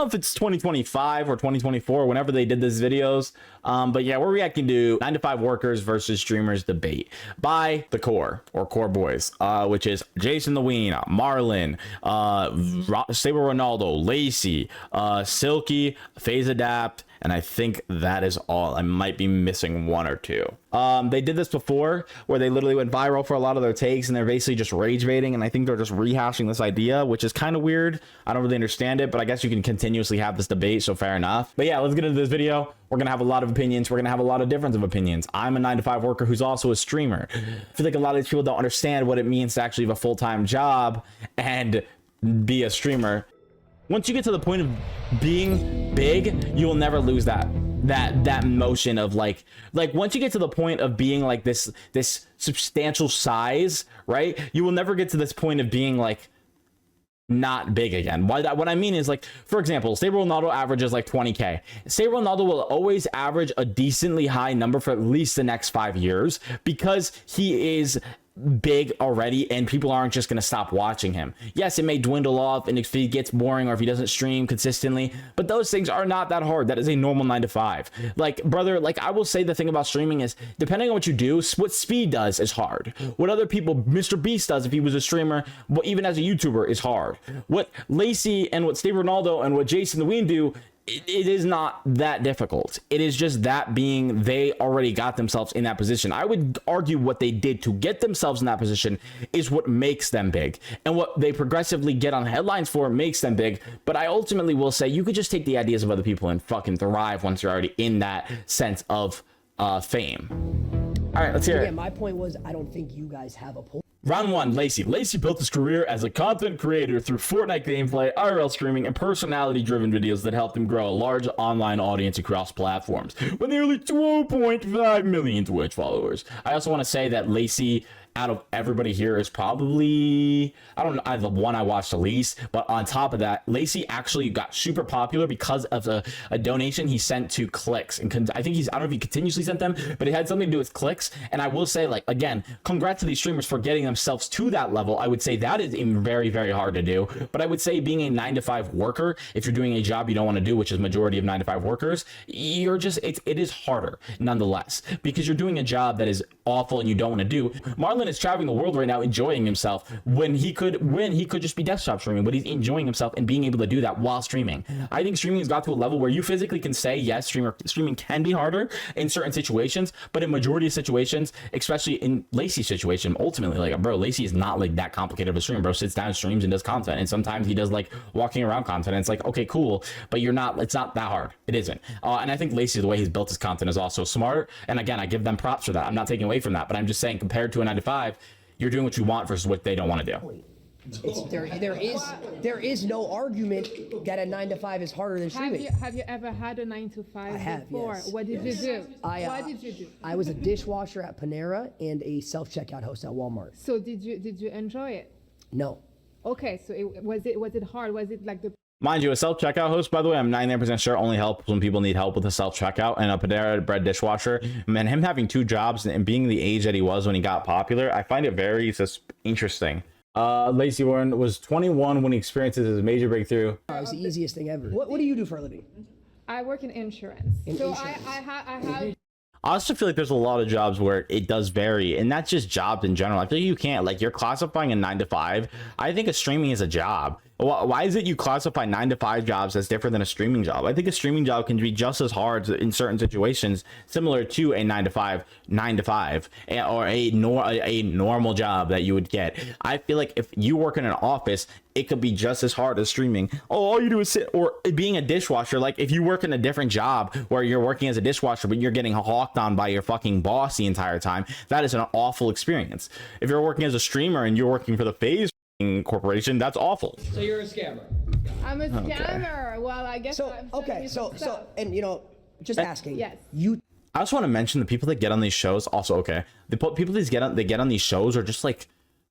know if it's 2025 or 2024, whenever they did these videos. But yeah, we're reacting to 9 to 5 workers versus streamers debate by the core or core boys, which is Jason the Ween, Marlon, Saber Ronaldo, Lacey, Silky, Phase Adapt, and I think that is all. I might be missing one or two. They did this before where they literally went viral for a lot of their takes and they're basically just rage baiting, and I think they're just rehashing this idea, which is kind of weird. I don't really understand it, but I guess you can continuously have this debate, so fair enough. But yeah, let's get into this video. We're gonna have a lot of opinions. We're gonna have a lot of difference of opinions. I'm a 9 to 5 worker who's also a streamer. I feel like a lot of these people don't understand what it means to actually have a full-time job and be a streamer. Once you get to the point of being big, you will never lose that motion of like once you get to the point of being like this substantial size, right? You will never get to this point of being like not big again. What I mean is, like, for example, Saber Ronaldo averages like 20K. Saber Ronaldo will always average a decently high number for at least the next 5 years because he is big already and people aren't just going to stop watching him. Yes, it may dwindle off and if he gets boring or if he doesn't stream consistently, but those things are not that hard. That is a normal 9 to 5. Like, brother, like, I will say the thing about streaming is depending on what you do, what Speed does is hard. What other people, Mr. Beast does if he was a streamer, what even as a YouTuber, is hard. What Lacey and what Steve Ronaldo and what Jason the Ween do, it is not that difficult. It is just that being they already got themselves in that position. I would argue what they did to get themselves in that position is what makes them big, and what they progressively get on headlines for makes them big. But I ultimately will say you could just take the ideas of other people and fucking thrive once you're already in that sense of fame. All right, let's hear it. My point was, I don't think you guys have a point. Round 1, Lacey. Lacey built his career as a content creator through Fortnite gameplay, IRL streaming, and personality-driven videos that helped him grow a large online audience across platforms, with nearly 2.5 million Twitch followers. I also want to say that Lacey, out of everybody here, is probably, I don't know, the one I watched the least, but on top of that, Lacey actually got super popular because of a donation he sent to Clicks, and I think I don't know if he continuously sent them, but it had something to do with Clicks. And I will say, like, again, congrats to these streamers for getting themselves to that level. I would say that is very, very hard to do, but I would say being a 9 to 5 worker, if you're doing a job you don't want to do, which is majority of 9 to 5 workers, you're just, it is harder nonetheless, because you're doing a job that is awful and you don't want to do. Marlon is traveling the world right now enjoying himself when he could just be desktop streaming, but he's enjoying himself and being able to do that while streaming. I think streaming has got to a level where you physically can say, yes, streaming can be harder in certain situations, but in majority of situations, especially in Lacey's situation, ultimately, like, bro, Lacey is not like that complicated of a streamer. Bro sits down, streams, and does content, and sometimes he does like walking around content, and it's like, okay, cool, but it's not that hard. It isn't. And I think Lacey, the way he's built his content, is also smart, and again, I give them props for that. I'm not taking away from that, but I'm just saying, compared to a 9 to 5, you're doing what you want versus what they don't want to do. There is no argument that a 9 to 5 is harder than streaming. Have you ever had a 9 to 5 I have, before? yes. What did you do? What did you do? I was a dishwasher at Panera and a self-checkout host at Walmart. So did you enjoy it? No. Okay, so was it hard? Was it like the Mind you, a self-checkout host, by the way, I'm 99% sure only helps when people need help with a self-checkout, and a Panera Bread dishwasher. Man, him having 2 jobs and being the age that he was when he got popular, I find it very interesting. Lacey Warren was 21 when he experiences his major breakthrough. It was the easiest thing ever. What do you do for a living? I work in insurance. I have I also feel like there's a lot of jobs where it does vary, and that's just jobs in general. I feel like you can't, like, you're classifying a 9 to 5. I think a streaming is a job. Why is it you classify 9 to 5 jobs as different than a streaming job? I think a streaming job can be just as hard in certain situations, similar to a 9 to 5, or a normal job that you would get. I feel like if you work in an office, it could be just as hard as streaming. Oh, all you do is sit, or being a dishwasher. Like, if you work in a different job where you're working as a dishwasher, but you're getting hawked on by your fucking boss the entire time, that is an awful experience. If you're working as a streamer and you're working for the FaZe corporation, that's awful. So you're a scammer. I'm a scammer. Okay. Well, I guess so. Okay, so and you know, just asking. Yes. I also want to mention the people that get on these shows. Also, okay, the people that get on these shows are just like,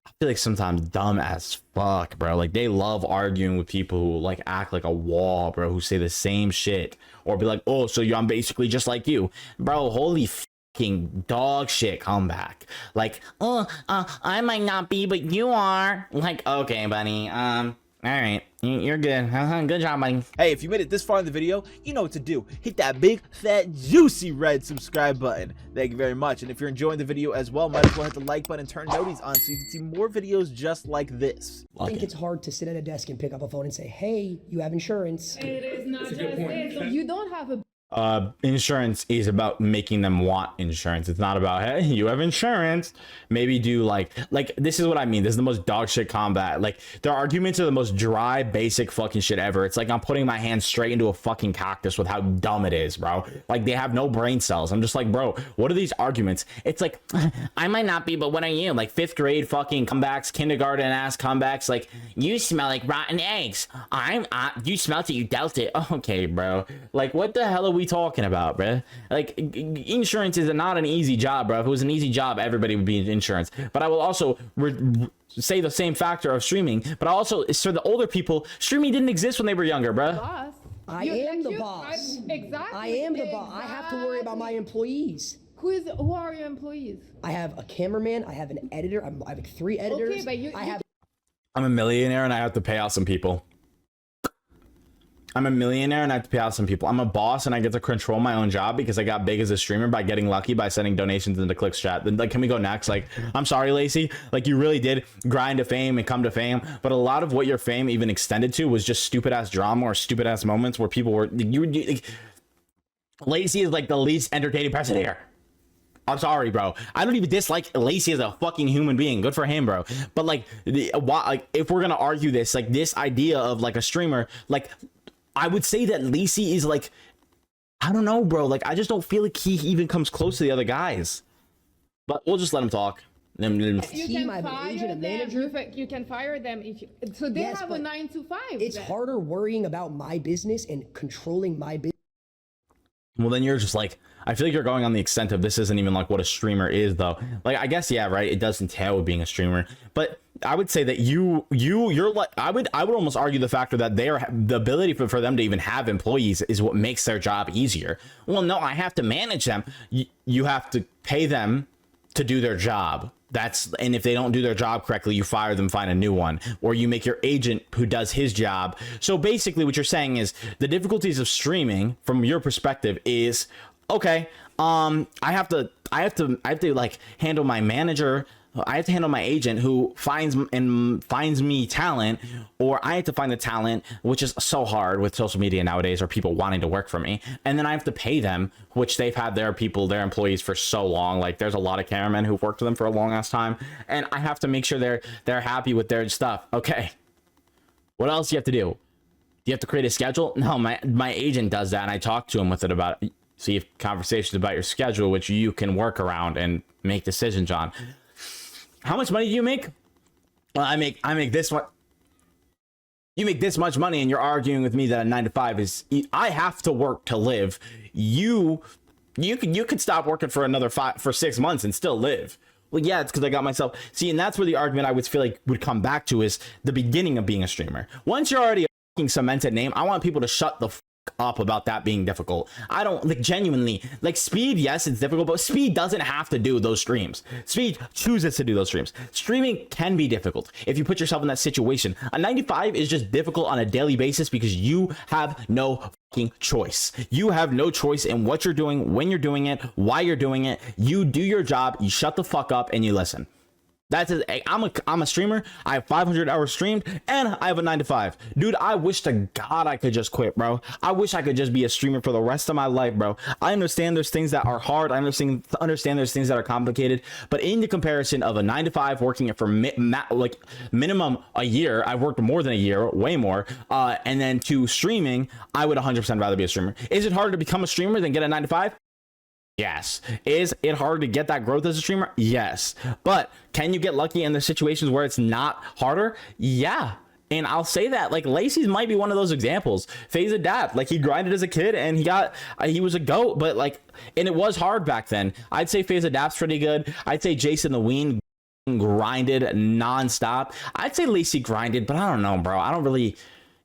I feel like sometimes dumb as fuck, bro. Like, they love arguing with people who like act like a wall, bro, who say the same shit, or be like, oh, so I'm basically just like you, bro. Holy fucking dog shit comeback. Like, oh, I might not be, but you are. Like, okay, buddy. All right. You're good. Good job, buddy. Hey, if you made it this far in the video, you know what to do. Hit that big, fat, juicy red subscribe button. Thank you very much. And if you're enjoying the video as well, might as well hit the like button and turn noties on so you can see more videos just like this. I think it's hard to sit at a desk and pick up a phone and say, hey, you have insurance. It is not just this. You don't have a Insurance is about making them want insurance. It's not about, hey, you have insurance. Maybe do like this is what I mean. This is the most dog shit combat. Like, their arguments are the most dry, basic fucking shit ever. It's like I'm putting my hand straight into a fucking cactus with how dumb it is, bro. Like, they have no brain cells. I'm just like, bro, what are these arguments? It's like, I might not be, but what are you? Like 5th grade fucking comebacks, kindergarten ass comebacks. Like, you smell like rotten eggs. You smelt it, you dealt it. Okay, bro. Like, what the hell are we talking about, bro? Like, insurance is not an easy job, bro. If it was an easy job, everybody would be in insurance. But I will also say the same factor of streaming, but also for the older people, streaming didn't exist when they were younger, bro. boss. I am the boss. Exactly. I am the boss. I have to worry about my employees. Who are your employees? I have a cameraman. I have an editor. I have 3 editors. Okay, but I'm a millionaire and I have to pay out some people. I'm a millionaire and I have to pay out some people. I'm a boss and I get to control my own job because I got big as a streamer by getting lucky by sending donations into Clicks chat. Then, like, can we go next? Like, I'm sorry, Lacey. Like, you really did grind to fame and come to fame, but a lot of what your fame even extended to was just stupid ass drama or stupid ass moments where people were. Lacey is like the least entertaining person here. I'm sorry, bro. I don't even dislike Lacey as a fucking human being. Good for him, bro. But like, if we're gonna argue this, like, this idea of like a streamer, like, I would say that Lacey is like, I don't know, bro. Like, I just don't feel like he even comes close to the other guys. But we'll just let him talk. You can fire them. You can fire them if you, so they have a 9 to 5. It's harder worrying about my business and controlling my business. Well, then you're just like, I feel like you're going on the extent of this isn't even like what a streamer is, though. Like, I guess, yeah, right, it does entail with being a streamer, but I would say that you're like, I would almost argue the factor that the ability for them to even have employees is what makes their job easier. Well, no, I have to manage them. You have to pay them to do their job. And if they don't do their job correctly, you fire them, find a new one, or you make your agent who does his job. So basically what you're saying is the difficulties of streaming from your perspective is, okay, I have to like handle my manager. I have to handle my agent who finds me talent, or I have to find the talent, which is so hard with social media nowadays, or people wanting to work for me. And then I have to pay them, which they've had their employees for so long. Like, there's a lot of cameramen who've worked with them for a long ass time, and I have to make sure they're happy with their stuff. Okay, what else do you have to do? Do you have to create a schedule? No, my agent does that, and I talk to him with it about it. So you have conversations about your schedule, which you can work around and make decisions on. How much money do you make? Well, I make this much. You make this much money, and you're arguing with me that a 9 to 5 is. I have to work to live. You could stop working for 6 months and still live. Well, yeah, it's because I got myself. See, and that's where the argument I would feel like would come back to is the beginning of being a streamer. Once you're already a fucking cemented name, I want people to shut the up about that being difficult. I don't, like, genuinely, like, Speed, yes, it's difficult, but Speed doesn't have to do those streams. Speed chooses to do those streams. Streaming can be difficult if you put yourself in that situation. A 95 is just difficult on a daily basis because you have no fucking choice. You have no choice in what you're doing, when you're doing it, why you're doing it. You do your job, you shut the fuck up, and you listen. That's it. I'm a streamer. I have 500 hours streamed, and I have a 9 to 5. Dude, I wish to God I could just quit, bro. I wish I could just be a streamer for the rest of my life, bro. I understand there's things that are hard. I understand there's things that are complicated, but in the comparison of a 9 to 5 working it for like minimum a year, I've worked more than a year, way more, and then to streaming, I would 100% rather be a streamer. Is it harder to become a streamer than get a 9 to 5? Yes. Is it hard to get that growth as a streamer? Yes. But can you get lucky in the situations where it's not harder? Yeah. And I'll say that, like, Lacey's might be one of those examples. FaZe Adapt, like, he grinded as a kid and he was a GOAT, but like, and it was hard back then. I'd say FaZe Adapt's pretty good. I'd say Jason the Ween grinded nonstop. I'd say Lacey grinded, but I don't know, bro. I don't really.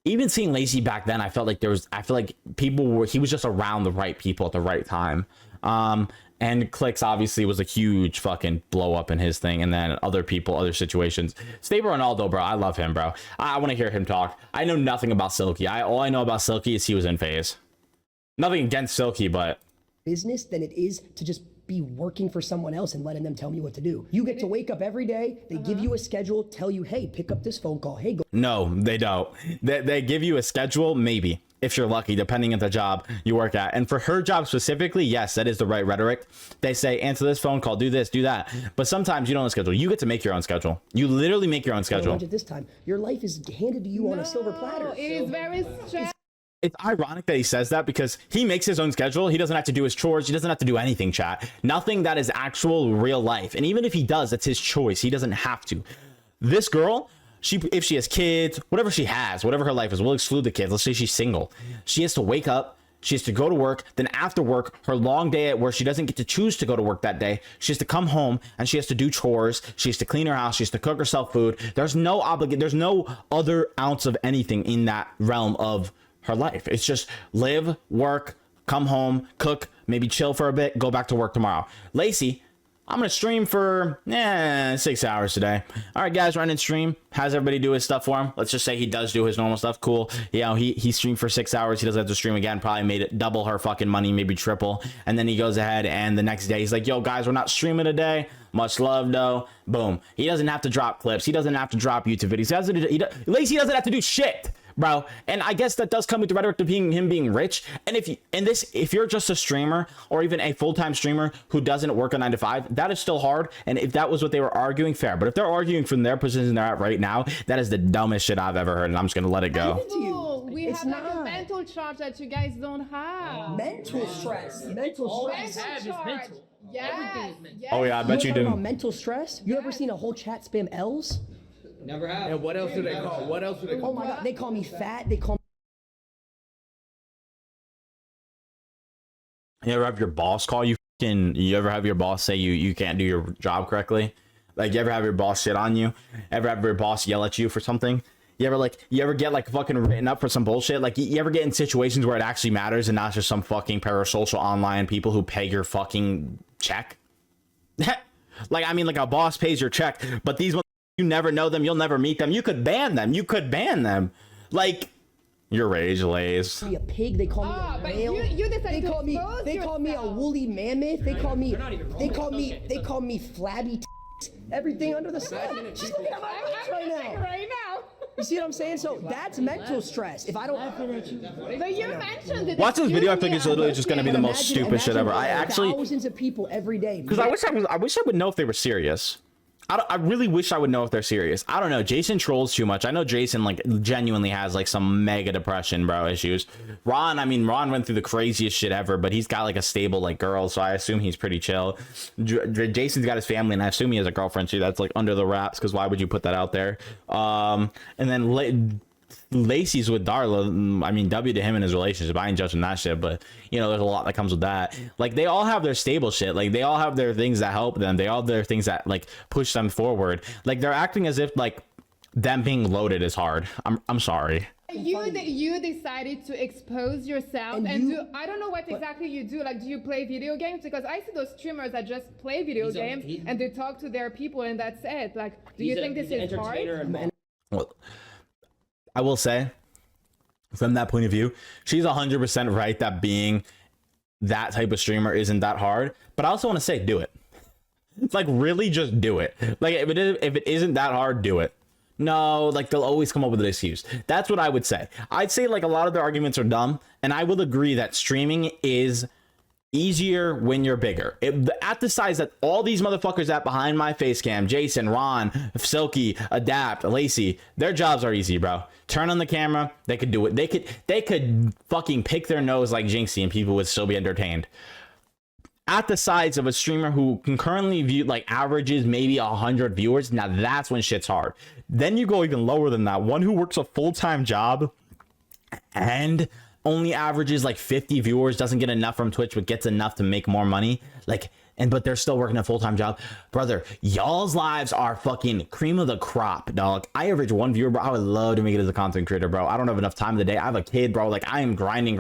Even seeing Lacey back then, I feel like he was just around the right people at the right time. And clicks obviously was a huge fucking blow up in his thing. And then other people, other situations. Stable Ronaldo, bro. I love him, bro. I want to hear him talk. I know nothing about Silky. All I know about Silky is he was in phase. Nothing against Silky, but business than it is to just be working for someone else and letting them tell me what to do. You get to wake up every day. They give you a schedule, tell you, hey, pick up this phone call. Hey, go. No, they don't. They give you a schedule, maybe, if you're lucky, depending on the job you work at. And for her job specifically, yes, that is the right rhetoric. They say, answer this phone call, do this, do that. But sometimes you don't have a schedule. You get to make your own schedule. You literally make your own schedule. At this time, your life is handed to you on a silver platter. It is very stressful. It's ironic that he says that because he makes his own schedule. He doesn't have to do his chores. He doesn't have to do anything, chat. Nothing that is actual real life. And even if he does, that's his choice. He doesn't have to. This girl, if she has kids, whatever she has, whatever her life is, we'll exclude the kids. Let's say she's single. She has to wake up. She has to go to work. Then after work, her long day at work, she doesn't get to choose to go to work that day. She has to come home and she has to do chores. She has to clean her house. She has to cook herself food. There's no obligation. There's no other ounce of anything in that realm of her life. It's just live, work, come home, cook, maybe chill for a bit, go back to work tomorrow. Lacey, I'm gonna stream for 6 hours today. All right, guys, run and stream. Has everybody do his stuff for him? Let's just say he does do his normal stuff. Cool. You know, he streamed for 6 hours. He doesn't have to stream again. Probably made it double her fucking money, maybe triple. And then he goes ahead and the next day he's like, yo, guys, we're not streaming today. Much love, though. Boom. He doesn't have to drop clips. He doesn't have to drop YouTube videos. Lacey doesn't have to do shit, bro. And I guess that does come with the rhetoric of him being rich. And if you're just a streamer or even a full-time streamer who doesn't work a 9 to 5, that is still hard. And if that was what they were arguing, fair. But if they're arguing from their position they're at right now, that is the dumbest shit I've ever heard. And I'm just gonna let it go. We have like a mental charge that you guys don't have. Mental stress. Mental stress. Mental. Yes. Oh yeah, I bet you do. do. Mental stress? You ever seen a whole chat spam L's? Never have. And what else do they call? What else do they call? Oh my god, they call me fat. They call me. You ever have your boss call you? You ever have your boss say you can't do your job correctly? Like, you ever have your boss shit on you? Ever have your boss yell at you for something? You ever get like fucking written up for some bullshit? Like, you ever get in situations where it actually matters and not just some fucking parasocial online people who pay your fucking check? Like, I mean, like a boss pays your check, but these ones, you never know them, you'll never meet them. You could ban them. Like, your rage lays. A pig. They call me a whale. They call me a woolly mammoth. They call me flabby. Everything under the sun. She's looking at my eyes right now. You see what I'm saying? So that's mental stress. If I don't But you mentioned it. Watch this video. I think it's literally just gonna be the most stupid shit ever. I actually thousands of people every day. Because I wish I would know if they were serious. I really wish I would know if they're serious. I don't know. Jason trolls too much. I know Jason like genuinely has like some mega depression, bro, issues. Ron went through the craziest shit ever, but he's got like a stable like girl, so I assume he's pretty chill. Jason's got his family, and I assume he has a girlfriend too. That's like under the wraps, because why would you put that out there? And then Lacey's with Darla. I mean, W to him in his relationship. I ain't judging that shit, but you know, there's a lot that comes with that. Like, they all have their stable shit. Like, they all have their things that help them. They all have their things that like push them forward. Like, they're acting as if like them being loaded is hard. I'm sorry. You decided to expose yourself and do, I don't know what exactly you do. Like, do you play video games? Because I see those streamers that just play video games and they talk to their people and that's it. Like, do you think this is hard? Well, I will say, from that point of view, she's 100% right that being that type of streamer isn't that hard. But I also want to say, do it. Like, really, just do it. Like, if it isn't that hard, do it. No, like, they'll always come up with an excuse. That's what I would say. I'd say, like, a lot of their arguments are dumb, and I will agree that streaming is easier when you're bigger. At the size that all these motherfuckers at behind my face cam, Jason, Ron, Silky, Adapt, Lacey, their jobs are easy, bro. Turn on the camera, they could do it. They could fucking pick their nose like Jinxie and people would still be entertained. At the size of a streamer who can currently view like averages maybe 100 viewers, now that's when shit's hard. Then you go even lower than that. One who works a full-time job and only averages like 50 viewers, doesn't get enough from Twitch but gets enough to make more money. Like, but they're still working a full-time job. Brother, y'all's lives are fucking cream of the crop, dog. I average 1 viewer, bro. I would love to make it as a content creator, bro. I don't have enough time of the day. I have a kid, bro. Like, I am grinding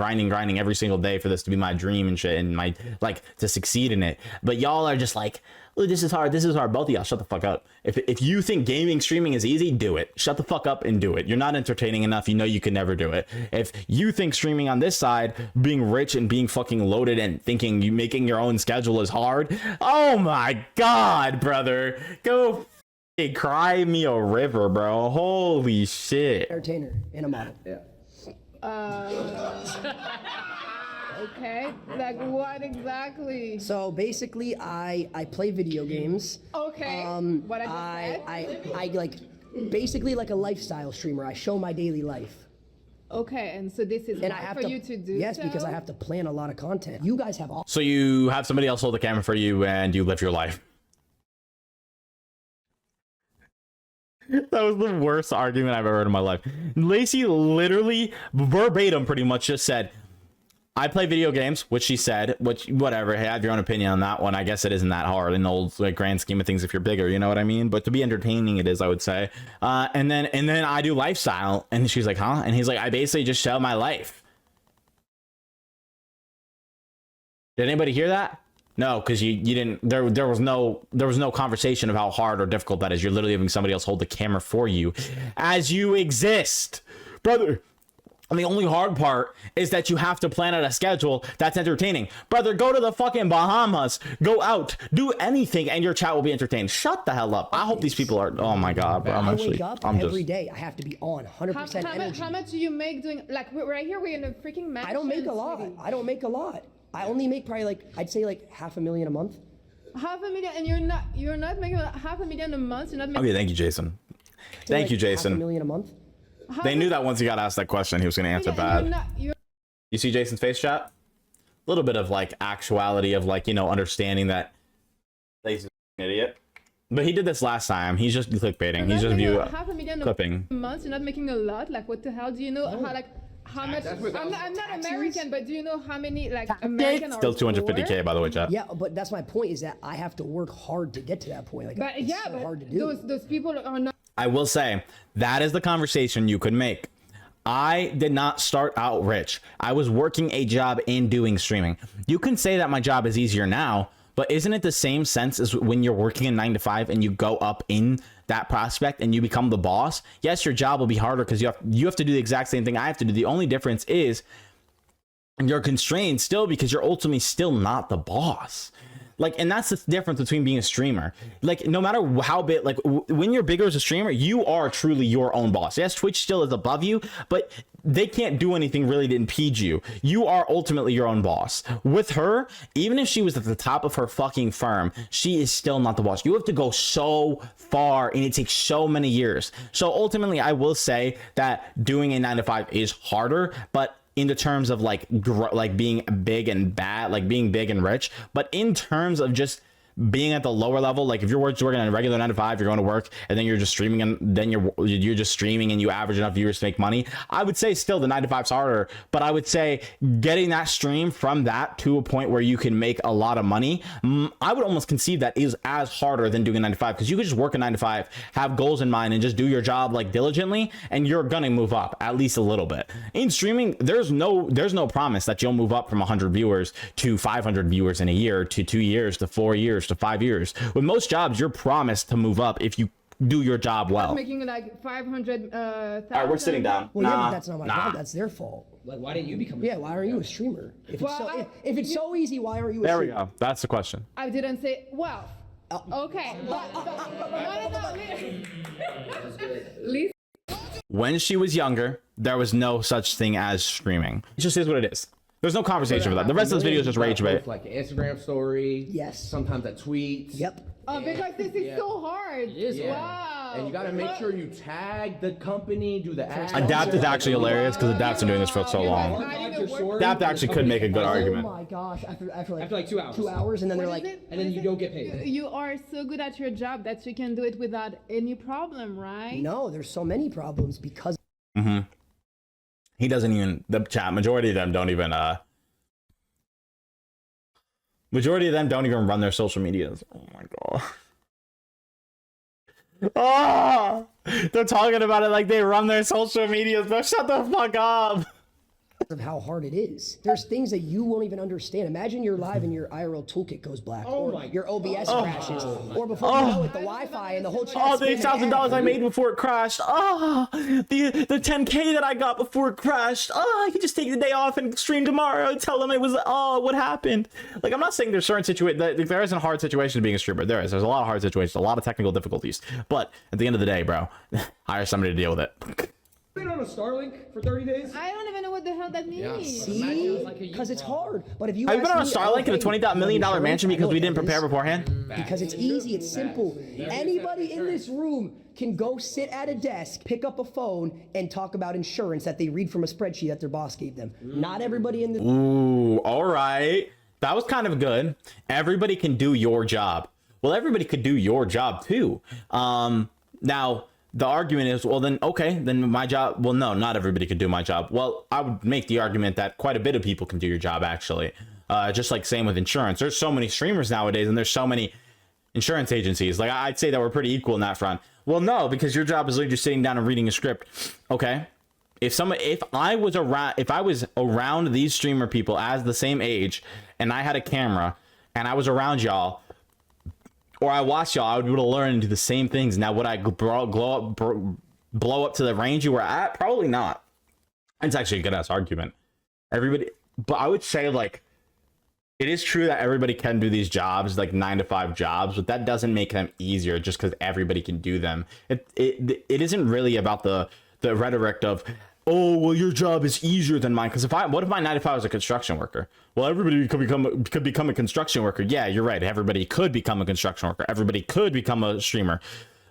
every single day for this to be my dream and shit, and my, like, to succeed in it. But y'all are just like, oh, this is hard. Both of y'all, shut the fuck up. If you think gaming streaming is easy, do it. Shut the fuck up and do it. You're not entertaining enough. You know you can never do it. If you think streaming on this side, being rich and being fucking loaded and thinking you making your own schedule is hard, oh my god, brother, go cry me a river, bro. Holy shit. Entertainer and a model. Yeah. Okay, like what exactly? So basically, I play video games. Okay. What I like basically like a lifestyle streamer. I show my daily life. Okay, and so this is And I hard have for to you to do. yes, so? because I have to plan a lot of content. You guys have all. So you have somebody else hold the camera for you and you live your life. That was the worst argument I've ever heard in my life. Lacey literally verbatim pretty much just said, I play video games, which she said, which whatever, hey, have your own opinion on that one. I guess it isn't that hard in the old like grand scheme of things if you're bigger, you know what I mean? But to be entertaining it is, I would say. And then I do lifestyle, and she's like, huh? And he's like, I basically just show my life. Did anybody hear that? No, because you didn't. There was no conversation of how hard or difficult that is. You're literally having somebody else hold the camera for you as you exist, brother. And the only hard part is that you have to plan out a schedule that's entertaining. Brother, go to the fucking Bahamas, go out, do anything, and your chat will be entertained. Shut the hell up. I hope these people are, oh my God, bro. I wake up every day. I have to be on 100% energy. How much do you make doing, like, right here, we're in a freaking mansion. I don't make a lot. I don't make a lot. I only make probably like, I'd say like $500,000 a month. $500,000, and you're not making $500,000 a month. You're not making. Okay, thank you, Jason. Thank you, Jason. $500,000 a month. They knew that once he got asked that question, he was going to answer bad. You see Jason's face, chat? A little bit of like actuality of like, you know, understanding that he's an idiot. But he did this last time. He's just clickbaiting. He's just clipping. A month. You're not making a lot. Like, what the hell? Do you know how much? I'm not American, but do you know how many like American are still 250K, by the way, chat. Yeah, but that's my point, is that I have to work hard to get to that point. Like, but it's yeah, so but hard to do. those people are not. I will say that is the conversation you could make. I did not start out rich. I was working a job and doing streaming. You can say that my job is easier now, but isn't it the same sense as when you're working a 9 to 5 and you go up in that prospect and you become the boss? Yes, your job will be harder because you have to do the exact same thing I have to do. The only difference is you're constrained still because you're ultimately still not the boss. Like, and that's the difference between being a streamer. Like, no matter how big, like when you're bigger as a streamer, you are truly your own boss. Yes, Twitch still is above you, but they can't do anything really to impede you. You are ultimately your own boss. With her, even if she was at the top of her fucking firm, she is still not the boss. You have to go so far and it takes so many years. So ultimately, I will say that doing a 9 to 5 is harder, but in the terms of like being big and bad, like being big and rich, but in terms of just being at the lower level, like if you're working on a regular 9 to 5, you're going to work and then you're just streaming and then you're just streaming and you average enough viewers to make money, I would say still the 9 to 5's harder, but I would say getting that stream from that to a point where you can make a lot of money, I would almost conceive that is as harder than doing a 9 to 5, because you could just work a 9 to 5, have goals in mind and just do your job like diligently, and you're gonna move up at least a little bit. In streaming, there's no promise that you'll move up from 100 viewers to 500 viewers in a year, to 2 years, to 4 years, to 5 years. With most jobs, you're promised to move up if you do your job well. Making like 500,000. All right, we're sitting down. Well, yeah, but that's not my fault. That's their fault. Like, why didn't you become? Yeah, why aren't you a streamer? If it's so easy, why are you a There streamer? we go. That's the question. I didn't say, well, okay. No. When she was younger, there was no such thing as streaming. It just is what it is. There's no conversation for that. The rest of this video is just rage bait. Like an Instagram story. Yes. Sometimes that tweets. Yep. Because this is so hard. It is. Wow. And you gotta make sure you tag the company, do the ads. Adapt is actually hilarious because Adapt's been doing this for so long. Adapt actually could make a good argument. Oh my gosh! After like 2 hours. 2 hours, and then they're like, and then you don't get paid. You are so good at your job that you can do it without any problem, right? no, there's so many problems because. He doesn't even, the chat, majority of them don't even, Majority of them don't even run their social medias. Oh my god. Oh, they're talking about it like they run their social medias, but shut the fuck up. Of how hard it is. There's things that you won't even understand. Imagine you're live and your IRL toolkit goes black, or your OBS crashes, or before you know it, the Wi-Fi and the whole chat. Oh, the $8,000 I made before it crashed. Oh, the $10K that I got before it crashed. Oh, I could just take the day off and stream tomorrow and tell them it was, oh, what happened? Like, I'm not saying there's certain situations, there isn't hard situations being a streamer. There's a lot of hard situations, a lot of technical difficulties. But at the end of the day, bro, hire somebody to deal with it. Been on a Starlink for 30 days? I don't even know what the hell that means. See? Because it's hard. But if you Have you been on a Starlink in a $20 million mansion because we didn't prepare beforehand? Because it's easy, it's simple. Anybody in this room can go sit at a desk, pick up a phone, and talk about insurance that they read from a spreadsheet that their boss gave them. Not everybody in this. Ooh, all right. That was kind of good. Everybody can do your job. Well, everybody could do your job too. Now, the argument is, well, then, okay, then my job. Well, no, not everybody could do my job. Well, I would make the argument that quite a bit of people can do your job, actually. Just like same with insurance. There's so many streamers nowadays, and there's so many insurance agencies. Like, I'd say that we're pretty equal in that front. Well, no, because your job is literally just sitting down and reading a script. Okay. If I was around these streamer people as the same age, and I had a camera, and I was around y'all, or I watched y'all, I would be able to learn and do the same things. Now, would I blow up to the range you were at? Probably not. It's actually a good ass argument. But I would say, like, it is true that everybody can do these jobs, like 9-to-5 jobs, but that doesn't make them easier just because everybody can do them. It isn't really about the rhetoric of, oh, well, your job is easier than mine. Because what if my 9-to-5 was a construction worker? Well, everybody could become a construction worker. Yeah, you're right. Everybody could become a construction worker. Everybody could become a streamer,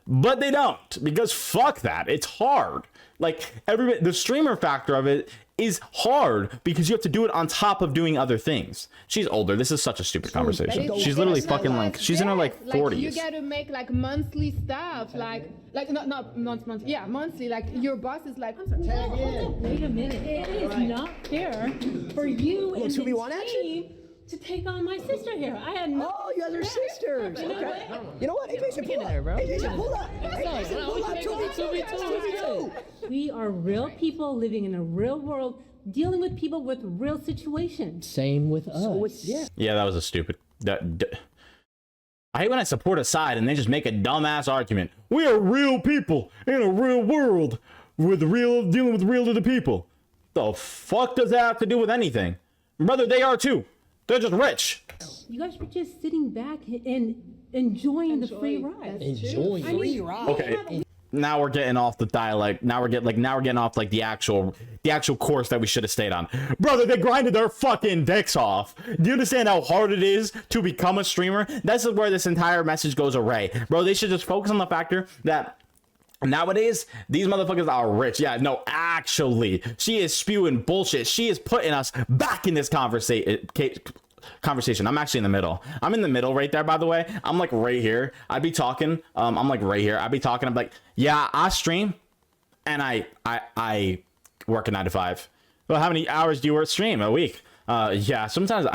but they don't, because fuck that. It's hard. Like, the streamer factor of it is hard because you have to do it on top of doing other things. She's older. This is such a stupid conversation. She's literally fucking like, she's in her like 40s. You gotta make like monthly stuff, like not monthly, yeah, monthly. Like your boss is like, Wait a minute, it is not fair for you and the 2v1 action? team to take on my sister here. I had no. Oh, you guys are sisters. Okay. You know what? Hey, Jason, pull up. Hey, Jason, pull up. Hey, Jason, pull up. 2v2. We are real people living in a real world, dealing with people with real situations. Same with us. So it's, yeah. Yeah, that was a stupid. I hate when I support a side and they just make a dumbass argument. We are real people in a real world with dealing with real to the people. The fuck does that have to do with anything? Brother, they are too. They're just rich. You guys were just sitting back and enjoying the free ride. Enjoying Free ride. Okay. Now we're getting off the dialect. Now we're getting off like the actual course that we should have stayed on. Brother, they grinded their fucking dicks off. Do you understand how hard it is to become a streamer? This is where this entire message goes away. Bro, they should just focus on the factor that nowadays these motherfuckers are rich. Yeah, no, actually, she is spewing bullshit. She is putting us back in this conversation. I'm actually in the middle. I'm in the middle right there, by the way. I'm like right here. I'd be talking. I'm like right here. I'd be talking. I'm like, yeah, I stream and I work a 9-to-5. Well, how many hours do you stream a week? Yeah, sometimes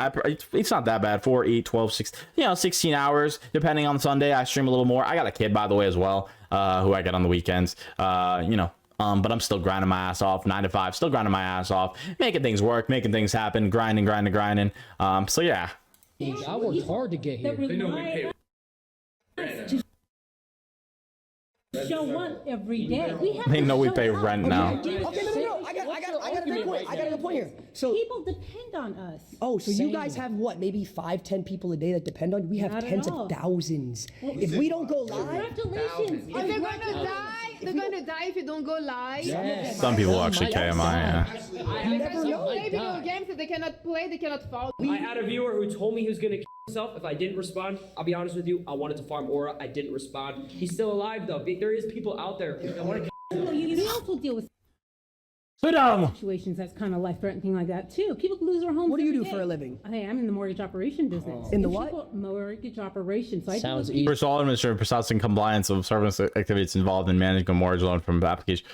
it's not that bad. 4, 8, 12, 6, 16 hours, depending on Sunday. I stream a little more. I got a kid, by the way, as well, who I get on the weekends, but I'm still grinding my ass off, 9-to-5, still grinding my ass off, making things work, making things happen, grinding. So yeah. I worked hard to get here. They know we pay. Show up every day. They know we pay rent now. Okay, no. I got a good point. I got a good point here. So People depend on us. Oh, so you guys have what? Maybe 5-10 people a day that depend on you. We have Not at tens all. of thousands. If we don't go live, Congratulations. if they're gonna die. They're gonna die if you don't go live. Yes. Some people actually KMI, yeah. you never know. Play video games that they cannot play, they cannot follow. I had a viewer who told me he was gonna kill himself if I didn't respond. I'll be honest with you, I wanted to farm aura, I didn't respond. He's still alive though. There is people out there that want to You also deal with Sit down. situations that's kind of life-threatening like that too. People lose their homes. What do you every do day. for a living? Hey, I'm in the mortgage operation business. In the And what? people- Mortgage operation. So I deal Sounds with easy. First, all administrative processing compliance of service activities involved in managing a mortgage loan from application.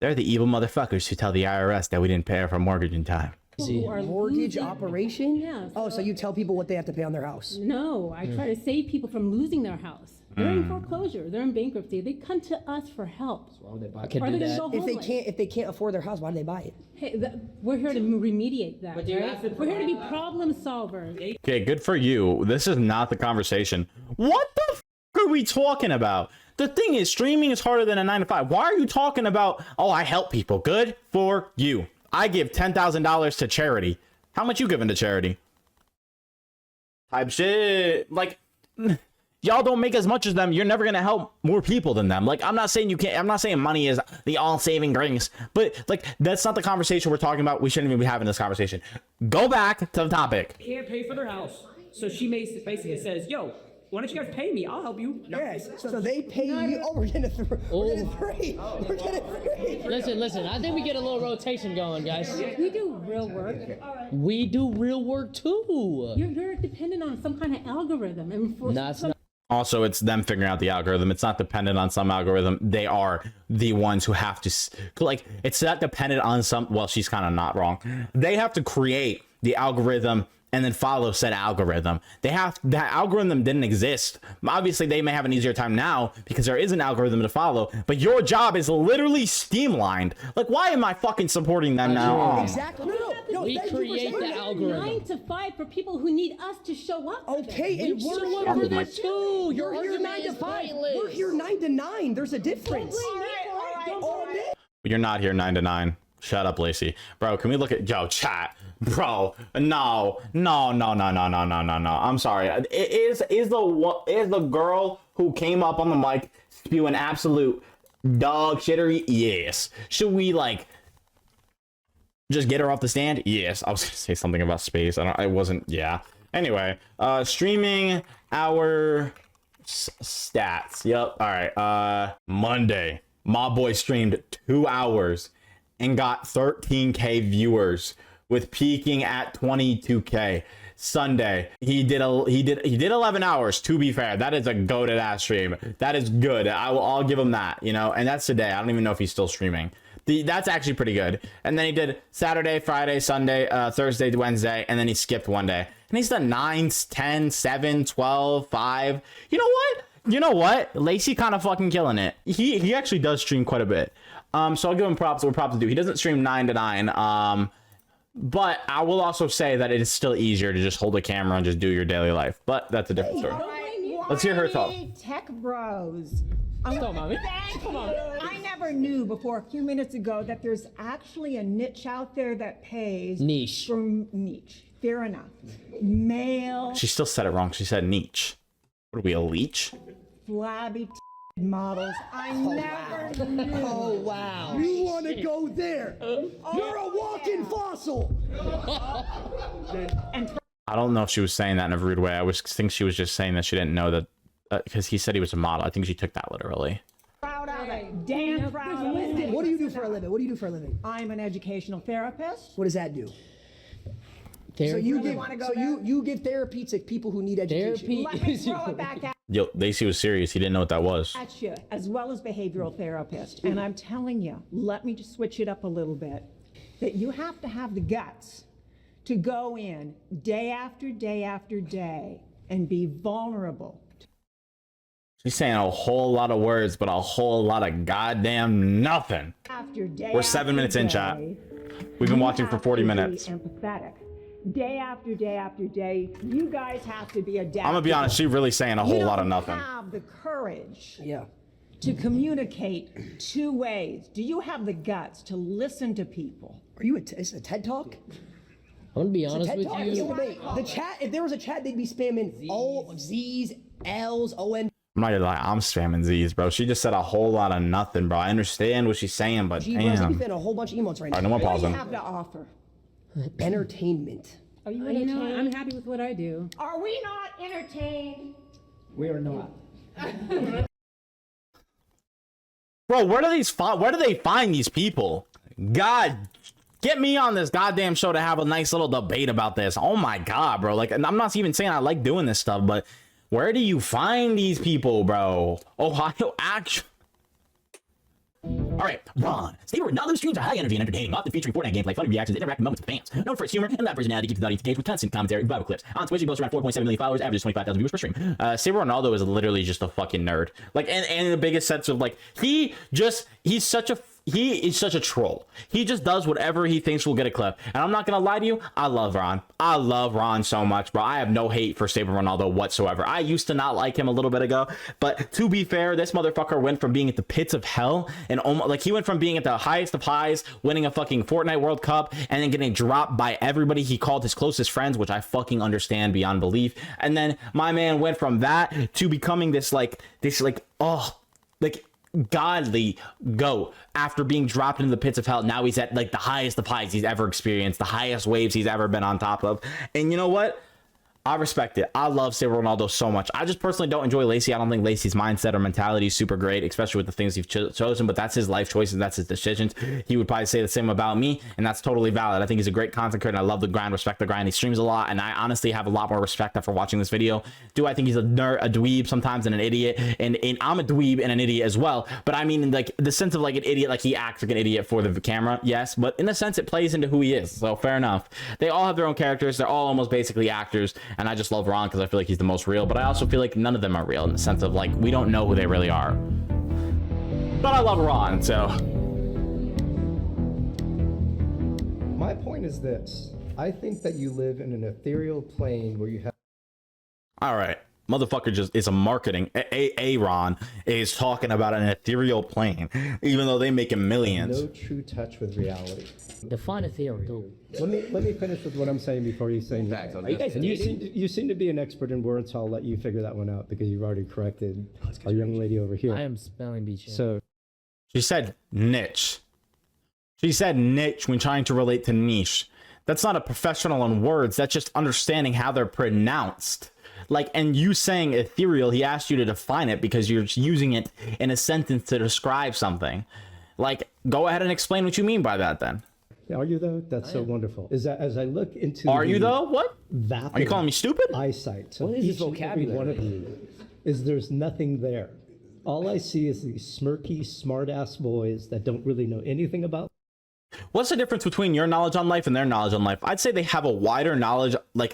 They're the evil motherfuckers who tell the IRS that we didn't pay off our mortgage in time. people who are Mortgage losing. operation? Yeah. Oh, so you tell people what they have to pay on their house? No, I try to save people from losing their house. They're in foreclosure. They're in bankruptcy. They come to us for help. I can Or do they're gonna that. go homeless. If they can't afford their house, why do they buy it? Hey, we're here to remediate that. But do you right? have to We're here to be problem solvers. Okay, good for you. This is not the conversation. What the f are we talking about? The thing is, streaming is harder than a 9 to 5. Why are you talking about, oh, I help people? Good for you. I give $10,000 to charity. How much you giving to charity? Type shit. Like, y'all don't make as much as them. You're never going to help more people than them. Like, I'm not saying you can't. I'm not saying money is the all saving grace, but like, that's not the conversation we're talking about. We shouldn't even be having this conversation. Go back to the topic. Can't pay for their house. So she basically says, yo, why don't you guys pay me? I'll help you. Yes. So they pay you. Oh, we're getting three. We're getting three. We're getting three. Listen. I think we get a little rotation going, guys. We do real work. We do real work too. You're dependent on some kind of algorithm. And for That's not. Also, it's them figuring out the algorithm. It's not dependent on some algorithm. They are the ones who have to, like, it's not dependent on some, well, she's kind of not wrong. They have to create the algorithm and then follow said algorithm. That algorithm didn't exist. Obviously, they may have an easier time now because there is an algorithm to follow, but your job is literally streamlined. Like, why am I fucking supporting them now? Exactly. No. We thank you for create saying the that. algorithm. 9 to 5 for people who need us to show up. for them. Okay, We and show we're up for Oh my- this too. Your here argument 9 to is 5. pointless. We're here 9 to 9. There's a difference. Oh, man. You're not here 9 to 9. Shut up, Lacey. Bro, can we look at, yo, chat. Bro, no. I'm sorry. Is the girl who came up on the mic spewing absolute dog shittery? Yes. Should we, like, just get her off the stand? Yes. I was gonna say something about space. I wasn't. Yeah. Anyway, streaming our stats. Yep. All right. Monday, my boy streamed 2 hours and got 13K viewers, with peaking at 22K. Sunday, he did 11 hours. To be fair, that is a goated ass stream. That is good. I'll give him that. You know, and that's today. I don't even know if he's still streaming. That's actually pretty good. And then he did Saturday, Friday, Sunday, Thursday, Wednesday, and then he skipped one day. And he's done 9, 10, 7, 12, 5. You know what? Lacey kind of fucking killing it. He actually does stream quite a bit. So I'll give him props where props to do. He doesn't stream 9 to 9. But I will also say that it is still easier to just hold a camera and just do your daily life. But that's a different story. Let's hear her talk. Tech bros. Stop, mommy. Come on. I never knew before a few minutes ago that there's actually a niche out there that pays. Niche. For niche. Fair enough. Male, She still said it wrong. She said niche. What are we, a leech? flabby models. I never knew. Oh, wow. You want to go there? You're a walking fossil. I don't know if she was saying that in a rude way. I think she was just saying that she didn't know that, because he said he was a model. I think she took that literally. Proud of it. Damn proud of it. What do you do for a living? I'm an educational therapist. What does that do? So Therapy. you really give wanna go so there? you give therapy to people who need education. Therapy. Let me throw it back Yo, Lacey was serious. He didn't know what that was. at you, as well as behavioral therapist. And I'm telling you, let me just switch it up a little bit, that you have to have the guts to go in day after day after day and be vulnerable. She's saying a whole lot of words, but a whole lot of goddamn nothing. After day We're 7 minutes in, chat. We've been watching for 40 minutes. Empathetic. Day after day after day, you guys have to be adaptable. I'm gonna be honest, she's really saying a whole You lot of don't nothing. have the courage Yeah. to communicate 2 ways. Do you have the guts to listen to people? Are you is it a TED Talk? I'm gonna be honest TED with Talk. It's a you. debate. The chat. If there was a chat, they'd be spamming O, Z's, L's, OM. I'm not gonna lie, I'm spamming Z's, bro. She just said a whole lot of nothing, bro. I understand what she's saying, but G bros. I'd be damn. spamming a whole bunch of emotes right All right, now. no more What do pausing. you have to offer? Entertainment. Are you You know, entertained? I'm happy with what I do. Are we not entertained? We are not. Bro, where do they find these people? God, get me on this goddamn show to have a nice little debate about this. Oh my god, bro. Like, I'm not even saying I like doing this stuff, but where do you find these people, bro? Ohio, actually. All All right, Ron. Stable Ronaldo streams are high energy and entertaining, often featuring Fortnite gameplay, funny reactions, interactive moments with fans. Known for its humor and that personality keeps the audience engaged with constant commentary and Bible clips. On Twitch, he boasts around 4.7 million followers, averages 25,000 viewers per stream. Stable Ronaldo is literally just a fucking nerd. Like, and in the biggest sense of like, he is such a troll. He just does whatever he thinks will get a clip. And I'm not gonna lie to you, I love Ron. I love Ron so much, bro. I have no hate for Stable Ronaldo whatsoever. I used to not like him a little bit ago, but to be fair, this motherfucker went from being at the pits of hell and almost like he went from being at the highest of highs, winning a fucking Fortnite World Cup, and then getting dropped by everybody he called his closest friends, which I fucking understand beyond belief. And then my man went from that to becoming this godly goat after being dropped into the pits of hell. Now he's at like the highest of highs he's ever experienced, the highest waves he's ever been on top of. And you know what? I respect it. I love Stable Ronaldo so much. I just personally don't enjoy Lacey. I don't think Lacey's mindset or mentality is super great, especially with the things he's chosen, but that's his life choices. That's his decisions. He would probably say the same about me, and that's totally valid. I think he's a great content creator, and I love the grind, respect the grind. He streams a lot, and I honestly have a lot more respect after watching this video. Do I think he's a nerd, a dweeb sometimes, and an idiot? And I'm a dweeb and an idiot as well, but I mean in like the sense of like an idiot, like he acts like an idiot for the camera, yes, but in the sense it plays into who he is, so fair enough. They all have their own characters. They're all almost basically actors, and I just love Ron because I feel like he's the most real, but I also feel like none of them are real in the sense of like we don't know who they really are. But I love Ron, so. My point is this. I think that you live in an ethereal plane where you have... All right. Motherfucker just is a marketing. Ron is talking about an ethereal plane, even though they make him millions. No true touch with reality. Define ethereal. Let me finish with what I'm saying before you say anything. Are you guys You seem to be an expert in words, so I'll let you figure that one out because you've already corrected our young lady over here. I am spelling bee. So she said niche. She said niche when trying to relate to niche. That's not a professional in words. That's just understanding how they're pronounced. Like, and you saying ethereal, he asked you to define it because you're using it in a sentence to describe something. Like, go ahead and explain what you mean by that then. Are you though? That's so wonderful. Is that as I look into Are you though? What? Vapid Are you calling me stupid? Eyesight. So What is this each and every vocabulary? one of you is there's nothing there. All I see is these smirky, smart-ass boys that don't really know anything about. What's the difference between your knowledge on life and their knowledge on life? I'd say they have a wider knowledge, I'd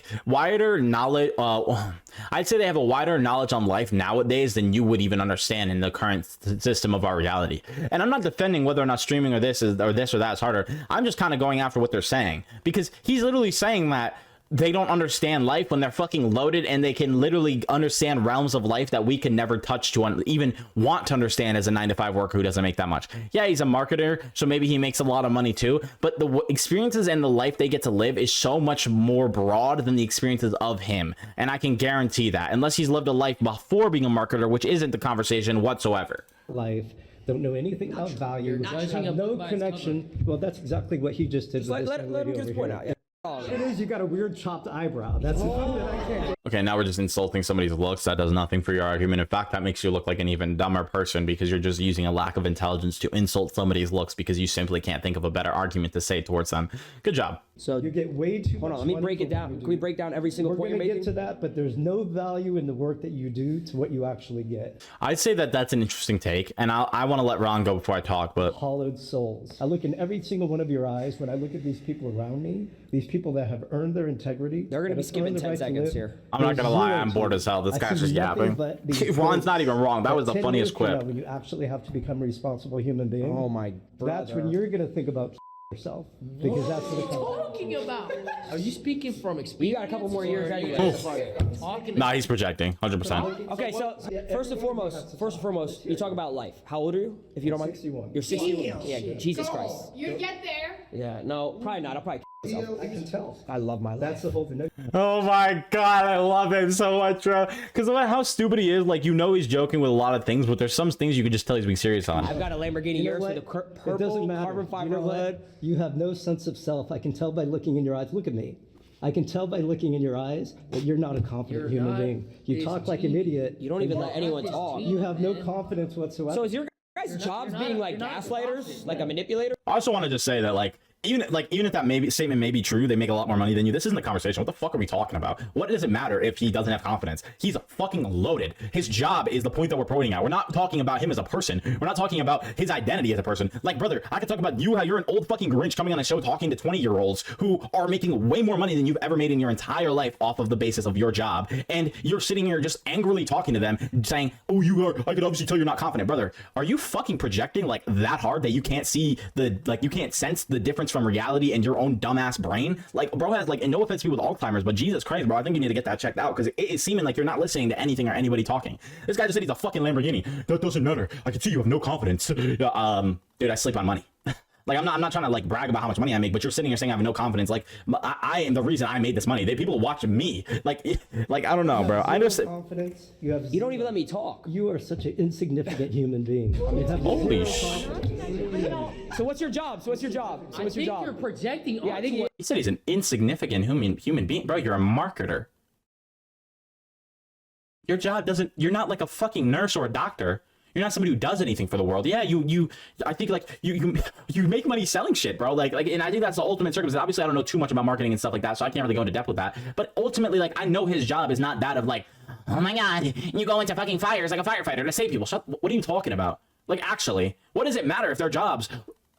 say they have a wider knowledge on life nowadays than you would even understand in the current system of our reality. And I'm not defending whether or not streaming or this or that is harder. I'm just kind of going after what they're saying, because he's literally saying that they don't understand life when they're fucking loaded, and they can literally understand realms of life that we can never touch to even want to understand as a 9-to-5 worker who doesn't make that much. Yeah, he's a marketer, so maybe he makes a lot of money too, but the experiences and the life they get to live is so much more broad than the experiences of him. And I can guarantee that, unless he's lived a life before being a marketer, which isn't the conversation whatsoever. Life, don't know anything about value, have no connection. Well, that's exactly what he just did. Let him get his point out. It is, you got a weird chopped eyebrow. That's the thing that I can't. Okay, now we're just insulting somebody's looks. That does nothing for your argument. In fact, that makes you look like an even dumber person, because you're just using a lack of intelligence to insult somebody's looks because you simply can't think of a better argument to say towards them. Good job. So You get way too hold much on, let me money break it for what down. you Can do. we break down every single We're point you're going to making? get to that, but there's no value in the work that you do to what you actually get. I'd say that that's an interesting take, and I want to let Ron go before I talk, but Hollowed souls. I look in every single one of your eyes when I look at these people around me, these people that have earned their integrity. They're gonna that be have skipping earned the 10 right to seconds live. here. I'm not gonna There's lie, zero I'm to bored it. as hell. This I guy's see just nothing yapping. but these Ron's not even wrong. That But was the 10 funniest years from now, clip. when you actually have to become a responsible human being, Oh my that's when you're going to think about yourself, because that's what it comes. Talking about. Are you speaking from experience? We got a couple more years anyway. Nah, he's projecting, 100%. Okay, so first and foremost, you talk about life. How old are you, if you don't mind? 61. You're 61. Yeah, Jesus Christ. You get there. Yeah, no, probably not. I'll probably myself. I can tell. I love my life. That's the whole thing. Oh my god, I love him so much, bro. Because no matter how stupid he is, like, you know he's joking with a lot of things, but there's some things you can just tell he's being serious on. I've got a Lamborghini You know Urus what? with a It purple doesn't matter. carbon fiber You know what? hood. You have no sense of self. I can tell by looking in your eyes. Look at me. I can tell by looking in your eyes that you're not a confident human being. You talk like an idiot. You don't even let anyone talk. You have no confidence whatsoever. So is your guys' jobs being like gaslighters, like a manipulator? I also want to just say that, like, even if that statement may be true, they make a lot more money than you. This isn't the conversation. What the fuck are we talking about? What does it matter if he doesn't have confidence? He's fucking loaded. His job is the point that we're pointing at. We're not talking about him as a person. We're not talking about his identity as a person. Like, brother, I could talk about you, how you're an old fucking Grinch coming on a show talking to 20-year-olds who are making way more money than you've ever made in your entire life off of the basis of your job. And you're sitting here just angrily talking to them saying, oh, I could obviously tell you're not confident. Brother, are you fucking projecting like that hard that you can't see you can't sense the difference from reality and your own dumbass brain? Like, bro has and no offense to people with Alzheimer's, but Jesus Christ, bro, I think you need to get that checked out, because it is seeming like you're not listening to anything or anybody talking. This guy just said he's a fucking Lamborghini. That doesn't matter. I can see you have no confidence. Dude, I sleep on money. Like, I'm not trying to like brag about how much money I make, but you're sitting here saying I have no confidence. Like, I am the reason I made this money. People watch me. Like I don't know, bro. I understand. Confidence. You don't even let me talk. You are such an insignificant human being. Holy shit. So what's your job? I think you're projecting. Yeah, I think He said he's an insignificant human being. Bro, you're a marketer. Your job doesn't. You're not like a fucking nurse or a doctor. You're not somebody who does anything for the world. Yeah, I think like you make money selling shit, bro. Like, and I think that's the ultimate circumstance. Obviously, I don't know too much about marketing and stuff like that, so I can't really go into depth with that. But ultimately, like, I know his job is not that of like, oh my God, you go into fucking fires like a firefighter to save people. What are you talking about? Like, actually, what does it matter if their jobs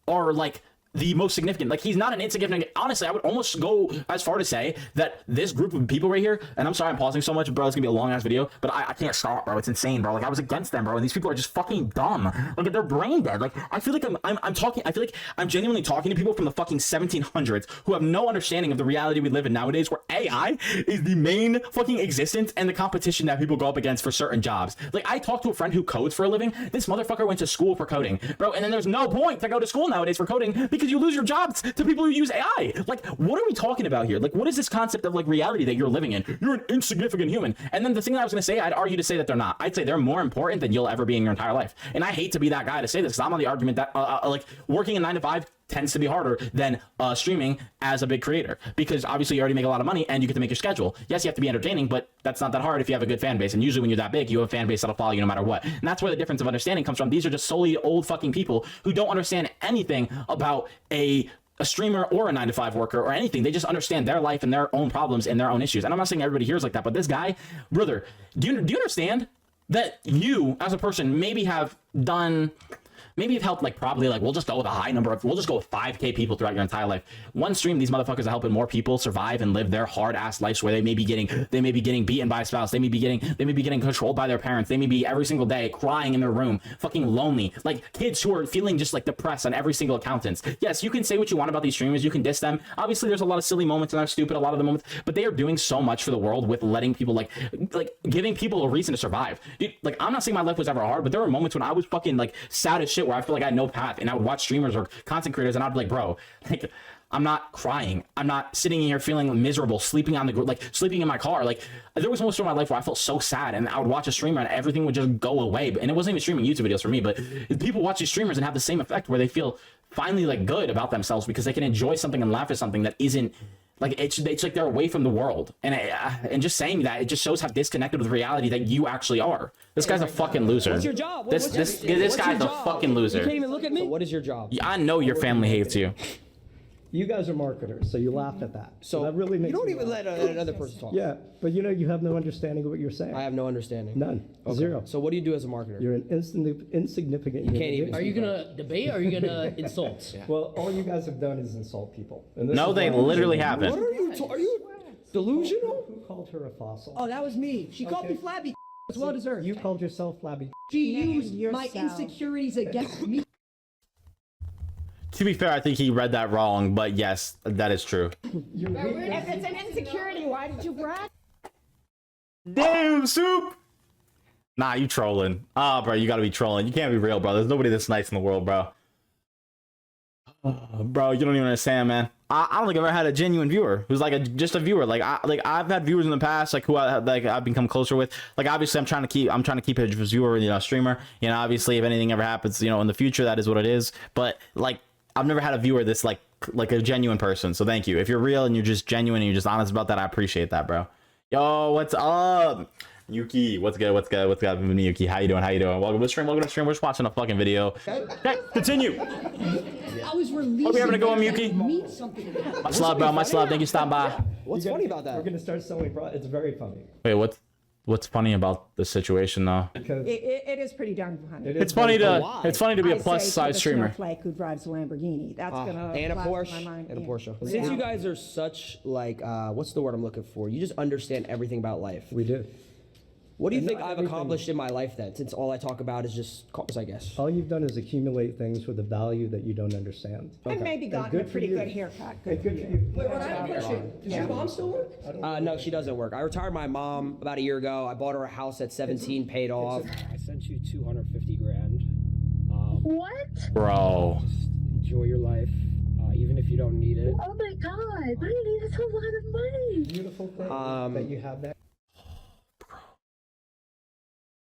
are like the most significant? Like, he's not an insignificant. Honestly, I would almost go as far to say that this group of people right here, and I'm sorry I'm pausing so much, bro, it's gonna be a long ass video, but I can't stop, bro. It's insane, bro. Like, I was against them, bro, and these people are just fucking dumb. Like, they're brain dead. Like, I feel like I'm talking, I feel like I'm genuinely talking to people from the fucking 1700s who have no understanding of the reality we live in nowadays, where AI is the main fucking existence and the competition that people go up against for certain jobs. Like, I talked to a friend who codes for a living. This motherfucker went to school for coding, bro, and then there's no point to go to school nowadays for coding because you lose your jobs to people who use AI. Like, what are we talking about here? Like, what is this concept of like reality that you're living in? You're an insignificant human. And then the thing that I was gonna say, I'd argue to say that they're not. I'd say they're more important than you'll ever be in your entire life. And I hate to be that guy to say this, because I'm on the argument that like working a 9-to-5 tends to be harder than streaming as a big creator, because obviously you already make a lot of money and you get to make your schedule. Yes, you have to be entertaining, but that's not that hard if you have a good fan base. And usually when you're that big, you have a fan base that'll follow you no matter what. And that's where the difference of understanding comes from. These are just solely old fucking people who don't understand anything about a streamer or a 9-to-5 worker or anything. They just understand their life and their own problems and their own issues. And I'm not saying everybody here is like that, but this guy, brother, do you understand that you as a person maybe have helped, like, probably, like, we'll just go with a high number of, we'll just go with 5K people throughout your entire life. One stream, these motherfuckers are helping more people survive and live their hard ass lives, where they may be getting beaten by a spouse, they may be getting controlled by their parents, they may be every single day crying in their room, fucking lonely, like kids who are feeling just like depressed on every single accountants. Yes, you can say what you want about these streamers, you can diss them. Obviously, there's a lot of silly moments and they're stupid, a lot of the moments, but they are doing so much for the world with letting people like giving people a reason to survive. Dude, like, I'm not saying my life was ever hard, but there were moments when I was fucking like sad as shit, where I feel like I had no path, and I would watch streamers or content creators and I'd be like, bro, like, I'm not crying, I'm not sitting here feeling miserable, sleeping in my car. Like, there was moments in my life where I felt so sad, and I would watch a streamer and everything would just go away. And it wasn't even streaming YouTube videos for me, but people watch these streamers and have the same effect, where they feel finally like good about themselves because they can enjoy something and laugh at something that isn't like, it's like they're away from the world. And just saying that, it just shows how disconnected with reality that you actually are. This guy's a fucking loser. What's your job? This guy's a fucking loser. You can't even look at me. So what is your job? I know your family hates you. You guys are marketers, so you laughed at that. So that really makes you don't even let another person talk. Yeah, but you know, you have no understanding of what you're saying. I have no understanding. None. Okay. Zero. So what do you do as a marketer? You're an insignificant. You can't even. Are you gonna debate or are you gonna insult? Yeah. Well, all you guys have done is insult people. No, they literally haven't. What are you? Are you delusional? Who called her a fossil? Oh, that was me. She called me flabby. It's well deserved. You called yourself flabby. She used my insecurities against me. To be fair, I think he read that wrong, but yes, that is true. If it's an insecurity, why did you brag? Damn, Soup! Nah, you trolling. Bro, you gotta be trolling. You can't be real, bro. There's nobody this nice in the world, bro. Bro, you don't even understand, man. I don't think I've ever had a genuine viewer who's like just a viewer. I've had viewers in the past, like, who I've become closer with. Like, obviously, I'm trying to keep a viewer, you know, streamer. You know, obviously, if anything ever happens, you know, in the future, that is what it is. But like, I've never had a viewer that's like a genuine person. So thank you. If you're real and you're just genuine and you're just honest about that, I appreciate that, bro. Yo, what's up? Yuki, what's good? What's good? What's good, Yuki? How you doing? How you doing? Welcome to the stream. Welcome to the stream. We're just watching a fucking video. Okay, continue. I was releasing. Hope you're having a good one, Yuki. Much love, bro. Much love. Thank you for stopping by. What's funny about that? We're gonna start selling products. It's very funny. Wait, what's funny about the situation though? Because It is pretty darn funny. It's funny to be a plus size streamer. Snowflake who drives a Lamborghini. That's gonna And a blast my Porsche. mind. And a Yeah. Porsche. Since you guys are such like, what's the word I'm looking for? You just understand everything about life. we do. What do you And think not I've everything- accomplished in my life then? Since all I talk about is just cars, I guess. All you've done is accumulate things with a value that you don't understand. And maybe That's gotten a good for pretty you. good haircut. Good for you. Wait, I have a question. Does your mom still work? No, she doesn't work. I retired my mom about a year ago. I bought her a house at 17, paid off. I sent you 250 grand. What? Bro. Enjoy your life, even if you don't need it. Oh my God! Why do you need a lot of money? Beautiful thing that you have that.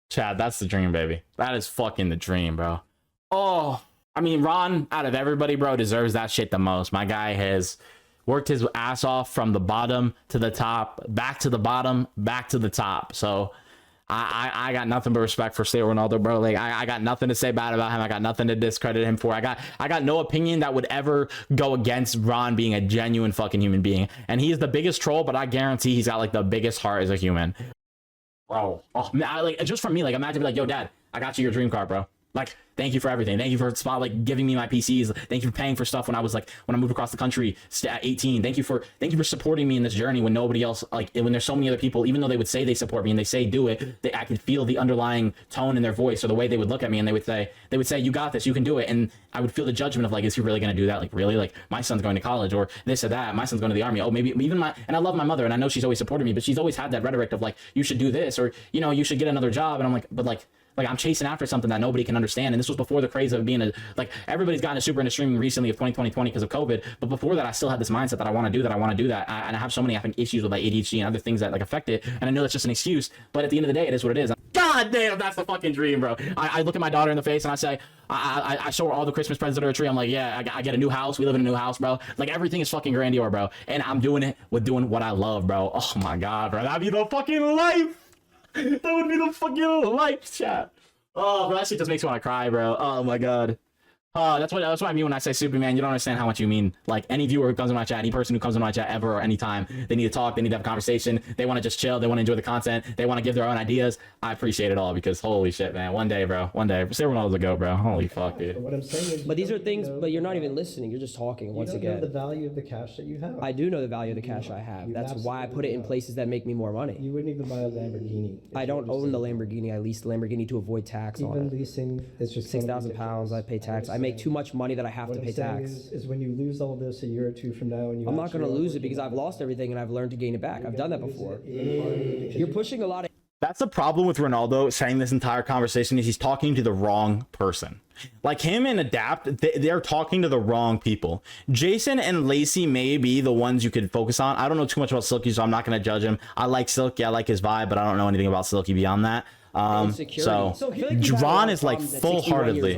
Chad, that's the dream, baby. That is fucking the dream, bro. Oh, I mean, Ron, out of everybody, bro, deserves that shit the most. My guy has worked his ass off from the bottom to the top, back to the bottom, back to the top. So I got nothing but respect for Cristiano Ronaldo, bro. Like I got nothing to say bad about him. I got nothing to discredit him for. I got no opinion that would ever go against Ron being a genuine fucking human being. And he's the biggest troll, but I guarantee he's got like the biggest heart as a human. Bro, oh man, like just from me, like imagine be like, yo, dad, I got you your dream car, bro. Like, thank you for everything. Thank you for like giving me my PCs. Thank you for paying for stuff when I moved across the country at 18. Thank you for supporting me in this journey when nobody else, like when there's so many other people, even though they would say they support me and they say do it, I can feel the underlying tone in their voice or the way they would look at me and they would say, you got this, you can do it. And I would feel the judgment of like, is he really going to do that? Like, really? Like, my son's going to college or this or that. My son's going to the army. Oh, maybe even and I love my mother and I know she's always supported me, but she's always had that rhetoric of like, you should do this or, you know, you should get another job. And I'm like, but like I'm chasing after something that nobody can understand. And this was before the craze of being everybody's gotten super into streaming recently of 2020 because of COVID. But before that, I still had this mindset that I want to do that. And I have so many, I think, issues with like ADHD and other things that like affect it. And I know that's just an excuse, but at the end of the day, it is what it is. God damn, that's the fucking dream, bro. I look at my daughter in the face and I say, I show her all the Christmas presents under a tree. I'm like, yeah, I get a new house. We live in a new house, bro. Like everything is fucking grandeur, bro. And I'm doing it with doing what I love, bro. Oh my God, bro. That'd be the fucking life. That would be the fucking life, chat. Oh, bro, that shit just makes me want to cry, bro. Oh my God. That's what I mean when I say Superman. You don't understand how much you mean. Like any viewer who comes in my chat, any person who comes in my chat ever or anytime, they need to talk, they need to have a conversation, they want to just chill, they want to enjoy the content, they want to give their own ideas. I appreciate it all because holy shit, man. One day, bro. One day. Cristiano Ronaldo's a goat, bro. Holy fuck, dude. What I'm saying is, But these are things, but you're not even listening. You're just talking once you don't know again. the value of the cash that you have. I do know the value of the cash I have. You That's why I put it in absolutely places that make me more money. You wouldn't even buy a Lamborghini. I don't own the Lamborghini. I lease the Lamborghini to avoid tax on Even it. leasing is just 6,000 pounds. I pay tax. I make too much money that I have What to I'm pay saying tax. is when you lose all this a year or two from now, and you I'm not going to actually lose are it because I've lost everything and I've learned to gain it back. I've done that before. You're You're pushing a lot of. That's the problem with Ronaldo saying this entire conversation is he's talking to the wrong person. Like him and Adapt, they're talking to the wrong people. Jason and Lacey may be the ones you could focus on. I don't know too much about Silky, so I'm not going to judge him. I like Silky. I like his vibe, but I don't know anything about Silky beyond that. So Ron is like full-heartedly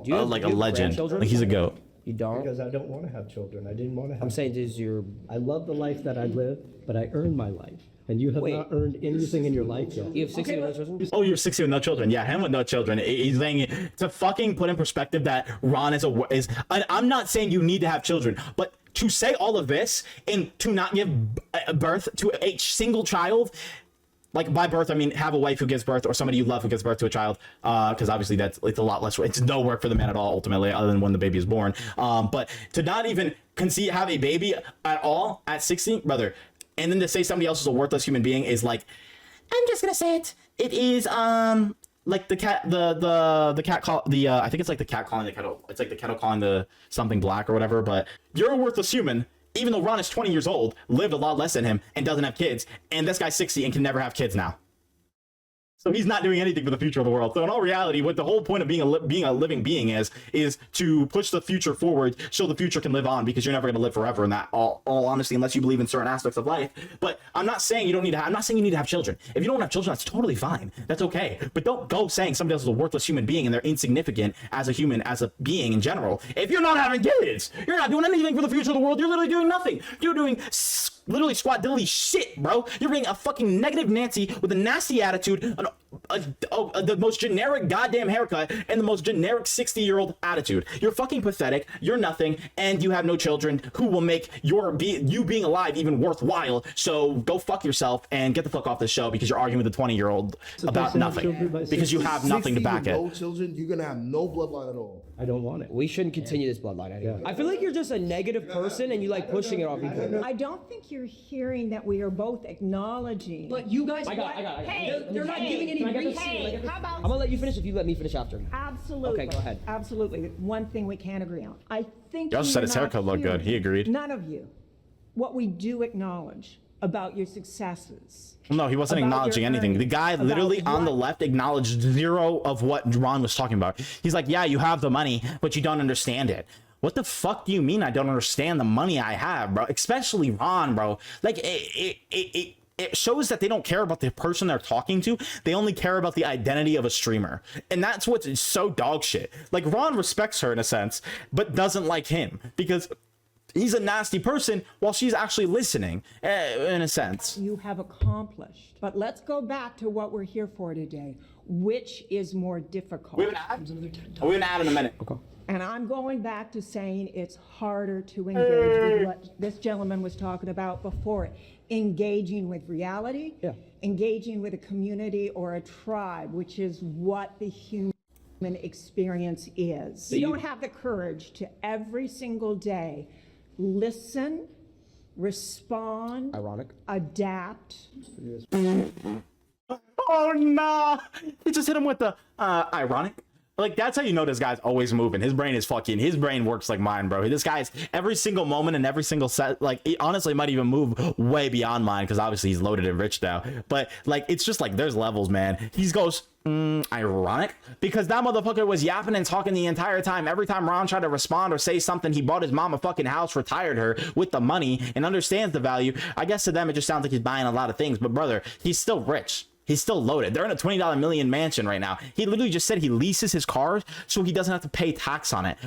like a legend. Like he's a goat. You don't? Because I don't want to have children. I didn't want to have. I'm saying this is your. I love the life that I live, but I earned my life, and you have not earned anything in your life yet. You have 60 no children? Oh, you're 60 with no children. Yeah, him with no children. He's saying it to fucking put in perspective that Ron is I'm not saying you need to have children, but to say all of this and to not give birth to a single child. Like by birth, I mean have a wife who gives birth or somebody you love who gives birth to a child, because obviously it's a lot less. It's no work for the man at all ultimately, other than when the baby is born. But to not even have a baby at all at 60, brother, and then to say somebody else is a worthless human being is like, I'm just gonna say it. It is like the cat, the cat call the I think it's like the cat calling the kettle. It's like the kettle calling the something black or whatever. But you're a worthless human. Even though Ron is 20 years old, lived a lot less than him, and doesn't have kids, and this guy's 60 and can never have kids now. So he's not doing anything for the future of the world. So in all reality, what the whole point of being a living being is to push the future forward, so the future can live on, because you're never going to live forever in that all honesty, unless you believe in certain aspects of life. But I'm not saying you don't need to I'm not saying you need to have children. If you don't have children, that's totally fine. That's okay. But don't go saying somebody else is a worthless human being and they're insignificant as a human, as a being in general. If you're not having kids, you're not doing anything for the future of the world. You're literally doing nothing. You're doing literally squat diddly shit, bro. You're being a fucking negative Nancy with a nasty attitude, the most generic goddamn haircut, and the most generic 60-year-old attitude. You're fucking pathetic. You're nothing, and you have no children who will make you being alive even worthwhile. So go fuck yourself and get the fuck off the show because you're arguing with a 20-year-old about nothing. Because you have nothing to back it. No children, you're gonna have no bloodline at all. I don't want it. We shouldn't continue this bloodline anymore. I feel like you're just a negative person and you like pushing it off people. I don't think you're hearing that we are both acknowledging. But you guys, I got it. Hey, they're not giving any reason. Hey, how about? I'm gonna let you finish if you let me finish after. Absolutely. Okay, go ahead. Absolutely. One thing we can agree on. I think He also said you're his not haircut looked good. He hearing, agreed. None of you. What we do acknowledge about your successes. No, he wasn't about acknowledging your anything. The earnings, guy about literally on the what- left acknowledged zero of what Ron was talking about. He's like, yeah, you have the money, but you don't understand it. What the fuck do you mean I don't understand the money I have, bro? Especially Ron, bro. Like, it shows that they don't care about the person they're talking to. They only care about the identity of a streamer. And that's what's so dog shit. Like, Ron respects her in a sense, but doesn't like him because he's a nasty person while she's actually listening, in a sense. You have accomplished. But let's go back to what we're here for today. Which is more difficult? We have an ad in a minute. Okay. And I'm going back to saying it's harder to engage with what this gentleman was talking about before. Engaging with reality, engaging with a community or a tribe, which is what the human experience is. You don't have the courage to every single day listen, respond, adapt. Oh no! He just hit him with the ironic. Like, that's how you know this guy's always moving. His brain works like mine, bro. This guy's every single moment and every single set, like, he honestly might even move way beyond mine because obviously he's loaded and rich now. But like, it's just like there's levels, man. He goes ironic because that motherfucker was yapping and talking the entire time. Every time Ron tried to respond or say something, he bought his mom a fucking house, retired her with the money, and understands the value. I guess to them it just sounds like he's buying a lot of things, but brother, he's still rich. He's still loaded. They're in a $20 million mansion right now. He literally just said he leases his cars so he doesn't have to pay tax on it.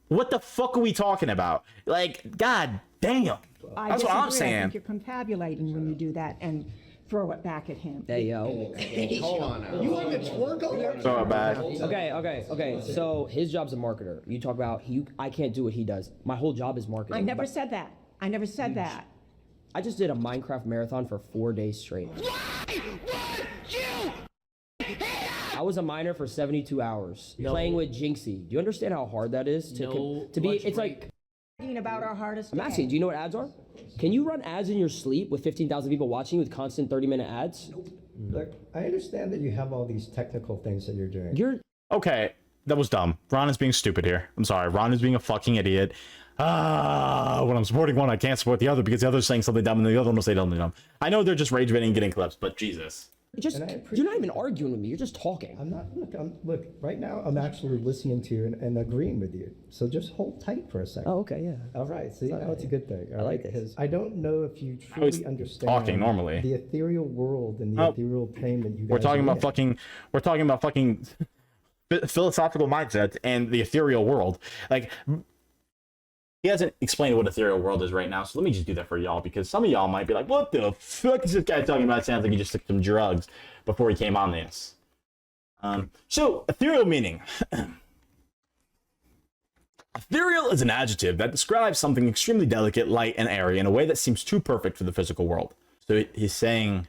What the fuck are we talking about? Like, god damn. That's what I'm saying. I think you're confabulating when you do that and throw it back at him. Hey, yo. Hold on now. You want to twerk on there? Throw it back. Okay. So his job's a marketer. You talk about I can't do what he does. My whole job is marketing. I never said that. I never said that. I just did a Minecraft marathon for 4 days straight. I was a miner for 72 hours playing with Jinxie. Do you understand how hard that is to be? It's like about our hardest. I'm asking. Do you know what ads are? Can you run ads in your sleep with 15,000 people watching with constant 30-minute ads? Nope. Look, I understand that you have all these technical things that you're doing. Okay, that was dumb. Ron is being stupid here. I'm sorry. Ron is being a fucking idiot. When I'm supporting one, I can't support the other because the other's saying something dumb and the other one will say something dumb. I know they're just rage baiting and getting clips, but Jesus. You're not even arguing with me. You're just talking. I'm not. Look. Right now, I'm actually listening to you and agreeing with you. So just hold tight for a second. Oh, okay, yeah. All right. See, now it's a good thing. I like this. I don't know if you truly understand talking normally the ethereal world and the ethereal plane that you guys. We're talking about fucking philosophical mindsets and the ethereal world. Like, he hasn't explained what ethereal world is right now, so let me just do that for y'all, because some of y'all might be like, what the fuck is this guy talking about? It sounds like he just took some drugs before he came on this. So, ethereal meaning. Ethereal is an adjective that describes something extremely delicate, light, and airy in a way that seems too perfect for the physical world. So he's saying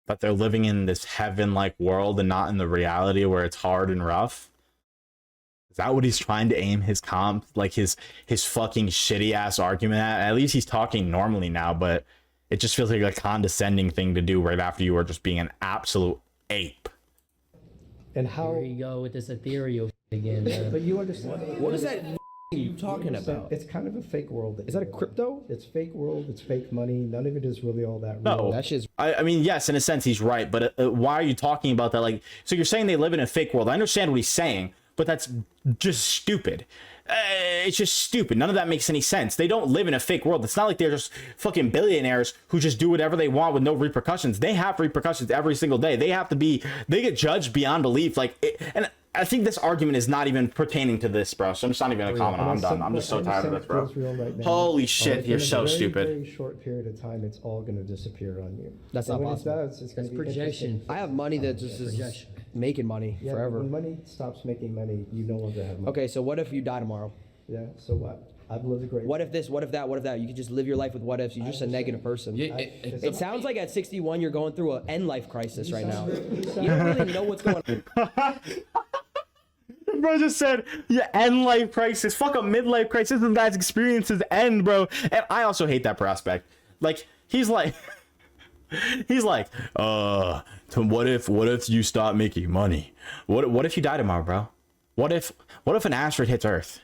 that they're living in this heaven-like world and not in the reality where it's hard and rough. Is that what he's trying to aim his his fucking shitty ass argument at? At least he's talking normally now, but it just feels like a condescending thing to do right after you were just being an absolute ape. And how? Here you go with this ethereal again. But you understand. What is that you talking about? It's kind of a fake world. Is that a crypto? It's fake world. It's fake money. None of it is really all that real. No, that's just. I mean, yes, in a sense, he's right. But why are you talking about that? Like, so you're saying they live in a fake world. I understand what he's saying, but that's just stupid. It's just stupid. None of that makes any sense. They don't live in a fake world. It's not like they're just fucking billionaires who just do whatever they want with no repercussions. They have repercussions every single day. They get judged beyond belief. Like, and I think this argument is not even pertaining to this, bro. So I'm just not even gonna comment on it. I'm done. I'm just so tired of this, bro. Holy shit, you're so stupid. In a very short period of time, it's all going to disappear on you. That's not possible. When it does, it's going to be projection. I have money that just is making money forever. When money stops making money, you no longer have money. Okay, so what if you die tomorrow? Yeah, so what? I've lived a great What if this, what if that, what if that? You could just live your life with what ifs. You're just a negative person. It sounds like at 61 you're going through an end life crisis right now. You don't really know what's going on. Bro just said, yeah, end life crisis. Fuck a midlife crisis. This guy's experiences end, bro. And I also hate that prospect. Like, he's like, what if you stop making money? What if you die tomorrow, bro? What if an asteroid hits Earth?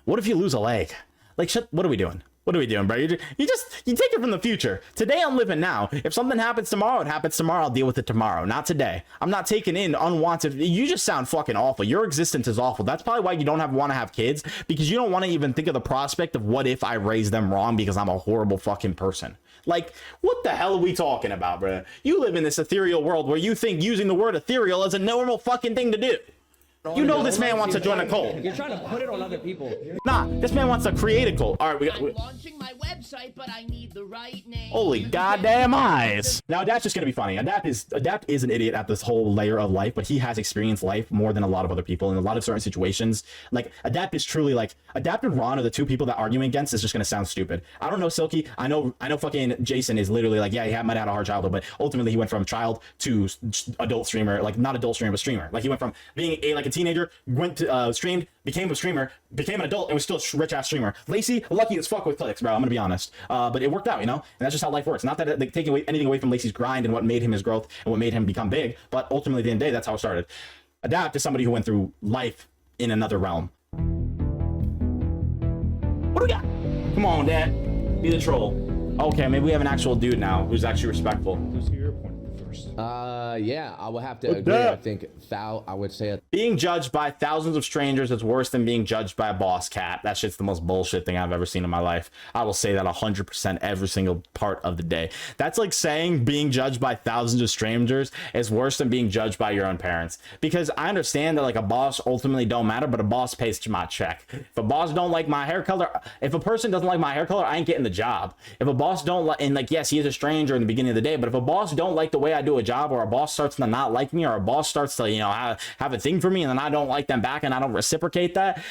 What if you lose a leg? Like, what are we doing? What are we doing, bro? You take it from the future. Today I'm living now. If something happens tomorrow, it happens tomorrow. I'll deal with it tomorrow, not today. I'm not taking in unwanted. You just sound fucking awful. Your existence is awful. That's probably why you don't want to have kids, because you don't want to even think of the prospect of what if I raise them wrong because I'm a horrible fucking person. Like, what the hell are we talking about, bro? You live in this ethereal world where you think using the word ethereal is a normal fucking thing to do. You know this man wants to join a cult. You're trying to put it on other people. Nah, this man wants to create a cult. All right, I'm launching my website, but I need the right name. Holy goddamn eyes. Now, Adapt's just gonna be funny. Adapt is an idiot at this whole layer of life, but he has experienced life more than a lot of other people in a lot of certain situations. Like, Adapt is truly like, Adapt and Ron are the two people that arguing against is just gonna sound stupid. I don't know Silky. I know fucking Jason is literally like, yeah, he might have had a hard childhood, but ultimately he went from child to adult streamer, like not adult streamer, but streamer. Like, he went from being a teenager, went to streamed, became a streamer, became an adult, and was still a rich ass streamer. Lacey, lucky as fuck with clicks, bro. I'm gonna be honest. But it worked out, you know, and that's just how life works. Not that they taking anything away from Lacey's grind and what made him his growth and what made him become big, but ultimately at the end of the day, that's how it started. Adapt is somebody who went through life in another realm. What do we got? Come on, Dad. Be the troll. Okay, maybe we have an actual dude now who's actually respectful. Yeah, I would have to agree. I think I would say being judged by thousands of strangers is worse than being judged by a boss cat. That shit's the most bullshit thing I've ever seen in my life. I will say that 100% every single part of the day. That's like saying being judged by thousands of strangers is worse than being judged by your own parents. Because I understand that like a boss ultimately don't matter, but a boss pays my check. If a boss don't like my hair color, if a person doesn't like my hair color, I ain't getting the job. If a boss don't like, and like, yes, he is a stranger in the beginning of the day, but if a boss don't like the way I do a job, or a boss starts to not like me, or a boss starts to, you know, have a thing for me and then I don't like them back and I don't reciprocate that,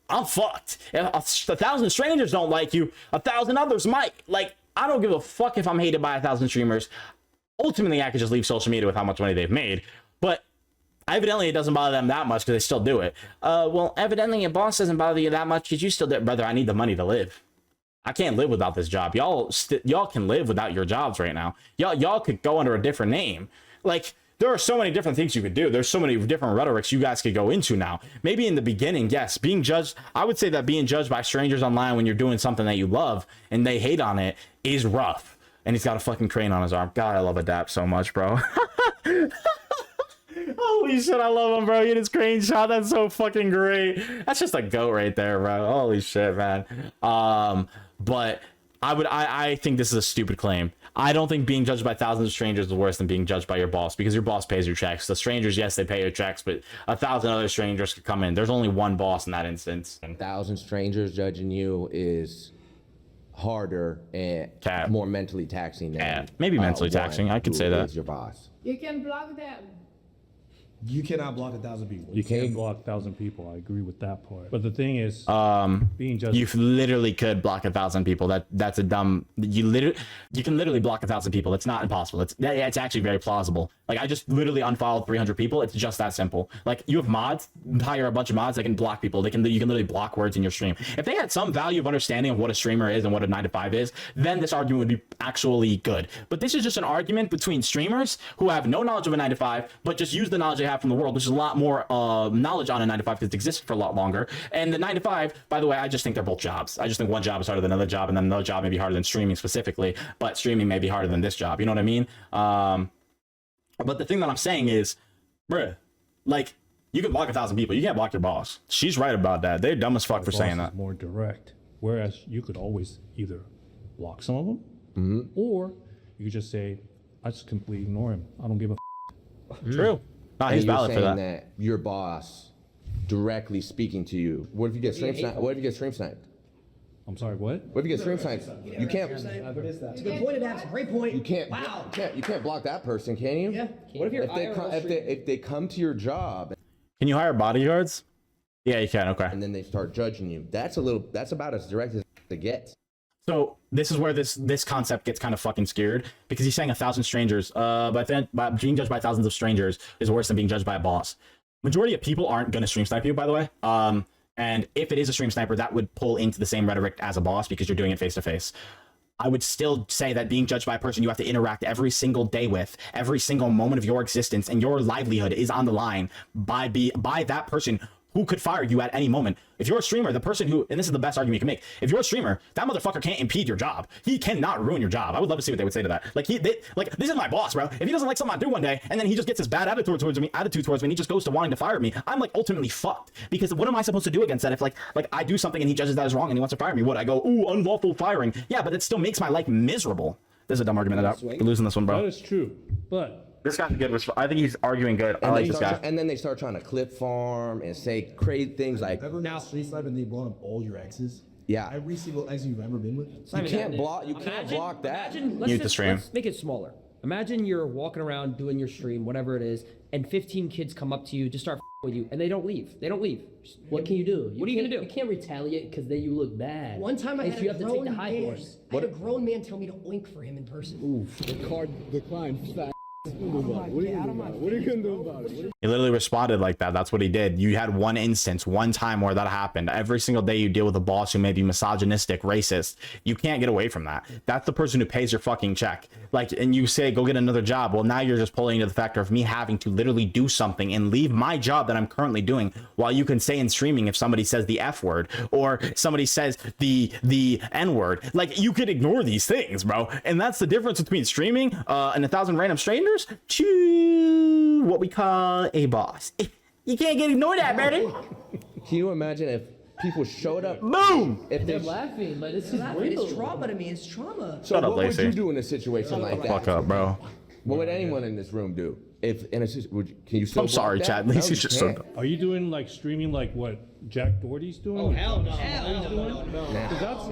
I'm fucked. If 1,000 strangers don't like you, 1,000 others might. Like, I don't give a fuck if I'm hated by 1,000 streamers. Ultimately, I could just leave social media with how much money they've made, but evidently it doesn't bother them that much because they still do it. Well, evidently your boss doesn't bother you that much because you still do it. Brother, I need the money to live. I can't live without this job. Y'all can live without your jobs right now. Y'all could go under a different name. Like, there are so many different things you could do. There's so many different rhetorics you guys could go into now. Maybe in the beginning, yes, being judged, I would say that being judged by strangers online when you're doing something that you love and they hate on it is rough. And he's got a fucking crane on his arm. God, I love Adapt so much, bro. Holy shit, I love him, bro. He had his crane shot. That's so fucking great. That's just a goat right there, bro. Holy shit, man. But I think this is a stupid claim. I don't think being judged by thousands of strangers is worse than being judged by your boss, because your boss pays your checks. The strangers, yes, they pay your checks, but 1,000 other strangers could come in. There's only one boss in that instance. 1,000 strangers judging you is harder and more mentally taxing than maybe mentally taxing. I could say that. Your boss. You can block them. You cannot block 1,000 people. You can't block 1,000 people. I agree with that part. But the thing is, being judged. You literally could block 1,000 people. That's a dumb. You can literally block 1,000 people. It's not impossible. It's actually very plausible. Like, I just literally unfollowed 300 people. It's just that simple. Like, you have mods, hire a bunch of mods that can block people. You can literally block words in your stream. If they had some value of understanding of what a streamer is and what a 9-to-5 is, then this argument would be actually good. But this is just an argument between streamers who have no knowledge of a 9-to-5, but just use the knowledge they have from the world, which is a lot more knowledge on a 9-to-5 because it's existed for a lot longer. And the 9-to-5, by the way, I just think they're both jobs. I just think one job is harder than another job, and then another job may be harder than streaming specifically, but streaming may be harder than this job. You know what I mean? But the thing that I'm saying is, bruh, like, you can block 1,000 people. You can't block your boss. She's right about that. They're dumb as fuck for saying that. More direct. Whereas you could always either block some of them, or you could just say, I just completely ignore him. I don't give a True. and he's you're valid for saying that. your boss directly speaking to you. What if you get stream sniped? What if you get stream sniped? I'm sorry, what? What if you get stream sniped? You can't. It's a good point, Adams. Great point. You can't. Wow. You can't block that person, can you? Yeah. What if you're if they come to your job? Can you hire bodyguards? Yeah, you can. Okay. And then they start judging you. That's about as direct as it gets. So this is where this concept gets kind of fucking scared, because he's saying 1,000 strangers, but then being judged by thousands of strangers is worse than being judged by a boss. Majority of people aren't going to stream snipe you, by the way. And if it is a stream sniper, that would pull into the same rhetoric as a boss because you're doing it face to face. I would still say that being judged by a person you have to interact every single day with, every single moment of your existence, and your livelihood is on the line by that person who could fire you at any moment. If you're a streamer, the person who, and this is the best argument you can make, if you're a streamer, that motherfucker can't impede your job. He cannot ruin your job. I would love to see what they would say to that. Like, this is my boss, bro. If he doesn't like something I do one day, and then he just gets this bad attitude towards me, and he just goes to wanting to fire me, I'm like ultimately fucked. Because what am I supposed to do against that if like I do something and he judges that as wrong and he wants to fire me? What, I go, ooh, unlawful firing. Yeah, but it still makes my life miserable. This is a dumb argument. We're losing this one, bro. That is true, but this guy's good. I think he's arguing good. I like this guy. And then they start trying to clip farm and say crazy things like, Ever now street snipe and they brought up all your exes? yeah, Every single ex you've ever been with? you can't block. You can't block that. Mute the stream. Let's make it smaller. Imagine you're walking around doing your stream, whatever it is, and 15 kids come up to you, just start with you, and they don't leave. They don't leave. What can you do? What are you gonna do? You can't retaliate because then you look bad. One time I had you a have to take the grown high man. horse. I had a grown man tell me to oink for him in person. The card declined fat. What are you gonna do about it? He literally responded like that. That's what he did. You had one instance, one time where that happened. Every single day you deal with a boss who may be misogynistic, racist. You can't get away from that. That's the person who pays your fucking check. Like, and you say, go get another job. Well, now you're just pulling into the factor of me having to literally do something and leave my job that I'm currently doing, while you can say in streaming if somebody says the F word or somebody says the N word. Like, you could ignore these things, bro. And that's the difference between streaming and 1,000 random strangers to what we call a boss. You can't get ignored at, brother. Can you imagine if people showed up? Boom! If They're they laughing, but this is It's real. trauma to me. It's trauma. So Shut up, what would Lacey. you do in a situation like that? Fuck up, bro. What would anyone in this room do? If in a can you still? I'm sorry, block Chad. that? Lacey's No, just you so can't. are you doing like streaming like what Jack Doherty's doing? Oh, hell no.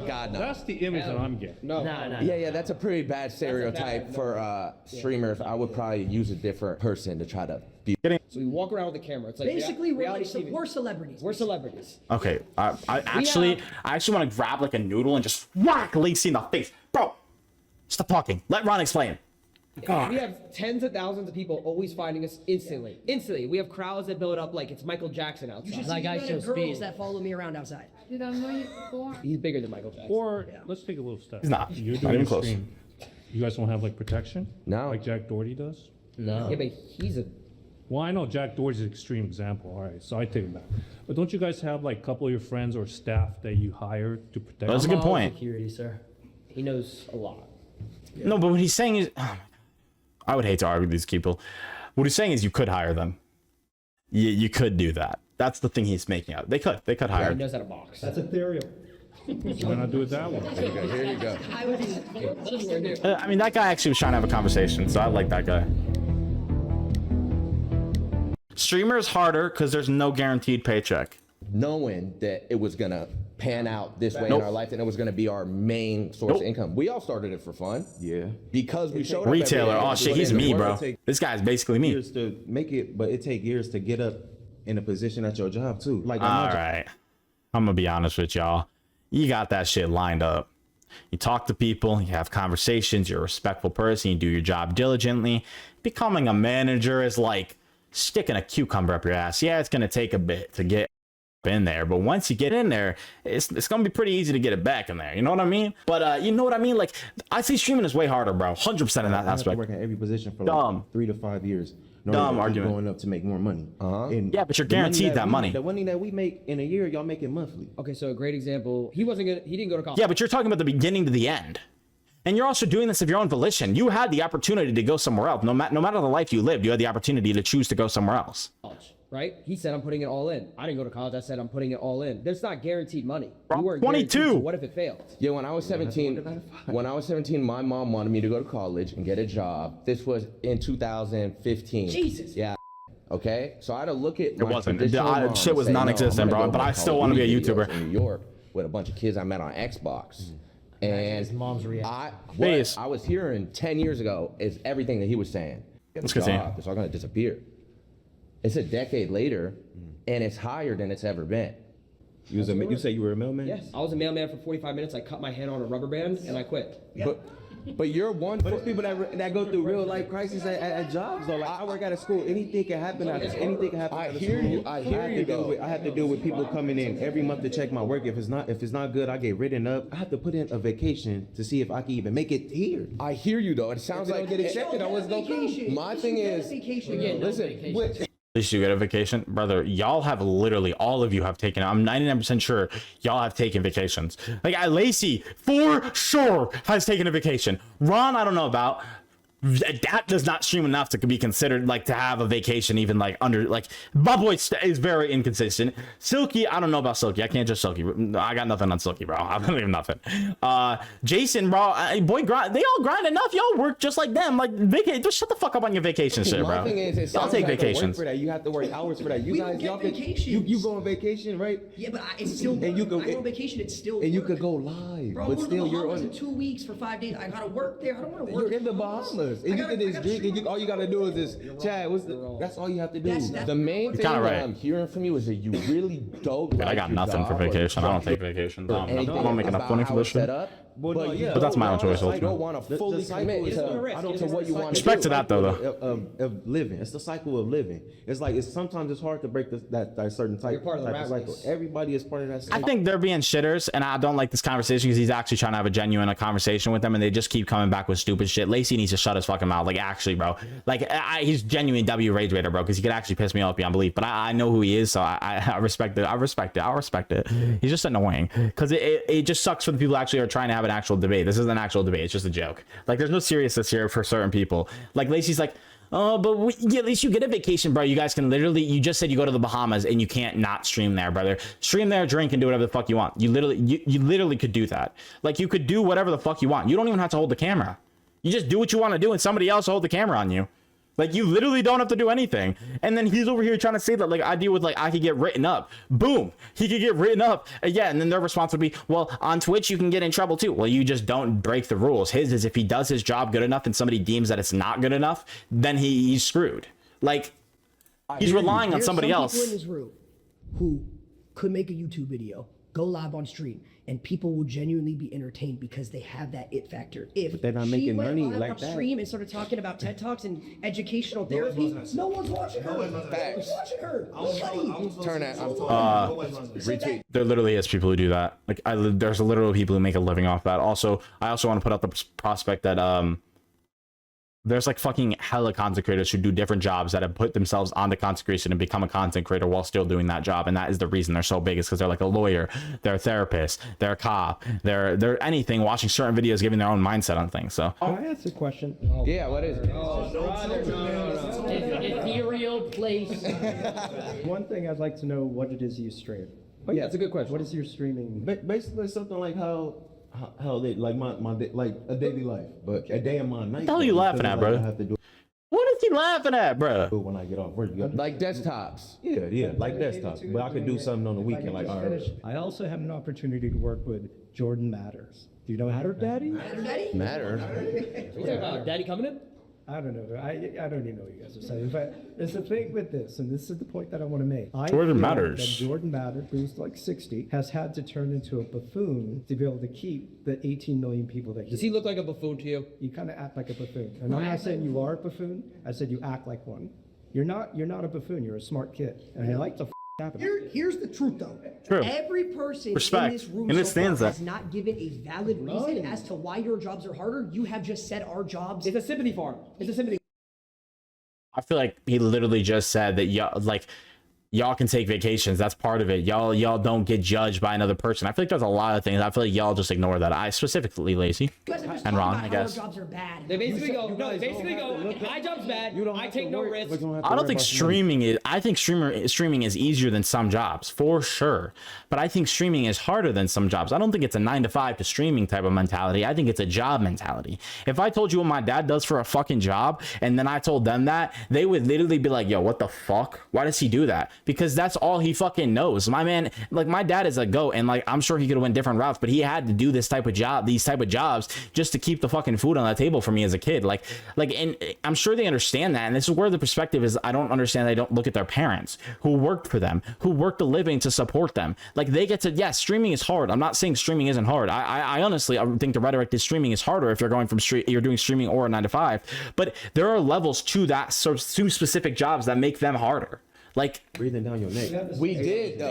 God, no. That's the image that I'm getting. No. Yeah, that's a pretty bad stereotype for streamers. I would probably use a different person to try to be. So we walk around with the camera. It's like Basically, reality TV. we're celebrities. We're celebrities. Okay, I actually want to grab like a noodle and just whack Lacey in the face, bro. Stop talking. Let Ron explain. God. We have tens of thousands of people always finding us instantly. We have crowds that build up like it's Michael Jackson outside. You should see Like the I amount of show girls speed. that follow me around outside. Did I know you before? He's bigger than Michael Jackson. Or let's take a little step. He's not. You're Not doing even a close. stream. You guys don't have like protection? No. Like Jack Doherty does? No. Yeah, but he's a. Well, I know Jack Doherty's an extreme example. All right, so I take it back. But don't you guys have like a couple of your friends or staff that you hire to protect? That's a good point. Security, sir. He knows a lot. No, but what he's saying is, I would hate to argue with these people. What he's saying is you could hire them. You could do that. That's the thing he's making out. They could hire. He knows how to box. That's ethereal. Why not do it that way? Here you go. I mean, that guy actually was trying to have a conversation, so I like that guy. Streamer is harder because there's no guaranteed paycheck. Knowing that it was gonna pan out this way Nope. in our life and it was gonna be our main source of income. We all started it for fun. Yeah. Because we showed up. every Retailer. day Oh and shit, put he's in the me, work. bro. This guy's basically me. Years to make it, but it take years to get up in a position at your job too. Like All right, I'm gonna be honest with y'all. You got that shit lined up. You talk to people, you have conversations, you're a respectful person, you do your job diligently. Becoming a manager is like sticking a cucumber up your ass. Yeah, it's gonna take a bit to get in there, but once you get in there, it's gonna be pretty easy to get it back in there. You know what I mean? But you know what I mean? Like, I say streaming is way harder, bro. 100% in that aspect. Work in every position for Dumb. like 3 to 5 years. Dumb argument. Going up to make more money. And Yeah, but you're the money guaranteed that money. The money that we make in a year, y'all make it monthly. Okay, so a great example. He didn't go to college. Yeah, but you're talking about the beginning to the end. And you're also doing this of your own volition. You had the opportunity to go somewhere else. No matter the life you lived, you had the opportunity to choose to go somewhere else. Right? He said, I'm putting it all in. I didn't go to college. I said, I'm putting it all in. There's not guaranteed money. You weren't 22. guaranteed, so what if it failed? Yeah, when I was 17, my mom wanted me to go to college and get a job. This was in 2015. Jesus. Yeah. Okay, so I had to look at. It wasn't. Shit was non-existent, bro. But I still want to be a YouTuber. In New York with a bunch of kids I met on Xbox. And his mom's reaction. What I was hearing 10 years ago is everything that he was saying. Let's It's all gonna disappear. It's a decade later, and it's higher than it's ever been. You say you were a mailman? Yes, I was a mailman for 45 minutes. I cut my hand on a rubber band and I quit. Yeah. But you're one. But it's people that go through real life crises at jobs though. Like I work at a school, anything can happen. Anything can happen. I hear you. I have to deal with people coming in every month to check my work. If it's not good, I get written up. I have to put in a vacation to see if I can even make it here. I hear you though. It sounds like get accepted. I wasn't gonna come. My thing is, listen. At least you get a vacation, brother. Y'all have literally, all of you have taken. I'm 99% sure y'all have taken vacations. Like Lacey, for sure, has taken a vacation. Ron, I don't know about. That does not stream enough to be considered like to have a vacation, even like under like my boy is very inconsistent. Silky, I don't know about Silky. I can't judge Silky. I got nothing on Silky, bro. I don't even nothing. Jason, bro, boy, grind. They all grind enough. Y'all work just like them. Like just shut the fuck up on your vacation shit, bro. Y'all take vacations. For that. You have to work hours for that. You guys, y'all you go on vacation, right? Yeah, but it's still. And you go. I go on vacation. It's still. And you could go live, bro, but still you're on. In 2 weeks for 5 days. I gotta work there. I don't want to work. You're in the Bahamas. And you can just drink, and all you gotta do is this. Chad, that's all you have to do. The main thing that I'm hearing from you is that you really don't. I got nothing for vacation. I don't take vacations. I'm not making enough money for this shit. But that's my own choice. You don't want to fully commit to what you want to do. Respect to that though. Of living, it's the cycle of living. It's like sometimes it's hard to break that certain type of cycle. Everybody is part of that cycle. I think they're being shitters, and I don't like this conversation because he's actually trying to have a genuine conversation with them, and they just keep coming back with stupid shit. Lacey needs to shut his fucking mouth. Like actually, bro. Like he's genuine W rage baiter, bro, because he could actually piss me off beyond belief. But I know who he is, so I respect it. I respect it. He's just annoying because it just sucks for the people who actually are trying to have an actual debate. This is an actual debate. It's just a joke. Like there's no seriousness here for certain people. Like Lacey's like, oh, but at least you get a vacation, bro. You guys can literally, you just said you go to the Bahamas and you can't not stream there, brother. Stream there, drink, and do whatever the fuck you want. You literally could do that. Like you could do whatever the fuck you want. You don't even have to hold the camera. You just do what you want to do and somebody else will hold the camera on you. Like you literally don't have to do anything. And then he's over here trying to say that like I deal with like I could get written up. Boom. He could get written up. Yeah. And then their response would be, well, on Twitch, you can get in trouble too. Well, you just don't break the rules. His is if he does his job good enough and somebody deems that it's not good enough, then he's screwed. Like he's relying on somebody else. There's some people in this room who could make a YouTube video, go live on stream, and people will genuinely be entertained because they have that it factor. If they're not making money like that. Stream and started talking about TED Talks and educational therapy, no one's watching her. No one's watching her. Turn that. Retweet. There literally is people who do that. Like there's literally people who make a living off that. Also, I also want to put out the prospect that there's like fucking hella content creators who do different jobs that have put themselves on the consecration and become a content creator while still doing that job. And that is the reason they're so big, is because they're like a lawyer, they're a therapist, they're a cop, they're anything, watching certain videos, giving their own mindset on things. So can I ask a question? Yeah, what is it? Ethereal place. One thing I'd like to know what it is you stream. Yeah, it's a good question. What is your streaming? Basically something like how they like my like a daily life, but a day in my night. What the hell are you laughing at, bro? What is he laughing at, bro? When I get off work, like desktops. Yeah, like desktops. But I could do something on the weekend, like I also have an opportunity to work with Jordan Matters. Do you know Matter Daddy? Matter. Daddy coming in? I don't know. I don't even know what you guys are saying. But there's a thing with this, and this is the point that I want to make. Jordan Matters. Jordan Matters, who's like 60, has had to turn into a buffoon to be able to keep the 18 million people that Does he look like a buffoon to you? You kind of act like a buffoon. And I'm not saying you are a buffoon. I said you act like one. You're not a buffoon. You're a smart kid. And I like to Here's the truth, though. True. Every person Respect. in this room And it so stands far that. has not given a valid reason as to why your jobs are harder. You have just said our jobs. It's a sympathy farm. It's a sympathy. I feel like he literally just said that, yeah, like y'all can take vacations. That's part of it. Y'all don't get judged by another person. I feel like there's a lot of things. I feel like y'all just ignore that. I specifically Lacey and Ron, I guess. Jobs are bad. They basically go, my job's bad. I take no risk. I don't think streaming is. I think streaming is easier than some jobs for sure. But I think streaming is harder than some jobs. I don't think it's a 9 to 5 to streaming type of mentality. I think it's a job mentality. If I told you what my dad does for a fucking job, and then I told them that, they would literally be like, yo, what the fuck? Why does he do that? Because that's all he fucking knows. My man, like, my dad is a goat, and like, I'm sure he could have went different routes, but he had to do this type of job, these type of jobs, just to keep the fucking food on the table for me as a kid. Like, and I'm sure they understand that. And this is where the perspective is. I don't understand. They don't look at their parents who worked for them, who worked a living to support them. Like, they get to, yes, streaming is hard. I'm not saying streaming isn't hard. I honestly, I think the rhetoric is streaming is harder if you're going from you're doing streaming or a 9 to 5, but there are levels to that, so to specific jobs that make them harder. Like breathing down your neck. We did, though.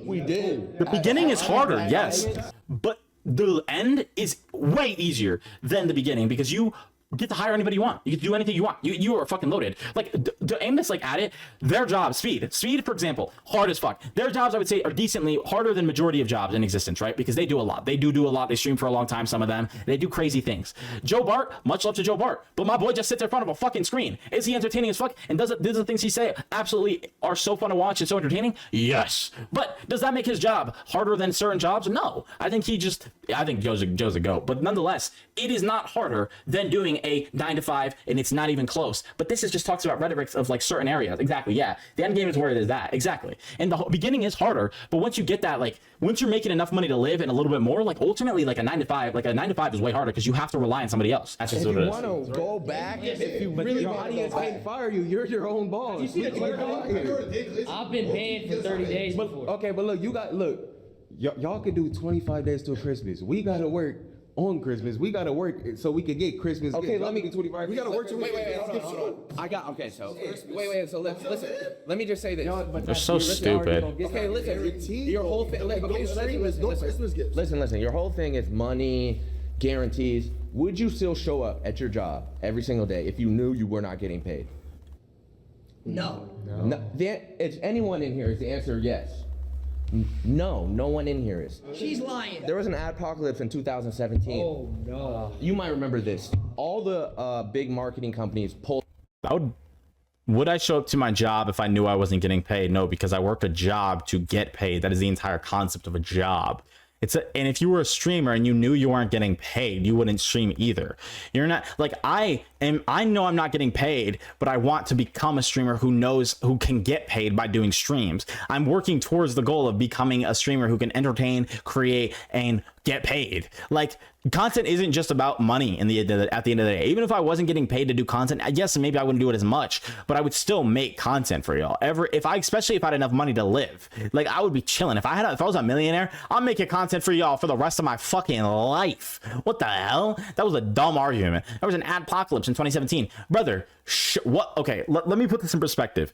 We did. The beginning is harder, yes, but the end is way easier than the beginning because you get to hire anybody you want. You get to do anything you want. You are fucking loaded. Like, the aim that's like at it, their job, speed, for example, hard as fuck. Their jobs, I would say, are decently harder than majority of jobs in existence, right? Because they do a lot. They do a lot. They stream for a long time, some of them. They do crazy things. Joe Bart, much love to Joe Bart, but my boy just sits in front of a fucking screen. Is he entertaining as fuck? And does the things he say absolutely are so fun to watch and so entertaining? Yes. But does that make his job harder than certain jobs? No. I think Joe's a goat. But nonetheless, it is not harder than doing a 9 to 5, and it's not even close. But this is just talks about rhetorics of like certain areas. Exactly. Yeah. The end game is where it is that. Exactly. And the beginning is harder. But once you get that, like once you're making enough money to live and a little bit more, like ultimately like a 9 to 5 is way harder because you have to rely on somebody else. That's just what it is. If you want to go back, if you really audience can't fire you, you're your own boss. You see I've been paid for 30 days before. Okay, but look, y'all could do 25 days till Christmas. We gotta work on Christmas. We gotta work so we could get Christmas. Okay, gifts. let me do 25. We gotta work. Wait, hold on. Okay, so wait. So listen. Let me just say this. They're so stupid. Okay, listen. Your whole thing. Listen. Your whole thing is money, guarantees. Would you still show up at your job every single day if you knew you were not getting paid? No. It's anyone in here. Is the answer yes? No one in here is. She's lying. There was an apocalypse in 2017. Oh no. You might remember this. All the big marketing companies pulled. Would I show up to my job if I knew I wasn't getting paid? No, because I work a job to get paid. That is the entire concept of a job. And if you were a streamer and you knew you weren't getting paid, you wouldn't stream either. You're not like I know I'm not getting paid, but I want to become a streamer who can get paid by doing streams. I'm working towards the goal of becoming a streamer who can entertain, create, and get paid. Like, content isn't just about money at the end of the day. Even if I wasn't getting paid to do content, yes, maybe I wouldn't do it as much, but I would still make content for y'all. Especially if I had enough money to live, like I would be chilling. If I was a millionaire, I'm making content for y'all for the rest of my fucking life. What the hell? That was a dumb argument. There was an adpocalypse in 2017, brother. What? Okay, let me put this in perspective.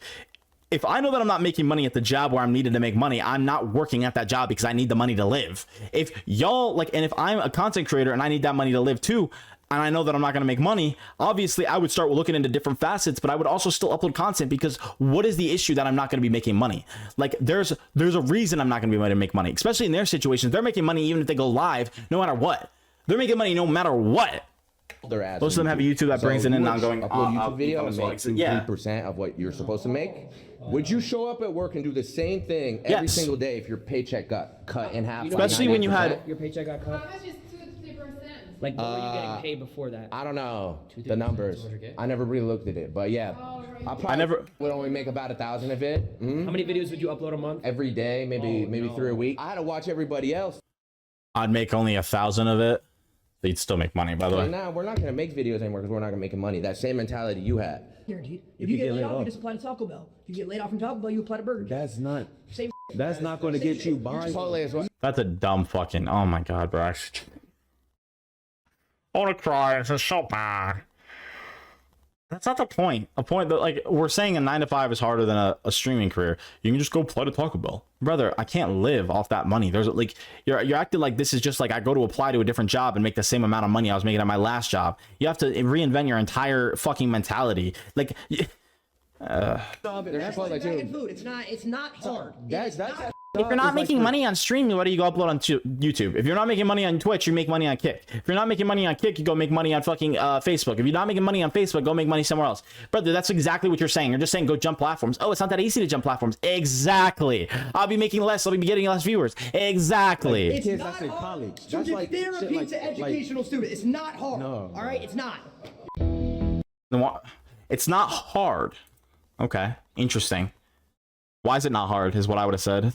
If I know that I'm not making money at the job where I'm needed to make money, I'm not working at that job because I need the money to live. If y'all and if I'm a content creator and I need that money to live too, and I know that I'm not going to make money, obviously I would start looking into different facets, but I would also still upload content because what is the issue that I'm not going to be making money? Like there's a reason I'm not going to be able to make money, especially in their situations. They're making money even if they go live, no matter what. They're making money no matter what. Most of them have a YouTube that brings in an ongoing upload YouTube video and make 3% of what you're supposed to make. Would you show up at work and do the same thing every single day if your paycheck got cut in half? Especially when you had your paycheck got cut. How much is 2-3%? Like, what were you getting paid before that? I don't know the numbers. I never really looked at it, but yeah, I never would only make about 1,000 of it. How many videos would you upload a month? Every day, maybe 3 a week. I had to watch everybody else. I'd make only 1,000 of it. You'd still make money, by the way. Now we're not gonna make videos anymore because we're not gonna make money. That same mentality you had. Here, dude. If you get laid off, you just apply to Taco Bell. If you get laid off from Taco Bell, you apply to Burger King. That's not going to get you by. That's a dumb fucking. Oh my god, bro. I want to cry. It's so bad. That's not the point. A point that, like, we're saying a 9 to 5 is harder than a streaming career. You can just go apply to Taco Bell. Brother, I can't live off that money. There's like, you're acting like this is just like I go to apply to a different job and make the same amount of money I was making at my last job. You have to reinvent your entire fucking mentality. Like, That's like bagging food. It's not hard. If you're not making money on stream, why do you go upload on YouTube? If you're not making money on Twitch, you make money on Kick. If you're not making money on Kick, you go make money on fucking Facebook. If you're not making money on Facebook, go make money somewhere else. Brother, that's exactly what you're saying. You're just saying go jump platforms. Oh, it's not that easy to jump platforms. Exactly. I'll be making less. I'll be getting less viewers. Exactly. It's not hard to give therapy to educational students. It's not hard. No. All right, it's not. It's not hard. Okay, interesting. Why is it not hard is what I would have said.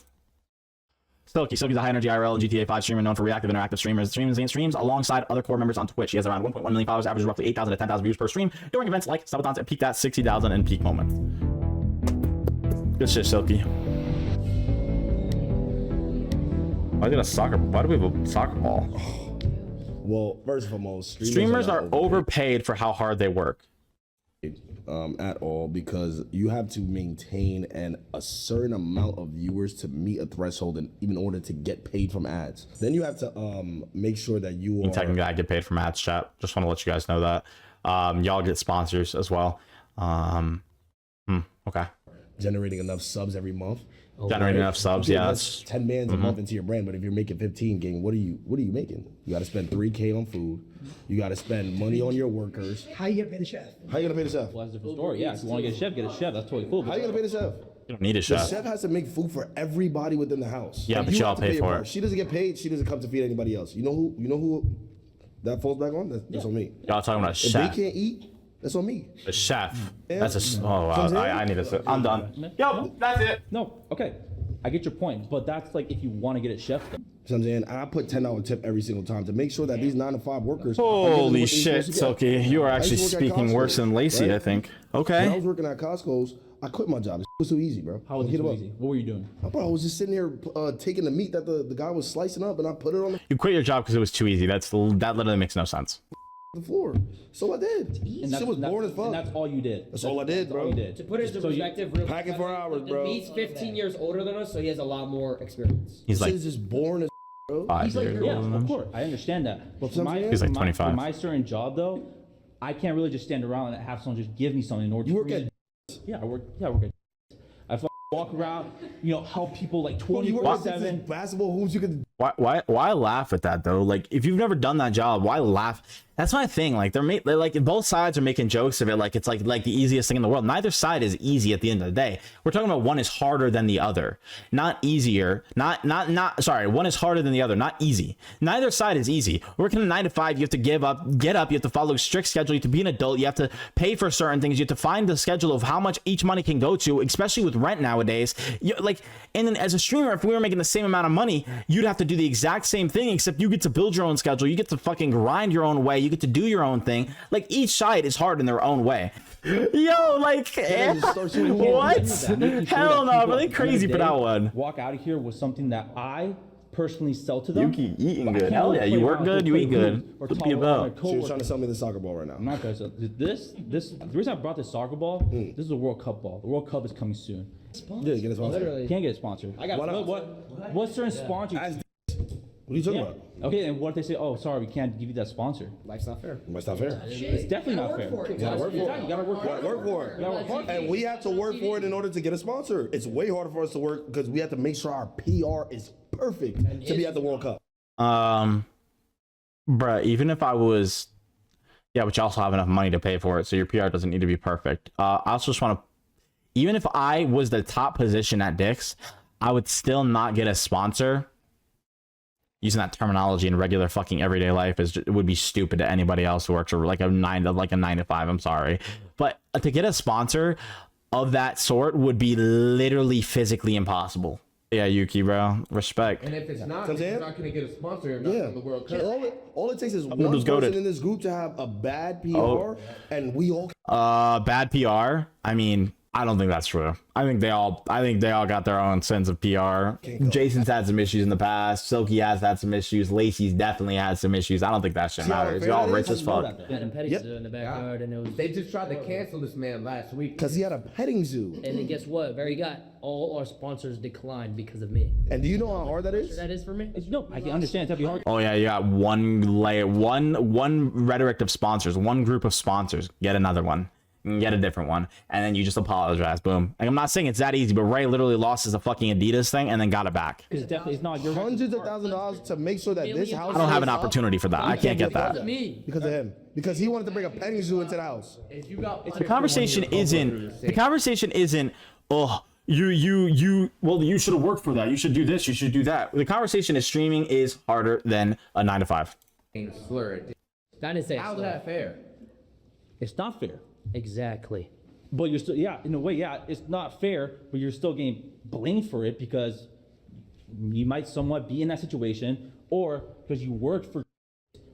Silky's a high energy IRL and GTA 5 streamer known for reactive interactive streamers. Streams alongside other core members on Twitch. He has around 1.1 million followers, averages roughly 8,000 to 10,000 views per stream during events like subathons and peaked at 60,000 in peak moments. Good shit, Silky. Why do we have a soccer ball? Well, first and foremost, streamers are overpaid for how hard they work. At all, because you have to maintain a certain amount of viewers to meet a threshold in order to get paid from ads. Then you have to make sure that you are... Technically, I get paid from ads, chat. Just want to let you guys know that. Y'all get sponsors as well. Okay. Generating enough subs every month. Generating enough subs, yeah. That's 10 bands a month into your brand, but if you're making 15, gang, what are you making? You got to spend $3K on food. You got to spend money on your workers. How you gonna pay the chef? How you gonna pay the chef? Well, that's a different story. Yeah, if you want to get a chef. That's totally cool. How you gonna pay the chef? You don't need a chef. The chef has to make food for everybody within the house. Yeah, but y'all pay for it. She doesn't get paid. She doesn't come to feed anybody else. You know who that falls back on? That's on me. Y'all talking about a chef. If they can't eat, that's on me. A chef. That's a... Oh, wow. I need to... I'm done. Yo, that's it. No, okay. I get your point, but that's like if you want to get a chef. You know what I'm saying? I put $10 tip every single time to make sure that these 9 to 5 workers... Holy shit, Silky. You are actually speaking worse than Lacey, right? I think. Okay. When I was working at Costco's, I quit my job. It was too easy, bro. How was it too easy? What were you doing? Bro, I was just sitting here taking the meat that the guy was slicing up, and I put it on You quit your job because it was too easy. That literally makes no sense. The floor. So I did. Shit was boring as fuck. And that's all you did. That's all I did, bro. All you did. To put it into perspective, real pack it for hours, bro. He's 15 years older than us, so he has a lot more experience. He's like... This is just boring as bro. He's like, yeah, of course. I understand that. But for he's like 25. For my certain job, though, I can't really just stand around and have someone just give me something in order to... You work at... Yeah, I work at... I walk around, help people like 24/7. Basketball hoops, you could... Why laugh at that though? Like, if you've never done that job, why laugh? That's my thing. Like, they're like both sides are making jokes of it. Like, it's like the easiest thing in the world. Neither side is easy at the end of the day. We're talking about one is harder than the other, not easier. Sorry, one is harder than the other, not easy. Neither side is easy. Working a 9 to 5, you have to get up. You have to follow a strict schedule. You have to be an adult. You have to pay for certain things. You have to find the schedule of how much each money can go to, especially with rent nowadays. And then as a streamer, if we were making the same amount of money, you'd have to do the exact same thing, except you get to build your own schedule. You get to fucking grind your own way. You get to do your own thing. Like, each side is hard in their own way. Yo, like, what? Hell no, really crazy for that one. Walk out of here with something that I personally sell to them. You keep eating good. Hell yeah, you work good, you eat good. What be about? So you're trying to sell me the soccer ball right now? I'm not going to. The reason I brought this soccer ball, this is a World Cup ball. The World Cup is coming soon. Yeah, get a sponsor. Literally. Can't get a sponsor. I got what certain sponsors? What are you talking about? Okay, and what if they say, oh, sorry, we can't give you that sponsor? Life's not fair. Life's not fair. It's definitely not fair. You gotta work for it. You gotta work for it. And we have to work for it in order to get a sponsor. It's way harder for us to work because we have to make sure our PR is perfect to be at the World Cup. Bruh, even if I was... Yeah, but you also have enough money to pay for it, so your PR doesn't need to be perfect. I also just want to... Even if I was the top position at Dick's, I would still not get a sponsor. Using that terminology in regular fucking everyday life it would be stupid to anybody else who works for like a 9 to 5. I'm sorry, but to get a sponsor of that sort would be literally physically impossible. Yeah, Yuki, bro, respect. And if it's not, you're not gonna get a sponsor. Not from the World Cup. All it takes is one person in this group to have a bad PR, and we all. Bad PR. I mean, I don't think that's true. I think they all got their own sense of PR. Jason's had some issues in the past. Silky has had some issues. Lacey's definitely had some issues. I don't think that shit matters. Y'all rich as fuck. In the backyard, and it was. They just tried to cancel this man last week because he had a petting zoo. And then guess what? Very got all our sponsors declined because of me. And do you know how hard that is? That is for me. No, I can understand. It's hard. Oh yeah, you got one rhetoric of sponsors, one group of sponsors. Get another one. and get a different one, and then you just apologize. Boom. Like, I'm not saying it's that easy, but Ray literally lost his fucking Adidas thing and then got it back. It's definitely not your hundreds of $1,000s to make sure that this house. I don't have an opportunity for that. I can't get that. Because of him. Because he wanted to bring a petting zoo into the house. The conversation isn't. Oh, you should have worked for that. You should do this. You should do that. The conversation is streaming is harder than a 9 to 5. That is How's that fair? It's not fair. Exactly. But you're still, yeah, in a way, yeah, it's not fair, but you're still getting blamed for it because you might somewhat be in that situation, or because you worked for,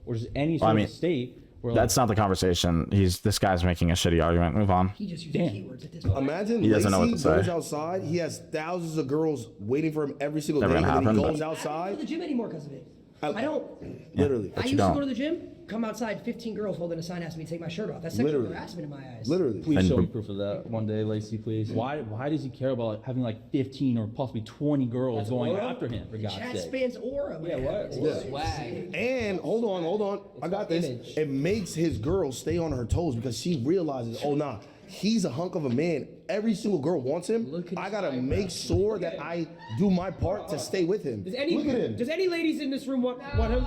or just any sort of state. Where That's not the conversation. This guy's making a shitty argument. Move on. He just used keywords at this point. Imagine he doesn't know what to Lacey say. goes outside. He has thousands of girls waiting for him every single Never day. gonna And then he happen, goes but- outside. I don't go to the gym anymore because of it. I don't. Literally. I used to go to the gym, come outside, 15 girls holding a sign asking me to take my shirt off. That's sexual Literally. harassment in my eyes. Literally. Please show me proof of that one day, Lacey, please. Why does he care about having like 15 or possibly 20 girls going after him, for God's Chat sake? spans aura. Man. Yeah. Swag. And hold on. I got this. It makes his girl stay on her toes because she realizes, oh nah, he's a hunk of a man. Every single girl wants him. I gotta make sure that I do my part to stay with him. Look at him. Does any ladies in this room want him?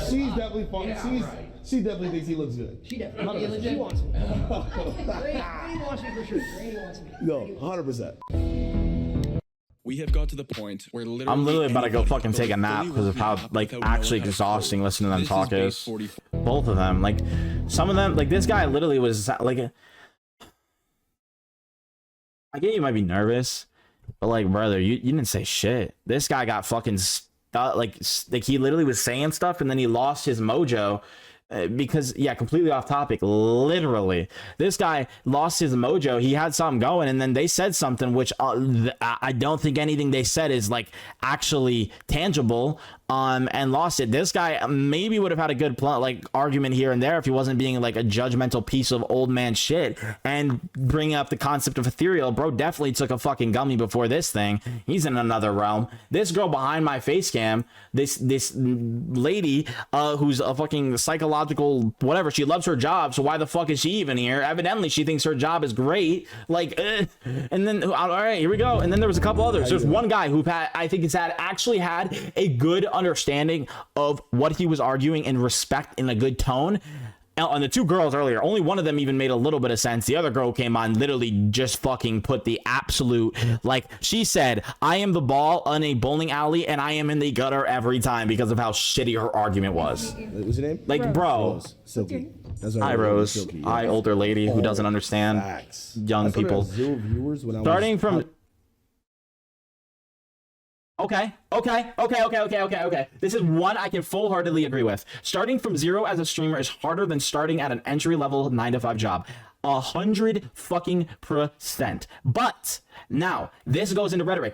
She's definitely fun. She definitely thinks he looks good. She definitely. She wants me. Granny wants me for sure. Granny wants me. No, 100%. We have got to the point where literally I'm literally about to go fucking take a nap because of how like actually exhausting listening to them talk is. Both of them, like some of them, like this guy literally was like, I get you might be nervous, but like brother, you didn't say shit. This guy got fucking like he literally was saying stuff and then he lost his mojo. Because yeah, completely off topic, literally this guy lost his mojo. He had something going and then they said something which I don't think anything they said is like actually tangible, and lost it. This guy maybe would have had a good argument here and there if he wasn't being like a judgmental piece of old man shit and bringing up the concept of ethereal. Bro definitely took a fucking gummy before this thing. He's in another realm. This girl behind my face cam, this lady who's a fucking psychological whatever, she loves her job, so why the fuck is she even here? Evidently she thinks her job is great, like and then all right, here we go. And then there was a couple others. There's one guy who I think actually had a good understanding of what he was arguing and respect in a good tone. And the two girls earlier, only one of them even made a little bit of sense. The other girl came on, literally just fucking put the absolute, like she said, I am the ball on a bowling alley and I am in the gutter every time because of how shitty her argument was. What's your name? Like, bro. Silky. Hi, Rose. Hi, older lady who doesn't understand young people. Starting from... Okay. This is one I can full-heartedly agree with. Starting from zero as a streamer is harder than starting at an entry-level 9-to-5 job. 100%. But now this goes into rhetoric.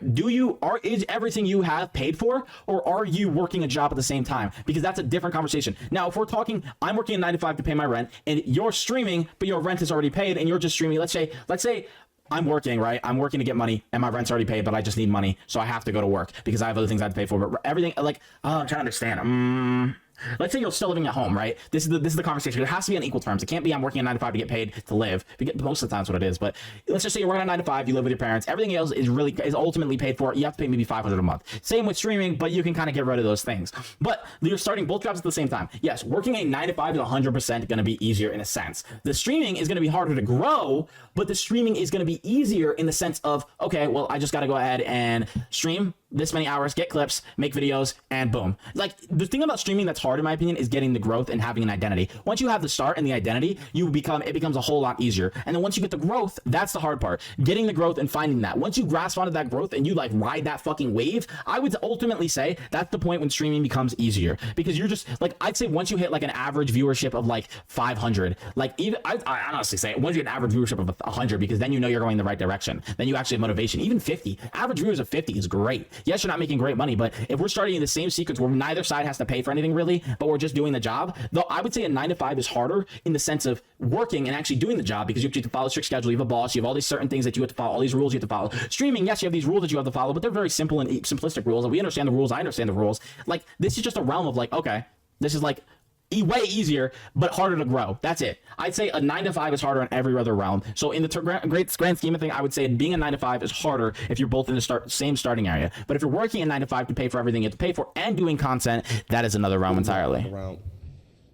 Is everything you have paid for, or are you working a job at the same time? Because that's a different conversation. Now, if we're talking, I'm working a 9-to-5 to pay my rent, and you're streaming, but your rent is already paid, and you're just streaming. Let's say. I'm working, right? I'm working to get money and my rent's already paid, but I just need money. So I have to go to work because I have other things I have to pay for. But everything, like, I'm trying to understand. Let's say you're still living at home, right? This is the conversation. It has to be on equal terms. It can't be I'm working a 9-to-5 to get paid to live. Most of the time, that's what it is. But let's just say you're working a 9-to-5, you live with your parents. Everything else is ultimately paid for. You have to pay maybe $500 a month. Same with streaming, but you can kind of get rid of those things. But you're starting both jobs at the same time. Yes, working a 9-to-5 is 100% going to be easier in a sense. The streaming is going to be harder to grow, but the streaming is going to be easier in the sense of, okay, well, I just got to go ahead and stream this many hours, get clips, make videos, and boom. Like, the thing about streaming that's hard in my opinion is getting the growth and having an identity. Once you have the start and the identity, it becomes a whole lot easier. And then once you get the growth, that's the hard part. Getting the growth and finding that. Once you grasp onto that growth and you like ride that fucking wave, I would ultimately say that's the point when streaming becomes easier. Because you're just like, I'd say once you hit like an average viewership of like 500, like even I honestly say once you get an average viewership of 100, because then you know you're going the right direction. Then you actually have motivation. Even 50, average viewers of 50 is great. Yes, you're not making great money, but if we're starting in the same sequence where neither side has to pay for anything really, but we're just doing the job, though I would say a 9-to-5 is harder in the sense of working and actually doing the job because you have to follow a strict schedule. You have a boss, you have all these certain things that you have to follow, all these rules you have to follow. Streaming, yes, you have these rules that you have to follow, but they're very simple and simplistic rules, and we understand the rules, I understand the rules. Like, this is just a realm of like, okay, this is like way easier, but harder to grow. That's it. I'd say a 9 to 5 is harder in every other realm. So in the grand scheme of thing, I would say being a 9 to 5 is harder if you're both in the same starting area. But if you're working a 9 to 5 to pay for everything you have to pay for and doing content, that is another realm entirely. Around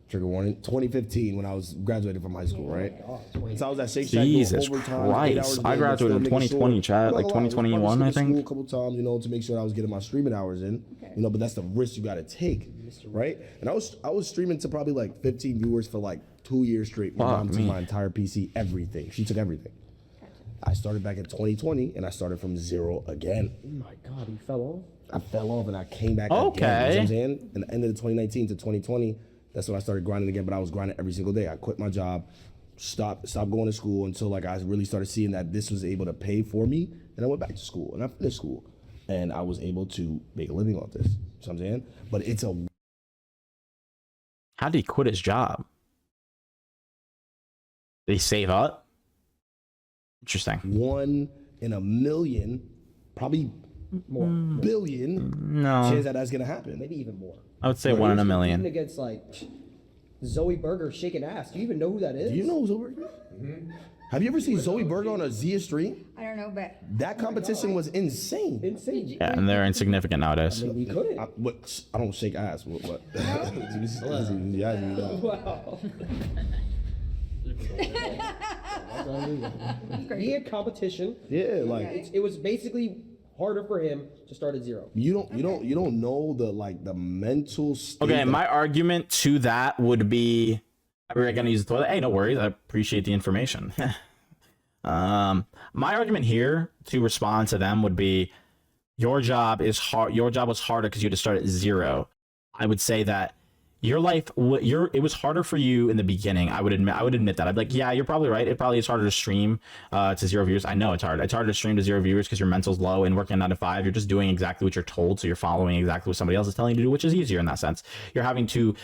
trigger warning 2015 when I was graduated from high school, right? So I was at Shake Shack Jesus doing overtime, 8 hours Christ. a day, I graduated in making 2020, sure, chat, like 2021, I think. A couple times, you know, to make sure I was getting my streaming hours in, you know, but that's the risk you got to take, right? And I was streaming to probably like 15 viewers for like 2 years straight. My mom took my entire PC, everything. She took everything. I started back in 2020 and I started from 0 again. Oh my God, you fell off? I fell off and I came back again. You know what I'm saying? In the end of the 2019 to 2020, that's when I started grinding again, but I was grinding every single day. I quit my job, stopped going to school until like I really started seeing that this was able to pay for me. And I went back to school and I finished school. And I was able to make a living off this. You know what I'm saying? But it's a... How did he quit his job? Did he save up? Interesting. 1 in a million, probably more, billion chance that that's gonna happen. Maybe even more. I would say 1 in a million. Even against like Zoe Burger shaking ass. Do you even know who that is? Do you know who Zoe Burger is? Have you ever seen Zoe Burger on a Zia stream? I don't know, but that competition was insane. Insane. Yeah, and they're insignificant nowadays. I mean, we couldn't. I don't shake ass. What? Wow. He had competition. Yeah, like it was basically harder for him to start at 0. You don't know the mental state. Okay, my argument to that would be, we're gonna use the toilet. Hey, no worries. I appreciate the information. My argument here to respond to them would be, your job is hard. Your job was harder because you had to start at 0. I would say that your life, it was harder for you in the beginning. I would admit that. I'd be like, yeah, you're probably right. It probably is harder to stream to 0 viewers. I know it's hard. It's harder to stream to 0 viewers because your mental's low, and working 9 to 5, you're just doing exactly what you're told. So you're following exactly what somebody else is telling you to do, which is easier in that sense. You're having to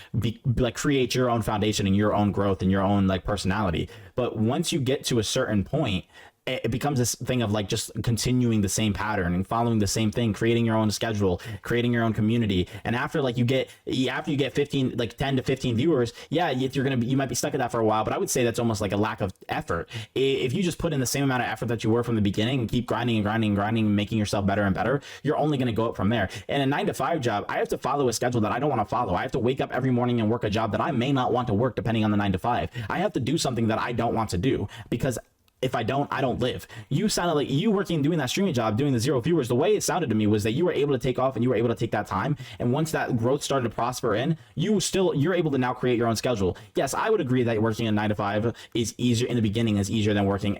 create your own foundation and your own growth and your own personality. But once you get to a certain point, it becomes this thing of just continuing the same pattern and following the same thing, creating your own schedule, creating your own community. And after you get 15, 10 to 15 viewers, yeah, you might be stuck at that for a while, but I would say that's almost like a lack of effort. If you just put in the same amount of effort that you were from the beginning and keep grinding and grinding and grinding and making yourself better and better, you're only going to go up from there. And a 9 to 5 job, I have to follow a schedule that I don't want to follow. I have to wake up every morning and work a job that I may not want to work depending on the 9 to 5. I have to do something that I don't want to do, because if I don't live. You sounded like you doing that streaming job, doing the 0 viewers. The way it sounded to me was that you were able to take off and you were able to take that time. And once that growth started to prosper in, you're able to now create your own schedule. Yes, I would agree that working a 9 to 5 is easier in the beginning, is easier than working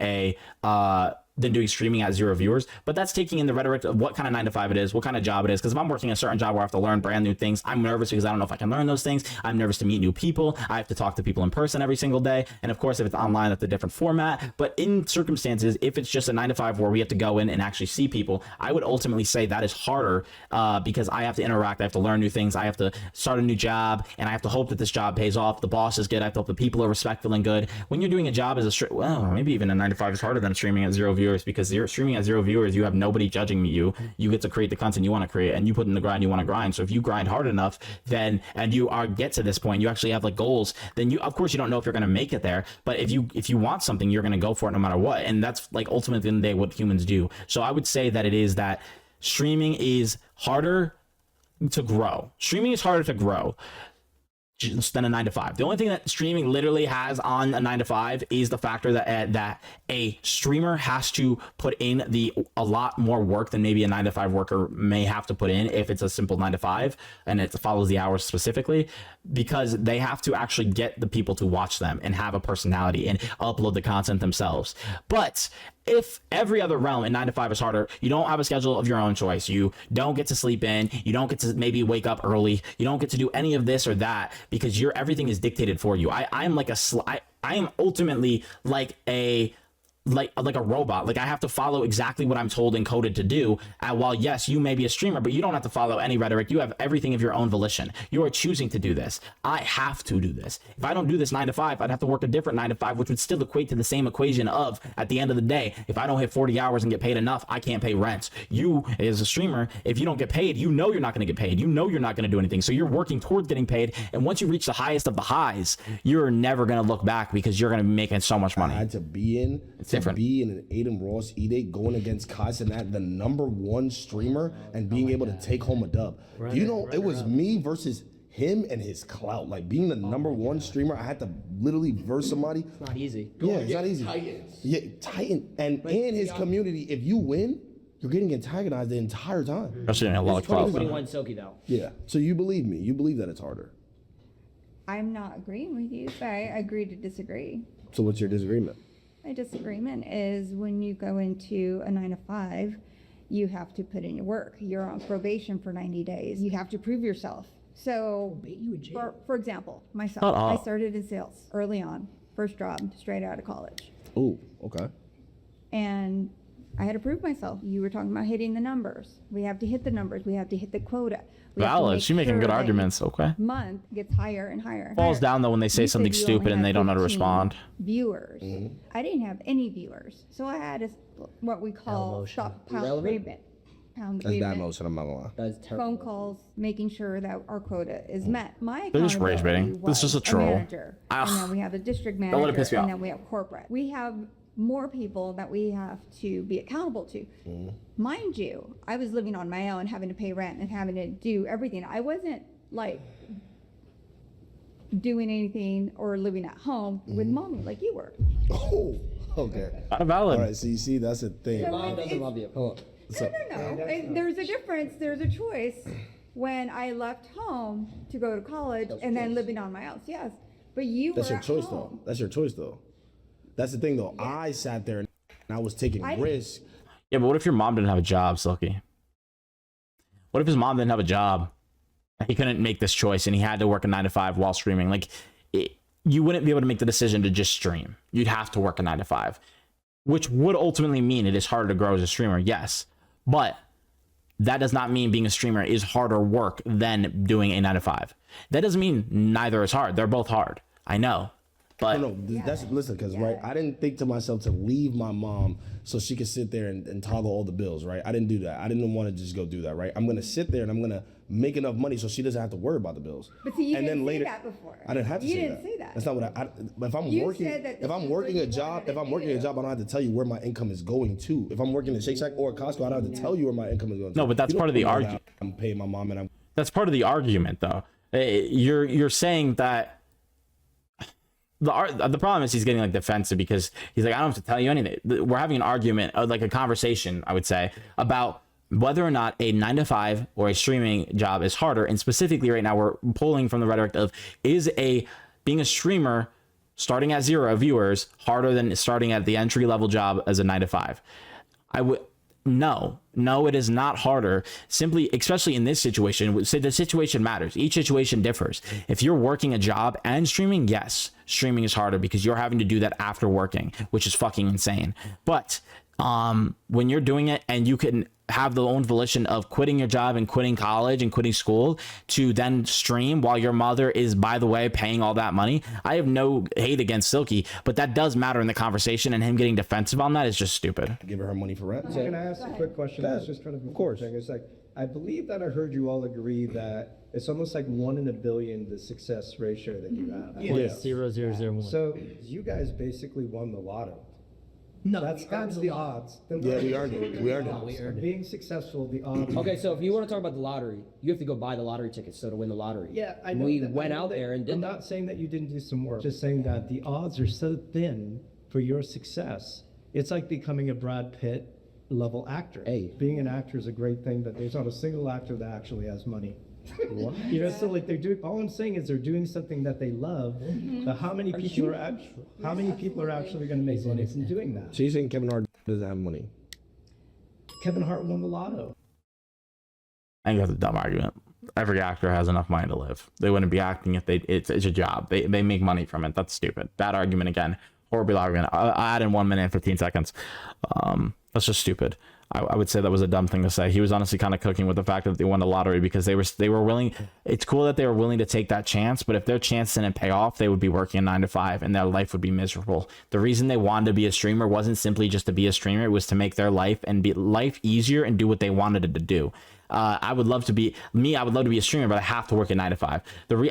than doing streaming at 0 viewers. But that's taking in the rhetoric of what kind of 9 to 5 it is, what kind of job it is. Because if I'm working a certain job where I have to learn brand new things, I'm nervous because I don't know if I can learn those things. I'm nervous to meet new people. I have to talk to people in person every single day. And of course, if it's online, that's a different format. But in circumstances, if it's just a 9 to 5 where we have to go in and actually see people, I would ultimately say that is harder because I have to interact. I have to learn new things. I have to start a new job, and I have to hope that this job pays off. The boss is good. I have to hope the people are respectful and good. When you're doing a job as maybe even a 9 to 5 is harder than streaming at 0 viewers, because you're streaming at 0 viewers, you have nobody judging you. You get to create the content you want to create, and you put in the grind you want to grind. So if you grind hard enough, then and you get to this point, you actually have goals, then you, of course, you don't know if you're going to make it there, but if you want something, you're going to go for it no matter what. And that's ultimately at the end of the day what humans do. So I would say that it is that streaming is harder to grow. Streaming is harder to grow than a 9 to 5. The only thing that streaming literally has on a 9 to 5 is the factor that a streamer has to put in a lot more work than maybe a 9 to 5 worker may have to put in if it's a simple 9 to 5 and it follows the hours specifically, because they have to actually get the people to watch them and have a personality and upload the content themselves. But if every other realm in 9 to 5 is harder, you don't have a schedule of your own choice. You don't get to sleep in. You don't get to maybe wake up early. You don't get to do any of this or that because everything is dictated for you. I am ultimately like a like a robot. Like I have to follow exactly what I'm told and coded to do. While yes, you may be a streamer, but you don't have to follow any rhetoric. You have everything of your own volition. You are choosing to do this. I have to do this. If I don't do this 9 to 5, I'd have to work a different 9 to 5, which would still equate to the same equation of, at the end of the day, if I don't hit 40 hours and get paid enough, I can't pay rent. You as a streamer, if you don't get paid, you know you're not going to get paid. You know you're not going to do anything. So you're working towards getting paid. And once you reach the highest of the highs, you're never going to look back because you're going to be making so much money. I had to be in, an Aiden Ross E-Day going against Kai Cenat, the #1 streamer, and being able to take home a dub. Do you know, it was me versus him and his clout. Like being the #1 streamer, I had to literally verse somebody. It's not easy. Yeah, it's not easy. Titans. Yeah, Titan. And in his community, if you win, you're getting antagonized the entire time. Especially in a lot of clout. 2021 Silky though. Yeah. So you believe me. You believe that it's harder. I'm not agreeing with you, but I agree to disagree. So what's your disagreement? My disagreement is when you go into a 9 to 5, you have to put in your work. You're on probation for 90 days. You have to prove yourself. So, for example, myself, I started in sales early on, first job, straight out of college. Oh, okay. And I had to prove myself. You were talking about hitting the numbers. We have to hit the numbers. We have to hit the quota. Valid. She's making good arguments. Okay. Month gets higher and higher. Falls down though when they say something stupid and they don't know how to respond. Viewers. I didn't have any viewers, so I had what we call stockpile payment. That's bad motion, I'm not gonna lie. That's terrible. Phone calls, making sure that our quota is met. My They're just rage baiting. This is a troll. Manager, and then we have a district Don't let it manager, piss me and off. then we have corporate. We have more people that we have to be accountable to. Mind you, I was living on my own, having to pay rent and having to do everything. I wasn't like doing anything or living at home with mommy like you were. Oh, okay. Not valid. All right, so you see, that's the thing. So Mom doesn't love you. Hold on. No. There's a difference. There's a choice when I left home to go to college and then living on my own. Yes, but That's were your at choice, home. though. That's your choice, though. That's the thing, though. I sat there and I was taking risks. Yeah, but what if your mom didn't have a job, Silky? What if his mom didn't have a job? He couldn't make this choice and he had to work a 9 to 5 while streaming. Like, you wouldn't be able to make the decision to just stream. You'd have to work a 9 to 5, which would ultimately mean it is harder to grow as a streamer, yes. But that does not mean being a streamer is harder work than doing a 9 to 5. That doesn't mean neither is hard. They're both hard. I know. But no, that's listen, because right, I didn't think to myself to leave my mom so she could sit there and toggle all the bills, right? I didn't do that. I didn't want to just go do that, right? I'm gonna sit there and I'm gonna make enough money so she doesn't have to worry about the bills. But see, you and didn't then later, say that before. I didn't have to you say didn't that. say that. That's not what I but if I'm You working, said that if I'm working a job, I don't have to tell you where my income is going to. If I'm working at Shake Shack or at Costco, I don't have to tell you where my income is going to. No, but that's part of the argument. I'm paying my mom and I'm. That's part of the argument, though. You're saying that the problem is he's getting like defensive because he's like, I don't have to tell you anything. We're having an argument, like a conversation, I would say, about whether or not a 9 to 5 or a streaming job is harder. And specifically right now, we're pulling from the rhetoric of being a streamer starting at 0 viewers harder than starting at the entry level job as a 9 to 5. No, it is not harder. Simply, especially in this situation, the situation matters. Each situation differs. If you're working a job and streaming, yes, streaming is harder because you're having to do that after working, which is fucking insane. But when you're doing it and you can have the own volition of quitting your job and quitting college and quitting school to then stream while your mother is, by the way, paying all that money. I have no hate against Silky, but that does matter in the conversation, and him getting defensive on that is just stupid. Give her money for rent. Can I ask a quick question? That's just kind of course. It's like, I believe that I heard you all agree that it's almost like 1 in a billion, the success ratio that you have. Yeah. 0.0001. So you guys basically won the lotto. No, that's the odds. Yeah, we earned it. We earned it. Being successful, the odds. Okay, so if you want to talk about the lottery, you have to go buy the lottery tickets to win the lottery. Yeah, I know. We went out there and did. I'm not saying that you didn't do some work. Just saying that the odds are so thin for your success. It's like becoming a Brad Pitt level actor. Hey, being an actor is a great thing, but there's not a single actor that actually has money. What? You know, so like they're doing. All I'm saying is they're doing something that they love. But how many people are actually going to make money from doing that? So you're saying Kevin Hart doesn't have money? Kevin Hart won the lotto. I think that's a dumb argument. Every actor has enough money to live. They wouldn't be acting if it's a job. They make money from it. That's stupid. Bad argument again. Or be logging. I add in 1 minute and 15 seconds. That's just stupid. I would say that was a dumb thing to say. He was honestly kind of cooking with the fact that they won the lottery because they were willing. It's cool that they were willing to take that chance, but if their chance didn't pay off, they would be working a 9 to 5 and their life would be miserable. The reason they wanted to be a streamer wasn't simply just to be a streamer. It was to make their life easier and do what they wanted it to do. I would love to be a streamer, but I have to work a 9 to 5.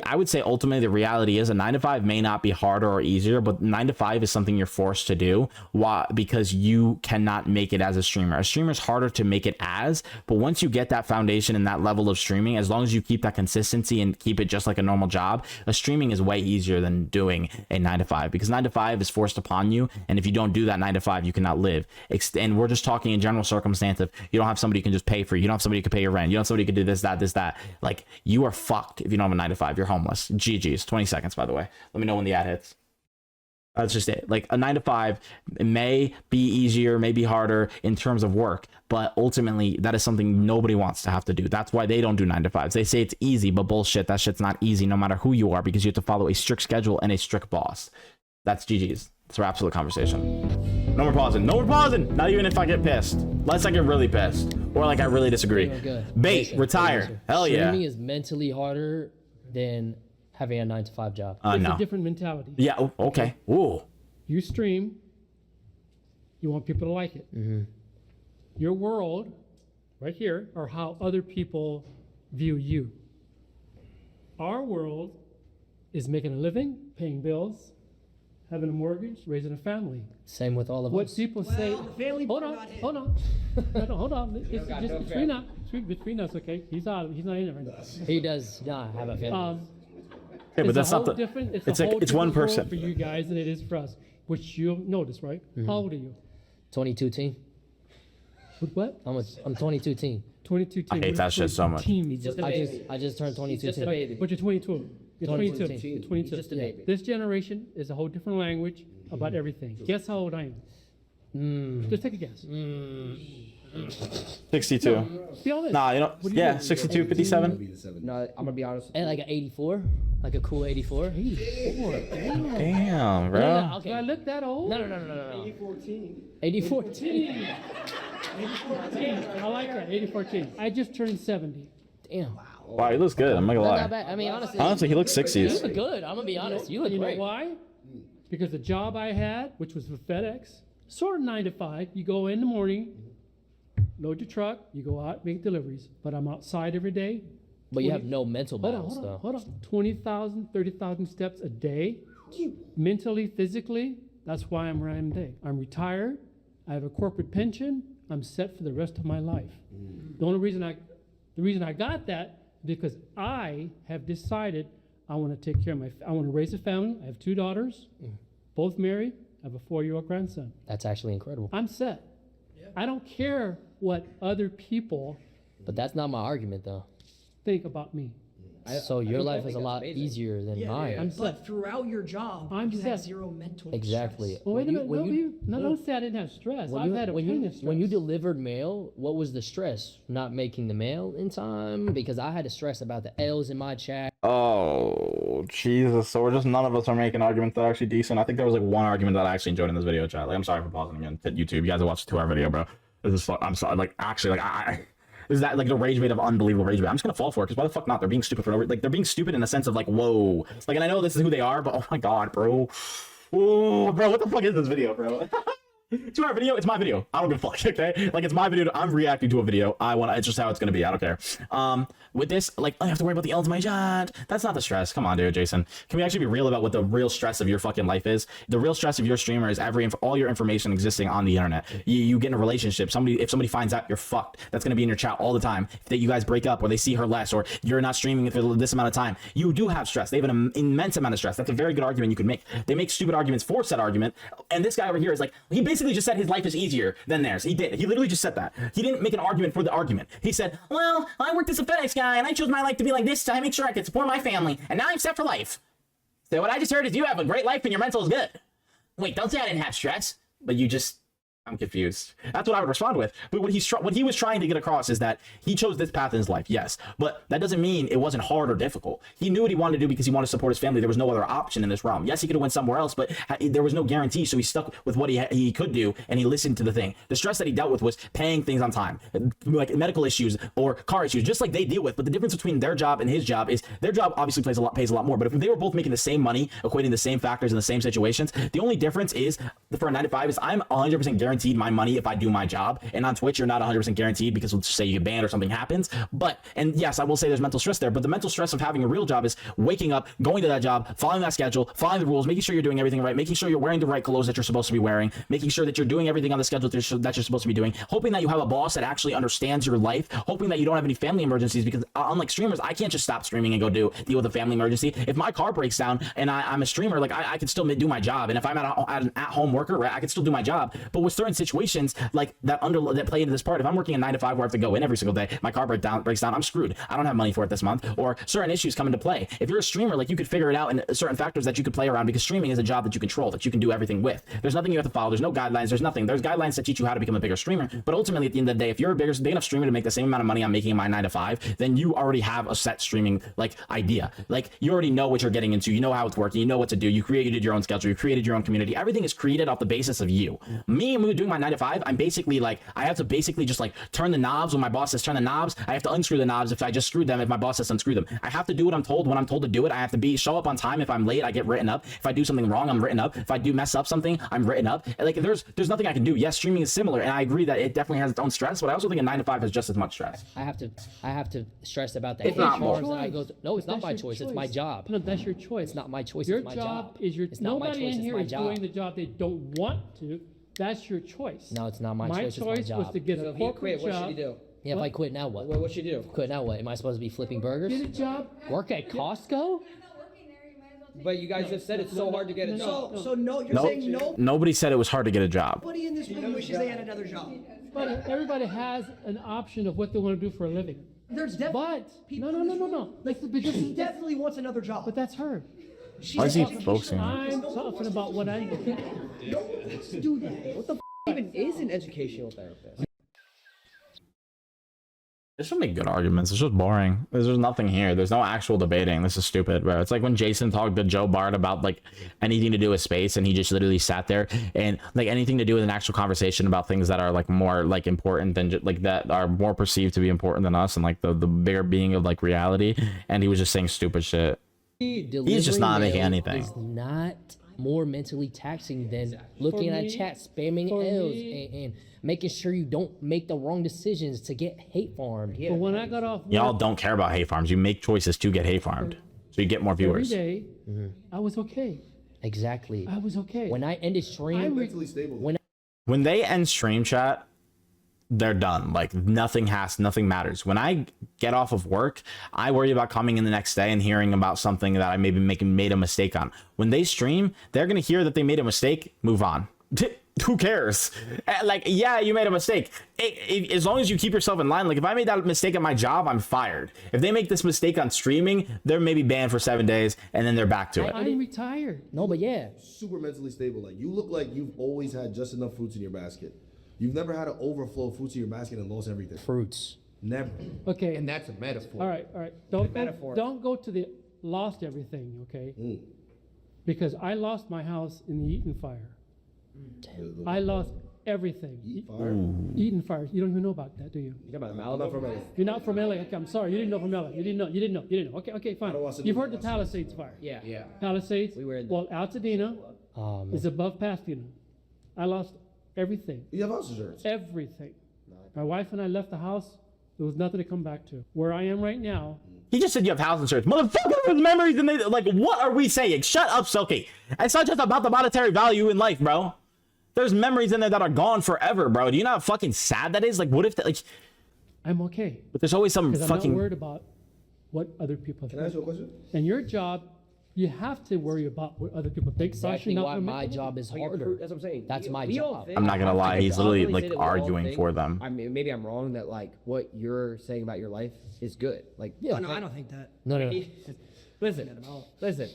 I would say ultimately the reality is a 9 to 5 may not be harder or easier, but 9 to 5 is something you're forced to do. Why? Because you cannot make it as a streamer. A streamer is harder to make it as, but once you get that foundation and that level of streaming, as long as you keep that consistency and keep it just like a normal job, a streaming is way easier than doing a 9 to 5 because 9 to 5 is forced upon you. And if you don't do that 9 to 5, you cannot live. And we're just talking in general circumstance of you don't have somebody who can just pay for you. You don't have somebody who can pay your rent. You don't have somebody who can do this, that. Like, you are fucked if you don't have a 9 to 5. You're homeless. GG's. 20 seconds, by the way. Let me know when the ad hits. That's just it. Like, a 9 to 5 may be easier, may be harder in terms of work, but ultimately that is something nobody wants to have to do. That's why they don't do 9 to 5s. They say it's easy, but bullshit. That shit's not easy no matter who you are because you have to follow a strict schedule and a strict boss. That's GG's. That's wraps for the conversation. No more pausing. No more pausing. Not even if I get pissed. Unless I get really pissed. Or like I really disagree. Bait, retire. Hell yeah. Streaming is mentally harder than having a 9 to 5 job. It's No. a different mentality. Yeah, okay. Ooh. You stream, you want people to like it. Your world, right here, are how other people view you. Our world is making a living, paying bills, having a mortgage, raising a family. Same with all of What us. people say, hold on. Hold on. It's just between us, okay? He's not in it right now. He does not have a family. Yeah, but that's not the. It's one person for you guys than it is for us, which you'll notice, right? How old are you? 22 teen. What? I'm 22 teen. 22 teen. I hate that shit so much. I just turned 22 teen. But you're 22. You're 22. 22. Just a baby. This generation is a whole different language about everything. Guess how old I am? Just take a guess. 62. No, be honest. Nah, you know, yeah, 62, 57. No, I'm gonna be honest. And like an 84, like a cool 84. 84. Damn, bro. No, okay. Do I look that old? No. 8014. 8014. 8014. I like that. 8014. I just turned 70. Damn. Wow, he looks good. I'm not gonna lie. Not bad. I mean, honestly, he looks 60s. You look good. I'm gonna be honest. You look great. You know why? Because the job I had, which was for FedEx, sort of 9 to 5. You go in the morning, load your truck, you go out, make deliveries. But I'm outside every day. But you have no mental balance, though. Hold on. 20,000, 30,000 steps a day. Mentally, physically, that's why I'm where I am today. I'm retired. I have a corporate pension. I'm set for the rest of my life. The reason I got that because I have decided I want to take care of I want to raise a family. I have 2 daughters, both married. I have a 4-year-old grandson. That's actually incredible. I'm set. Yeah. I don't care what other people. But that's not my argument, though. Think about me. So your life is a lot easier than mine. But throughout your job, you have zero mental Exactly. stress. Well, wait a minute. Don't say I didn't have stress. I've had a plenty of stress. When you delivered mail, what was the stress? Not making the mail in time? Because I had to stress about the L's in my chat. Oh, Jesus. So none of us are making arguments that are actually decent. I think there was like one argument that I actually enjoyed in this video chat. Like, I'm sorry for pausing again. Hit YouTube. You guys have watched a 2-hour video, bro. I'm sorry. Like, actually, like, is that like the rage bait of unbelievable rage bait? I'm just gonna fall for it because why the fuck not? They're being stupid for no reason. Like, they're being stupid in the sense of like, whoa. Like, and I know this is who they are, but oh my god, bro. Oh, bro, what the fuck is this video, bro? 2-hour video, it's my video. I don't give a fuck, okay? Like, it's my video. I'm reacting to a video. It's just how it's gonna be. I don't care. With this, like, I have to worry about the L's in my chat. That's not the stress. Come on, dude, Jason. Can we actually be real about what the real stress of your fucking life is? The real stress of your streamer is all your information existing on the internet. You get in a relationship. If somebody finds out, you're fucked. That's gonna be in your chat all the time. If you guys break up, or they see her less, or you're not streaming for this amount of time, you do have stress. They have an immense amount of stress. That's a very good argument you could make. They make stupid arguments for said argument, and this guy over here is like, he basically just said his life is easier than theirs. He did. He literally just said that. He didn't make an argument for the argument. He said, well, I worked as a FedEx guy and I chose my life to be like this to make sure I could support my family, and now I'm set for life. So what I just heard is you have a great life and your mental is good. Wait, don't say I didn't have stress, but you just I'm confused. That's what I would respond with. But what he was trying to get across is that he chose this path in his life, yes, but that doesn't mean it wasn't hard or difficult. He knew what he wanted to do because he wanted to support his family. There was no other option in this realm. Yes, he could have went somewhere else, but there was no guarantee, so he stuck with what he could do, and he listened to the thing. The stress that he dealt with was paying things on time, like medical issues or car issues, just like they deal with. But the difference between their job and his job is their job obviously pays a lot more. But if they were both making the same money, equating the same factors in the same situations, the only difference is for a 9 to 5 is I'm 100% guaranteed my money if I do my job. And on Twitch, you're not 100% guaranteed because let's say you get banned or something happens. And yes, I will say there's mental stress there, but the mental stress of having a real job is waking up, going to that job, following that schedule, following the rules, making sure you're doing everything right, making sure you're wearing the right clothes that you're supposed to be wearing, making sure that you're doing everything on the schedule that you're supposed to be doing, hoping that you have a boss that actually understands your life, hoping that you don't have any family emergencies, because unlike streamers, I can't just stop streaming and go deal with a family emergency. If my car breaks down and I'm a streamer, like I can still do my job. And if I'm an at-home worker, right, I can still do my job. But with certain situations like that play into this part, if I'm working a 9 to 5 where I have to go in every single day, my car breaks down, I'm screwed. I don't have money for it this month, or certain issues come into play. If you're a streamer, like you could figure it out, and certain factors that you could play around, because streaming is a job that you control, that you can do everything with. There's nothing you have to follow. There's no guidelines. There's nothing. There's guidelines that teach you how to become a bigger streamer. But ultimately, at the end of the day, if you're a big enough streamer to make the same amount of money I'm making in my 9 to 5, then you already have a set streaming like idea. Like you already know what you're getting into. You know how it's working. You know what to do. You created your own schedule. You created your own community. Everything is created off the basis of you. Me doing my 9 to 5, I'm basically like, I have to basically just like turn the knobs when my boss says turn the knobs. I have to unscrew the knobs if I just screwed them, if my boss says unscrew them. I have to do what I'm told when I'm told to do it. I have to show up on time. If I'm late, I get written up. If I do something wrong, I'm written up. If I do mess up something, I'm written up. Like there's nothing I can do. Yes, streaming is similar, and I agree that it definitely has its own stress, but I also think a 9 to 5 has just as much stress. I have to stress about that. It's not more. No, it's not my choice. It's my job. No, that's your choice. It's not my choice. Your It's my job is your. It's not my Nobody choice. in It's here my is job. doing the job they don't want to. That's your choice. No, it's not my choice. My choice was to get a corporate what job. should he do? Yeah, if I quit now, what? What should you do? Quit now, what? Am I supposed to be flipping burgers? Get a job. Work at Costco? But you guys just said it's so hard to get a job. So no, you're saying no. Nobody said it was hard to get a job. Nobody in this room wishes they had another job. But everybody has an option of what they want to do for a living. There's definitely people. No. Like, She definitely wants another job. But that's her. Why is he focusing on it? I'm talking about what I do. Don't do that. What the even is an educational therapist? There's so many good arguments. It's just boring. There's just nothing here. There's no actual debating. This is stupid, bro. It's like when Jason talked to Joe Bart about like anything to do with space, and he just literally sat there and like anything to do with an actual conversation about things that are like more like important than just like that are more perceived to be important than us, and like the bigger being of like reality. And he was just saying stupid shit. He's just not making anything. Is not more mentally taxing than looking at chat, spamming L's, and making sure you don't make the wrong decisions to get hate farmed. But when I got off work, Y'all don't care about hate farms. You make choices to get hate farmed, so you get more viewers. every day, I was okay. Exactly. I was okay. When I ended stream, mentally stable. When they end stream chat, they're done. Like nothing matters. When I get off of work, I worry about coming in the next day and hearing about something that I maybe made a mistake on. When they stream, they're gonna hear that they made a mistake, move on. Who cares? Like, yeah, you made a mistake. As long as you keep yourself in line. Like, if I made that mistake at my job, I'm fired. If they make this mistake on streaming, they're maybe banned for 7 days, and then they're back to it. I'm retired. No, but yeah. Super mentally stable. Like, you look like you've always had just enough fruits in your basket. You've never had an overflow of fruits in your basket and lost everything. Fruits. Never. Okay. And that's a metaphor. All right. Don't go to the lost everything, okay? Because I lost my house in the Eaton fire. I lost everything. Eaton fire. You don't even know about that, do you? You're about Malibu? You're not from LA. Okay, I'm sorry. You didn't know from LA. You didn't know. Okay, fine. You've heard the Palisades fire. Yeah. Palisades. Well, Altadena is above Pasadena. I lost everything. You have house insurance? Everything. My wife and I left the house. There was nothing to come back to. Where I am right now. He just said you have house insurance. Motherfucker, with memories and like, what are we saying? Shut up, Silky. It's not just about the monetary value in life, bro. There's memories in there that are gone forever, bro. Do you know how fucking sad that is? Like, what if, like... I'm okay. But there's always some fucking... I'm not worried about what other people think. Can I ask you a question? And your job, you have to worry about what other people think. Exactly why my job is harder. That's what I'm saying. That's my job. I'm not gonna lie. He's literally, like, say that we're all arguing think- for them. I mean, maybe I'm wrong that, like, what you're saying about your life is good. Like, No, I don't think that. No. Listen.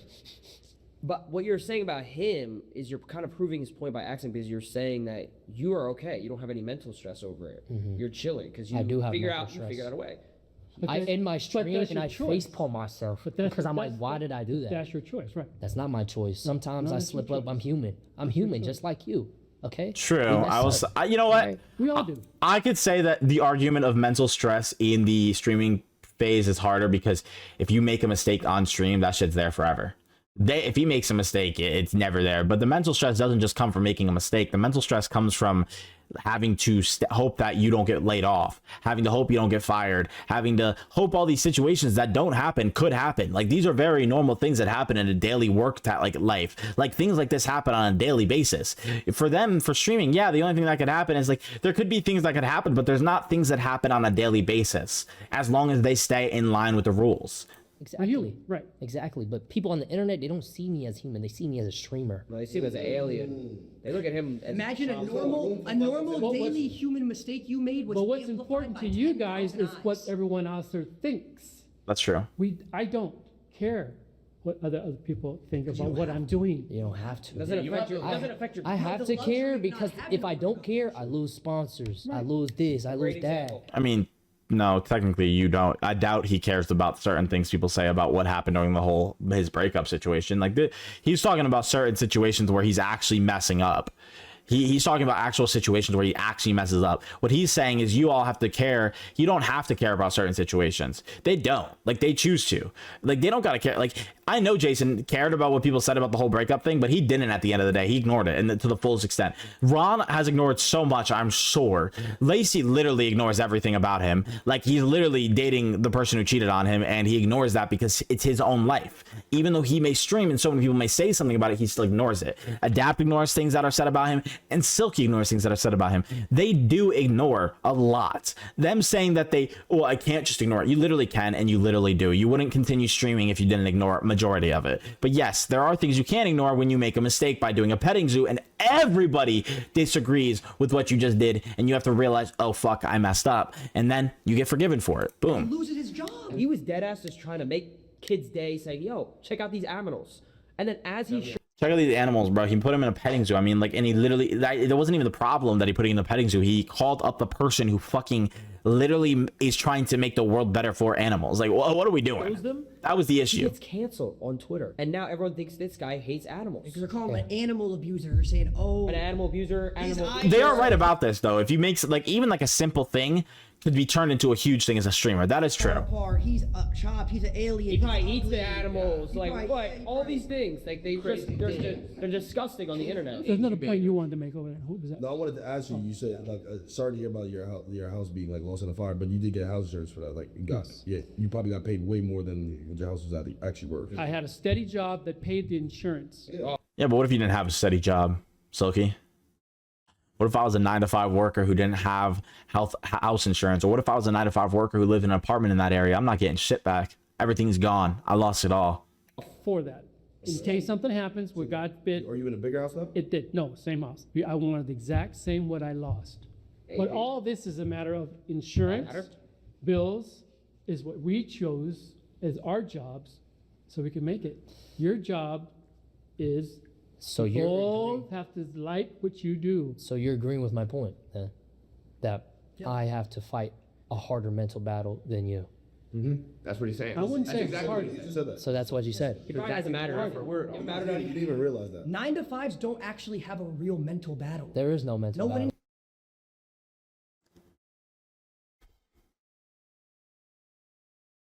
But what you're saying about him is you're kind of proving his point by accident, because you're saying that you are okay. You don't have any mental stress over it. You're chilling because you I do have figure mental out stress. you figure out a way. I end my stream and I facepalm myself because I'm like, that's- why did I do that? That's your choice, right? That's not my choice. Sometimes No, I that's your slip up. I'm human. I'm human, just like you. Okay. True. We mess I was. up. You know what? Right? We all do. I could say that the argument of mental stress in the streaming phase is harder because if you make a mistake on stream, that shit's there forever. If he makes a mistake, it's never there. But the mental stress doesn't just come from making a mistake. The mental stress comes from having to hope that you don't get laid off, having to hope you don't get fired, having to hope all these situations that don't happen could happen. Like, these are very normal things that happen in a daily work life. Like, things like this happen on a daily basis. For them, for streaming, yeah, the only thing that could happen is like there could be things that could happen, but there's not things that happen on a daily basis as long as they stay in line with the rules. Exactly. Right. Exactly. But people on the internet, they don't see me as human. They see me as a streamer. No, they see him as an alien. They look at him as Imagine a normal daily human mistake you made was But what's amplified important by to you 10,000 guys is what eyes. everyone else there thinks. That's true. I don't care what other people think about what I'm doing. You don't have to. Doesn't affect your I have to care because if I don't care, I lose sponsors. I lose this. I lose that. I mean, no, technically you don't. I doubt he cares about certain things people say about what happened during his breakup situation. Like, he's talking about certain situations where he's actually messing up. He's talking about actual situations where he actually messes up. What he's saying is you all have to care. You don't have to care about certain situations. They don't. Like, they choose to. Like, they don't gotta care. Like, I know Jason cared about what people said about the whole breakup thing, but he didn't at the end of the day. He ignored it, and to the fullest extent. Ron has ignored so much, I'm sure. Lacey literally ignores everything about him. Like, he's literally dating the person who cheated on him, and he ignores that because it's his own life. Even though he may stream and so many people may say something about it, he still ignores it. Adapt ignores things that are said about him, and Silky ignores things that are said about him. They do ignore a lot. Them saying that I can't just ignore it. You literally can, and you literally do. You wouldn't continue streaming if you didn't ignore a majority of it. But yes, there are things you can't ignore when you make a mistake by doing a petting zoo, and everybody disagrees with what you just did, and you have to realize, oh fuck, I messed up, and then you get forgiven for it. Boom. He loses his job. He was dead ass just trying to make kids' day, saying, "Yo, check out these aminals." And then as he Check out these animals, bro. He put him in a petting zoo. I mean, like, and he literally, there wasn't even the problem that he put him in the petting zoo. He called up the person who fucking literally is trying to make the world better for animals. Like, what are we doing? That was the He issue. gets canceled on Twitter, and now everyone thinks this guy hates animals. Because they're calling him an animal abuser, saying, "Oh, an animal abuser." They are right about this, though. If you make, like, even like a simple thing could be turned into a huge thing as a streamer. That is true. He's a chop. He's an alien. He probably eats the animals, all these things. Like they're disgusting on the internet. There's another point you wanted to make over there. Who was that? No, I wanted to ask you. You said like, sorry to hear about your house being like lost in a fire, but you did get house insurance for that. Like, you got you probably got paid way more than what your house was actually worth. I had a steady job that paid the insurance. Yeah, but what if you didn't have a steady job, Silky? What if I was a 9-to-5 worker who didn't have house insurance? Or what if I was a 9-to-5 worker who lived in an apartment in that area? I'm not getting shit back. Everything's gone. I lost it all. For that, in case something happens, where God forbid. Are you in a bigger house now? It did. No, same house. I wanted the exact same what I lost. But all this is a matter of insurance, bills, is what we chose as our jobs, so we can make it. Your job is. So you you're both have to like what you do. So you're agreeing with my point, then? That I have to fight a harder mental battle than you. That's what he's saying. I wouldn't say exactly hard. what he said that. So that's what you said. He probably has a matter of You didn't even realize that. 9-to-5s don't actually have a real mental battle. There is no mental No one battle.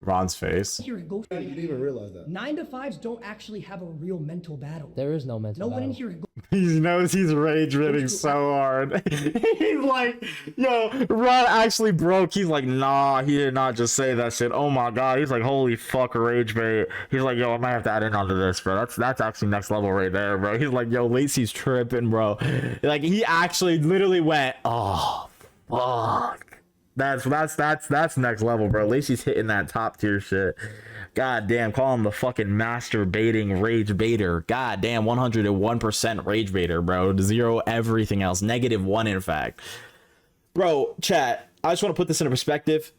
Ron's face. Here it goes. You didn't even realize that. 9-to-5s don't actually have a real mental battle. There is no mental No battle. one in here. He knows he's rage baiting so hard. He's like, yo, Ron actually broke. He's like, nah, he did not just say that shit. Oh my god. He's like, holy fuck, rage bait. He's like, yo, I might have to add in onto this, bro. That's actually next level right there, bro. He's like, yo, Lacey's tripping, bro. Like, he actually literally went, oh fuck. That's next level, bro. Lacey's hitting that top tier shit. God damn, call him the fucking master baiting rage baiter. God damn, 101% rage baiter, bro. 0 everything else. -1 in fact. Bro, chat, I just want to put this into perspective.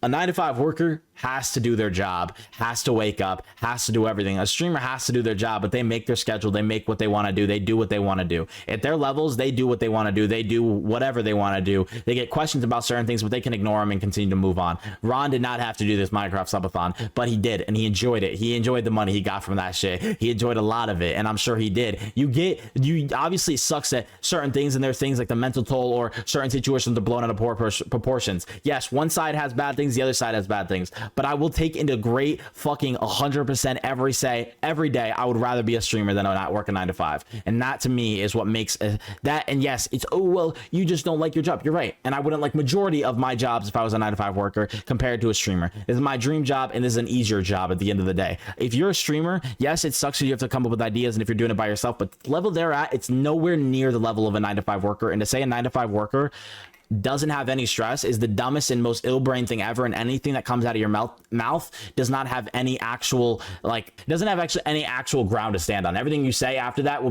A 9-to-5 worker has to do their job, has to wake up, has to do everything. A streamer has to do their job, but they make their schedule, they make what they want to do, they do what they want to do. At their levels, they do what they want to do, they do whatever they want to do. They get questions about certain things, but they can ignore them and continue to move on. Ron did not have to do this Minecraft subathon, but he did, and he enjoyed it. He enjoyed the money he got from that shit. He enjoyed a lot of it, and I'm sure he did. You obviously, it sucks that certain things, and there are things like the mental toll or certain situations are blown out of proportions. Yes, one side has bad things, the other side has bad things, but I will take into great fucking 100% every day I would rather be a streamer than not work a 9 to 5, and that to me is what makes that. And yes, it's, oh well, you just don't like your job. You're right, and I wouldn't like majority of my jobs if I was a 9 to 5 worker compared to a streamer. This is my dream job, and this is an easier job at the end of the day. If you're a streamer, yes, it sucks because you have to come up with ideas, and if you're doing it by yourself, but the level they're at, it's nowhere near the level of a 9 to 5 worker. And to say a 9 to 5 worker doesn't have any stress is the dumbest and most ill-brained thing ever, and anything that comes out of your mouth does not have any actual, like, doesn't have actually any actual ground to stand on. Everything you say after that will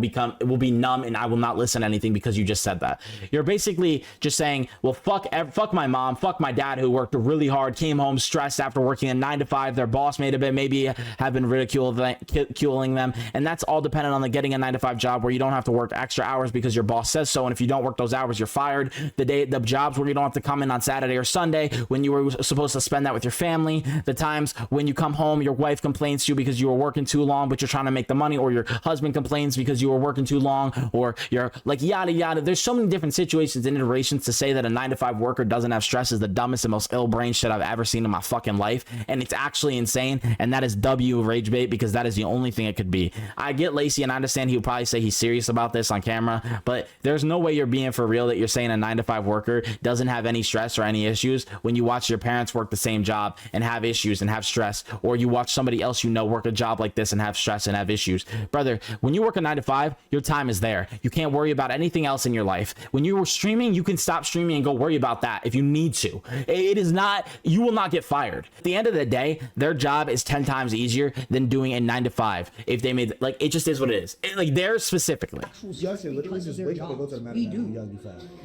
be numb, and I will not listen to anything because you just said that. You're basically just saying, well, fuck my mom, fuck my dad who worked really hard, came home stressed after working a 9 to 5, their boss maybe have been ridiculing them, and that's all dependent on getting a 9 to 5 job where you don't have to work extra hours because your boss says so, and if you don't work those hours, you're fired. The jobs where you don't have to come in on Saturday or Sunday when you were supposed to spend that with your family, the times when you come home, your wife complains to you because you were working too long, but you're trying to make the money, or your husband complains because you were working too long, or you're like yada yada. There's so many different situations and iterations. To say that a 9 to 5 worker doesn't have stress is the dumbest and most ill-brained shit I've ever seen in my fucking life, and it's actually insane, and that is W rage bait, because that is the only thing it could be. I get Lacey, and I understand he would probably say he's serious about this on camera, but there's no way you're being for real that you're saying a 9 to 5 worker doesn't have any stress or any issues when you watch your parents work the same job and have issues and have stress, or you watch somebody else work a job like this and have stress and have issues. Brother, when you work a 9 to 5, your time is there. You can't worry about anything else in your life. When you were streaming, you can stop streaming and go worry about that if you need to. It is not, you will not get fired. At the end of the day, their job is 10 times easier than doing a 9 to 5 if they made, like, it just is what it is. Like, theirs specifically. Literally just wake up and go to the matter daddy.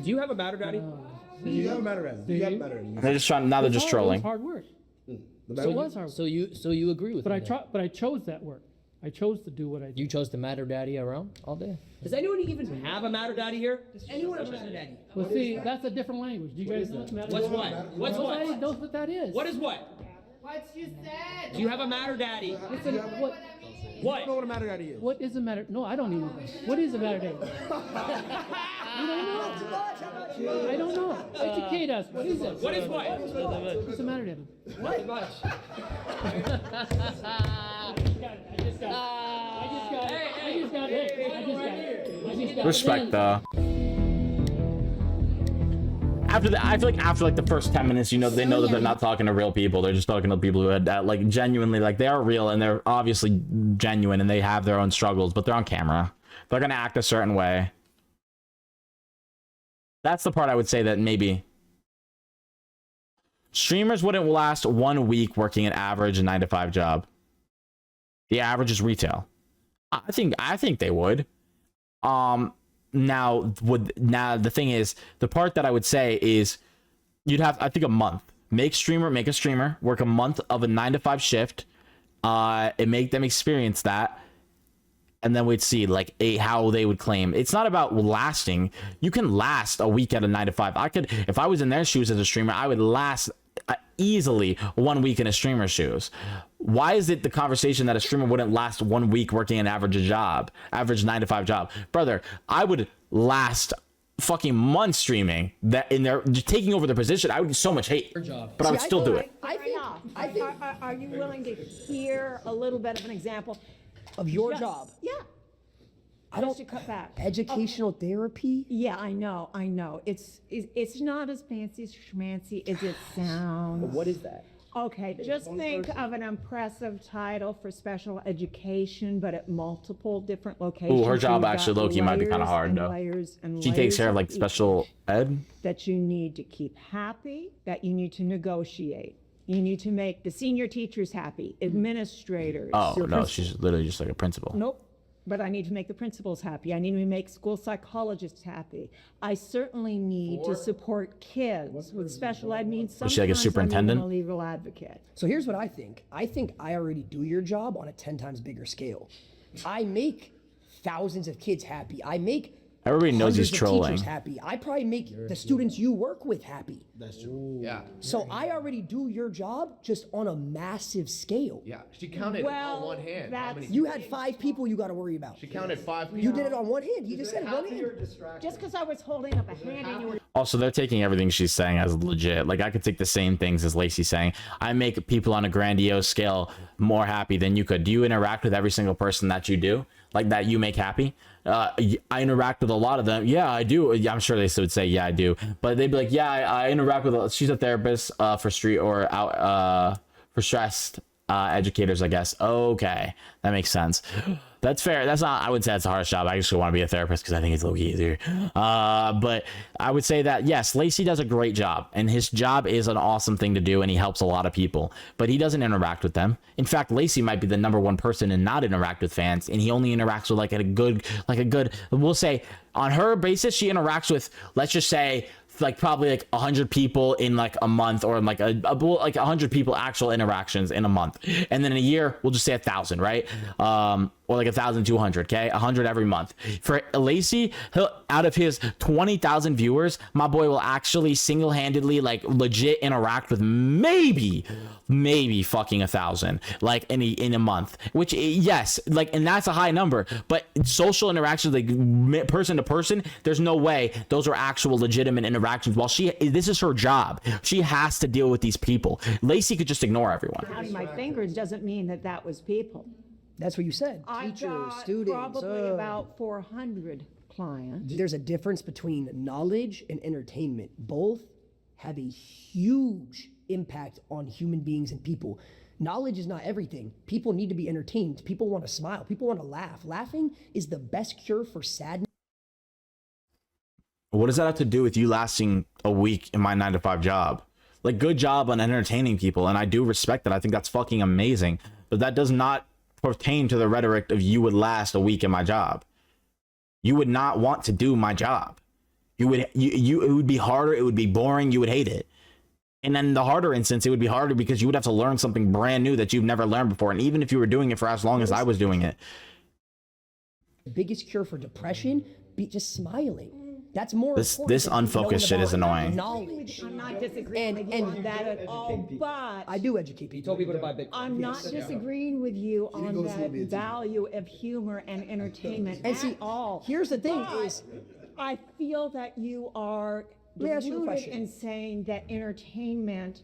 Do you have a matter daddy? Do you have a matter daddy? Do you have a matter daddy? They're just trying, now they're just trolling. Hard work. So you agree with me? But I chose that work. I chose to do what I did. You chose to matter daddy around all day. Does anyone even have a matter daddy here? Does anyone have a matter daddy? Well, see, that's a different language. Do you guys know what matter What's daddy what? is? What's what? Nobody knows what that is. What is what? What you said. Do you have a matter daddy? Listen, what? What? You know what a matter daddy is? What is a matter? No, I don't even know. What is a matter daddy? You don't know? I don't know. Educate us. What is it? What is what? What's a matter daddy? What? Respect though. I feel like after like the first 10 minutes, they know that they're not talking to real people. They're just talking to people who had like genuinely, like, they are real and they're obviously genuine and they have their own struggles, but they're on camera. They're gonna act a certain way. That's the part I would say that maybe streamers wouldn't last 1 week working an average 9 to 5 job. The average is retail. I think they would. Now the thing is, the part that I would say is you'd have, I think, a month. Make a streamer, work a month of a 9 to 5 shift, and make them experience that. And then we'd see like how they would claim. It's not about lasting. You can last a week at a 9 to 5. If I was in their shoes as a streamer, I would last easily 1 week in a streamer's shoes. Why is it the conversation that a streamer wouldn't last 1 week working an average 9 to 5 job? Brother, I would last fucking months streaming that in there, just taking over the position. I would get so much hate, but I would still do it. I think. Are you willing to hear a little bit of an example of your job? Yeah. I don't to cut back. Educational therapy? Yeah, I know. It's not as fancy schmancy as it sounds. What is that? Okay, just think of an impressive title for special education, but at multiple different locations. Ooh, her job You've actually, got low-key, might be kind of layers hard and though. layers and She takes layers care of like each special ed. that you need to keep happy, that you need to negotiate. You need to make the senior teachers happy, administrators. Oh no, she's literally just like a principal. Nope. but I need to make the principals happy. I need to make school psychologists happy. I certainly need to support kids with special ed needs. Was she like a superintendent? I'm even a legal advocate. So here's what I think. I think I already do your job on a 10 times bigger scale. I make thousands of kids happy. I make everybody knows he's hundreds of trolling. teachers happy. I probably make the students you work with happy. That's true. Yeah. So I already do your job just on a massive scale. Yeah. She counted on one hand. You had 5 people you got to worry about. She counted 5 people. You did it on one hand. You just said one hand. Just because I was holding up a hand and you were Also, they're taking everything she's saying as legit. Like, I could take the same things as Lacey saying. I make people on a grandiose scale more happy than you could. Do you interact with every single person that you do? Like, that you make happy? I interact with a lot of them. Yeah, I do. I'm sure they would say, yeah, I do. But they'd be like, yeah, I interact with, she's a therapist for street or out for stressed educators, I guess. Okay, that makes sense. That's fair. That's not, I would say that's a hardest job. I actually want to be a therapist because I think it's a little easier. But I would say that, yes, Lacey does a great job, and his job is an awesome thing to do, and he helps a lot of people, but he doesn't interact with them. In fact, Lacey might be the #1 person to not interact with fans, and he only interacts with like a good, we'll say on her basis, she interacts with, let's just say, like probably like 100 people in like a month, or like like 100 people actual interactions in a month, and then in a year we'll just say 1,000, right? Or like 1,200. Okay, 100 every month. For Lacey, out of his 20,000 viewers, my boy will actually single-handedly, like, legit interact with maybe fucking 1,000, like in a month. Which, yes, like, and that's a high number. But social interactions, like person to person, there's no way those are actual legitimate interactions. While this is her job, she has to deal with these people. Lacey could just ignore everyone. counting my fingers doesn't mean that that was people. That's what you said. I Teachers, got students. probably about 400 clients. There's a difference between knowledge and entertainment. Both have a huge impact on human beings and people. Knowledge is not everything. People need to be entertained. People want to smile. People want to laugh. Laughing is the best cure for sadness. What does that have to do with you lasting a week in my 9-to-5 job? Like, good job on entertaining people, and I do respect that. I think that's fucking amazing. But that does not pertain to the rhetoric of you would last a week in my job. You would not want to do my job. It would be harder. It would be boring. You would hate it. And then the harder instance, it would be harder because you would have to learn something brand new that you've never learned before. And even if you were doing it for as long as I was doing it. The biggest cure for depression, be just smiling. That's more this unfocused shit is annoying. Knowledge. I'm not disagreeing with you on that at all, but I do educate people. You told people to buy Bitcoin. I'm not disagreeing with you on that value of humor and entertainment at all. Here's the thing is, I feel that you are Let me ask you a deluded question. in saying that entertainment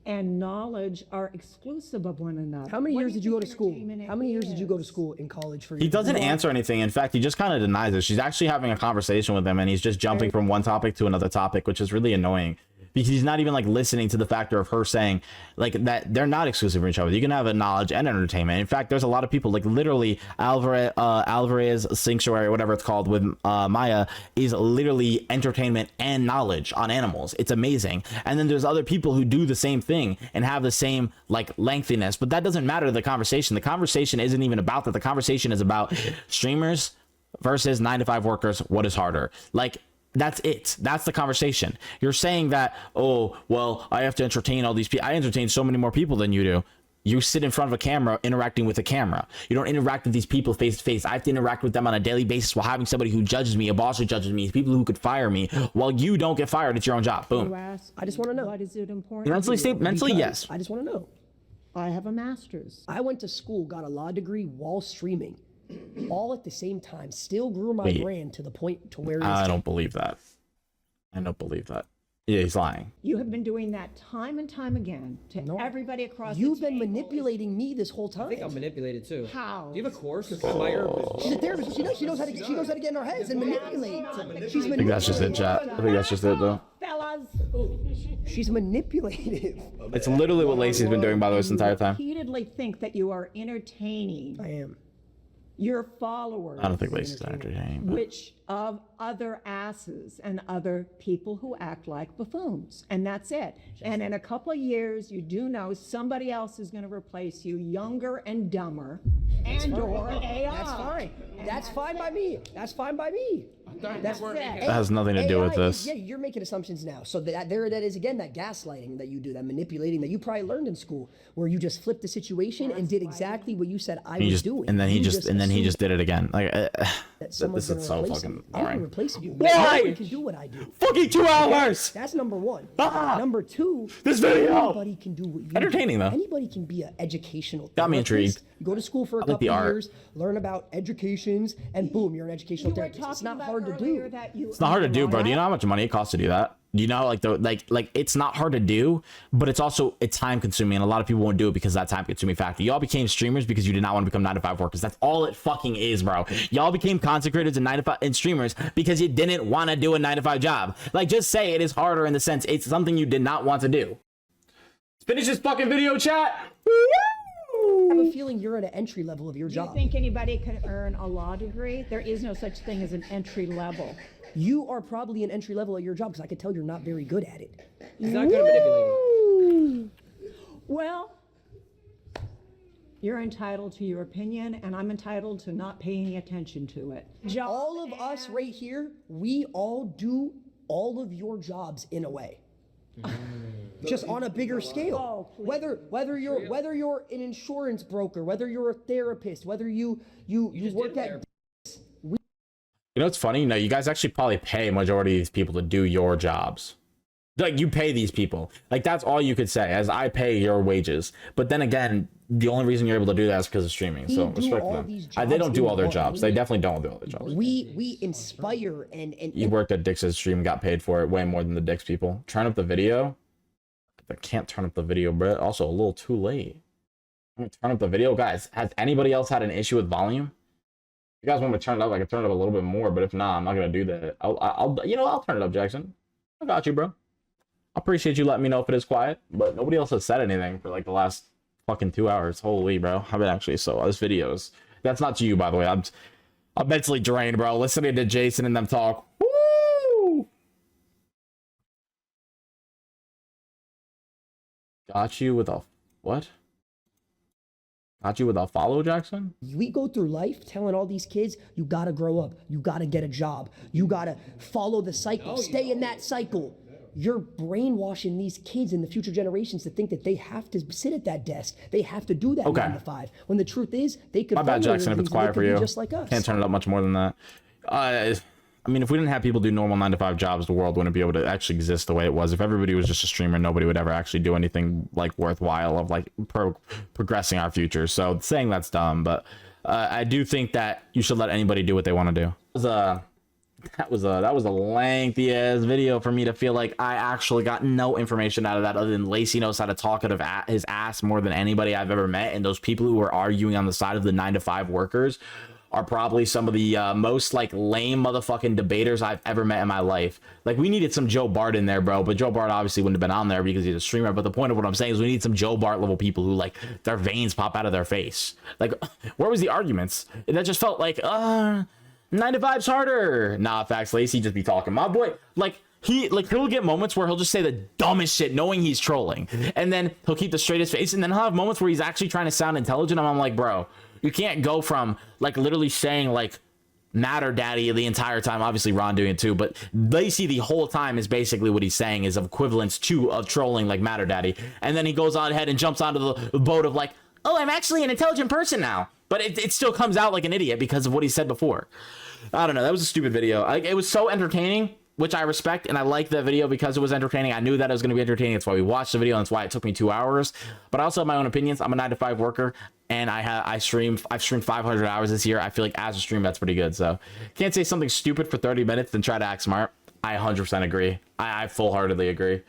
and knowledge are exclusive of one another. how many What years do did you go to think school? entertainment How many years did you go to is? school in college for? He doesn't answer anything. In fact, he just kind of denies it. She's actually having a conversation with him, and he's just jumping from one topic to another topic, which is really annoying. Because he's not even like listening to the factor of her saying like that they're not exclusive for each other. You can have a knowledge and entertainment. In fact, there's a lot of people like literally Alvarez Sanctuary, whatever it's called, with Maya is literally entertainment and knowledge on animals. It's amazing. And then there's other people who do the same thing and have the same like lengthiness, but that doesn't matter to the conversation. The conversation isn't even about that. The conversation is about streamers versus 9-to-5 workers. What is harder? Like, that's it. That's the conversation. You're saying that, oh, well, I have to entertain all these people. I entertain so many more people than you do. You sit in front of a camera interacting with a camera. You don't interact with these people face to face. I have to interact with them on a daily basis while having somebody who judges me, a boss who judges me, people who could fire me. While you don't get fired, it's your own job. Boom. You ask, I just want to know. what is it important? Mentally to you? stable. Mentally, yes. I just want to know. I have a master's. I went to school, got a law degree while streaming, all at the same time. Still grew my Wait. brand to the point to where it is. I don't believe that. I don't believe that. Yeah, he's lying. You have been doing that time and time again to everybody across You've the been table. manipulating me this whole time. I think I'm manipulated too. How? Do you have a course? My She's a therapist. She knows how to get in our heads and manipulate. She's I think that's just it, chat. I think that's just it, though. Fellas, She's manipulative. It's literally what Lacey's been doing, by the way, this entire time. repeatedly think that you are entertaining I am. your followers, I don't think Lacey's entertaining. But which of other asses and other people who act like buffoons. And that's it. And in a couple of years, you do know somebody else is going to replace you, younger and dumber, and or AI. That's fine. That's fine by me. That's fine by me. That's it. That has nothing to do with this. Yeah, you're making assumptions now. So that that is again that gaslighting that you do, that manipulating that you probably learned in school, where you just flipped the situation and did exactly what you said I was doing. And then he just did it again. Like this is so fucking I'm boring. replacing you. Why? Nobody can do what I do. Fucking 2 hours. That's number one. Ah! Number two. This video. Anybody can do what you Entertaining do. though. Anybody can be an educational. Got me therapist. intrigued. You go to school for a couple of years, learn about educations, and boom, you're an educational therapist. It's not hard to do. It's not hard to do, bro. Do you know how much money it costs to do that? Do you know like it's not hard to do, but it's time consuming, and a lot of people won't do it because of that time consuming factor. Y'all became streamers because you did not want to become 9-to-5 workers. That's all it fucking is, bro. Y'all became content creators and 9-to-5 and streamers because you didn't want to do a 9-to-5 job. Like, just say it is harder in the sense it's something you did not want to do. Let's finish this fucking video, chat. I have a feeling you're at an entry level of your Do job. you think anybody can earn a law degree? There is no such thing as an entry level. You are probably an entry level at your job because I can tell you're not very good at it. He's not good at manipulating. Well, you're entitled to your opinion, and I'm entitled to not pay any attention to it. All of us right here, we all do all of your jobs in a way. Just on a bigger scale. Whether you're an insurance broker, whether you're a therapist, whether you work at. You know what's funny? No, you guys actually probably pay majority of these people to do your jobs. Like, you pay these people. Like, that's all you could say, as I pay your wages. But then again, the only reason you're able to do that is because of streaming. So respect to them. They don't do all their jobs. They definitely don't do all their jobs. We inspire and You worked at Dix's stream, got paid for it way more than the Dix people. Turn up the video. I can't turn up the video, bro. Also, a little too late. I'm gonna turn up the video, guys. Has anybody else had an issue with volume? If you guys want me to turn it up, I can turn it up a little bit more, but if not, I'm not gonna do that. I'll turn it up, Jackson. I got you, bro. I appreciate you letting me know if it is quiet, but nobody else has said anything for like the last fucking 2 hours. Holy, bro. I've been actually this videos. That's not to you, by the way. I'm mentally drained, bro. Listening to Jason and them talk. Woo! Got you with a what? Got you with a follow, Jackson? We go through life telling all these kids, you gotta grow up, you gotta get a job, you gotta follow the cycle, stay in that cycle. You're brainwashing these kids in the future generations to think that they have to sit at that desk. They have to do that 9 to 5. When the truth is, they could. My bad, Jackson. If it's quiet for you, just like us. Can't turn it up much more than that. I mean, if we didn't have people do normal 9-to-5 jobs, the world wouldn't be able to actually exist the way it was. If everybody was just a streamer, nobody would ever actually do anything like worthwhile of like progressing our future. So saying that's dumb, but I do think that you should let anybody do what they want to do. That was a lengthy ass video for me to feel like I actually got no information out of that other than Lacey knows how to talk out of his ass more than anybody I've ever met, and those people who are arguing on the side of the 9-to-5 workers are probably some of the most like lame motherfucking debaters I've ever met in my life. Like, we needed some Joe Bart in there, bro, but Joe Bart obviously wouldn't have been on there because he's a streamer. But the point of what I'm saying is we need some Joe Bart level people who like their veins pop out of their face. Like, where was the arguments? That just felt like 9-to-5's harder. Nah, facts. Lacey just be talking. My boy, he'll get moments where he'll just say the dumbest shit knowing he's trolling, and then he'll keep the straightest face, and then he'll have moments where he's actually trying to sound intelligent, and I'm like, bro, you can't go from like literally saying like Matter Daddy the entire time. Obviously Ron doing it too, but Lacey the whole time is basically what he's saying is equivalence of trolling like Matter Daddy, and then he goes on ahead and jumps onto the boat of like, oh, I'm actually an intelligent person now, but it still comes out like an idiot because of what he said before. I don't know. That was a stupid video. It was so entertaining, which I respect, and I like the video because it was entertaining. I knew that it was going to be entertaining. That's why we watched the video, and that's why it took me 2 hours. But I also have my own opinions. I'm a 9-to-5 worker, and I've streamed 500 hours this year. I feel like as a stream, that's pretty good. So can't say something stupid for 30 minutes then try to act smart. I 100% agree. I full-heartedly agree.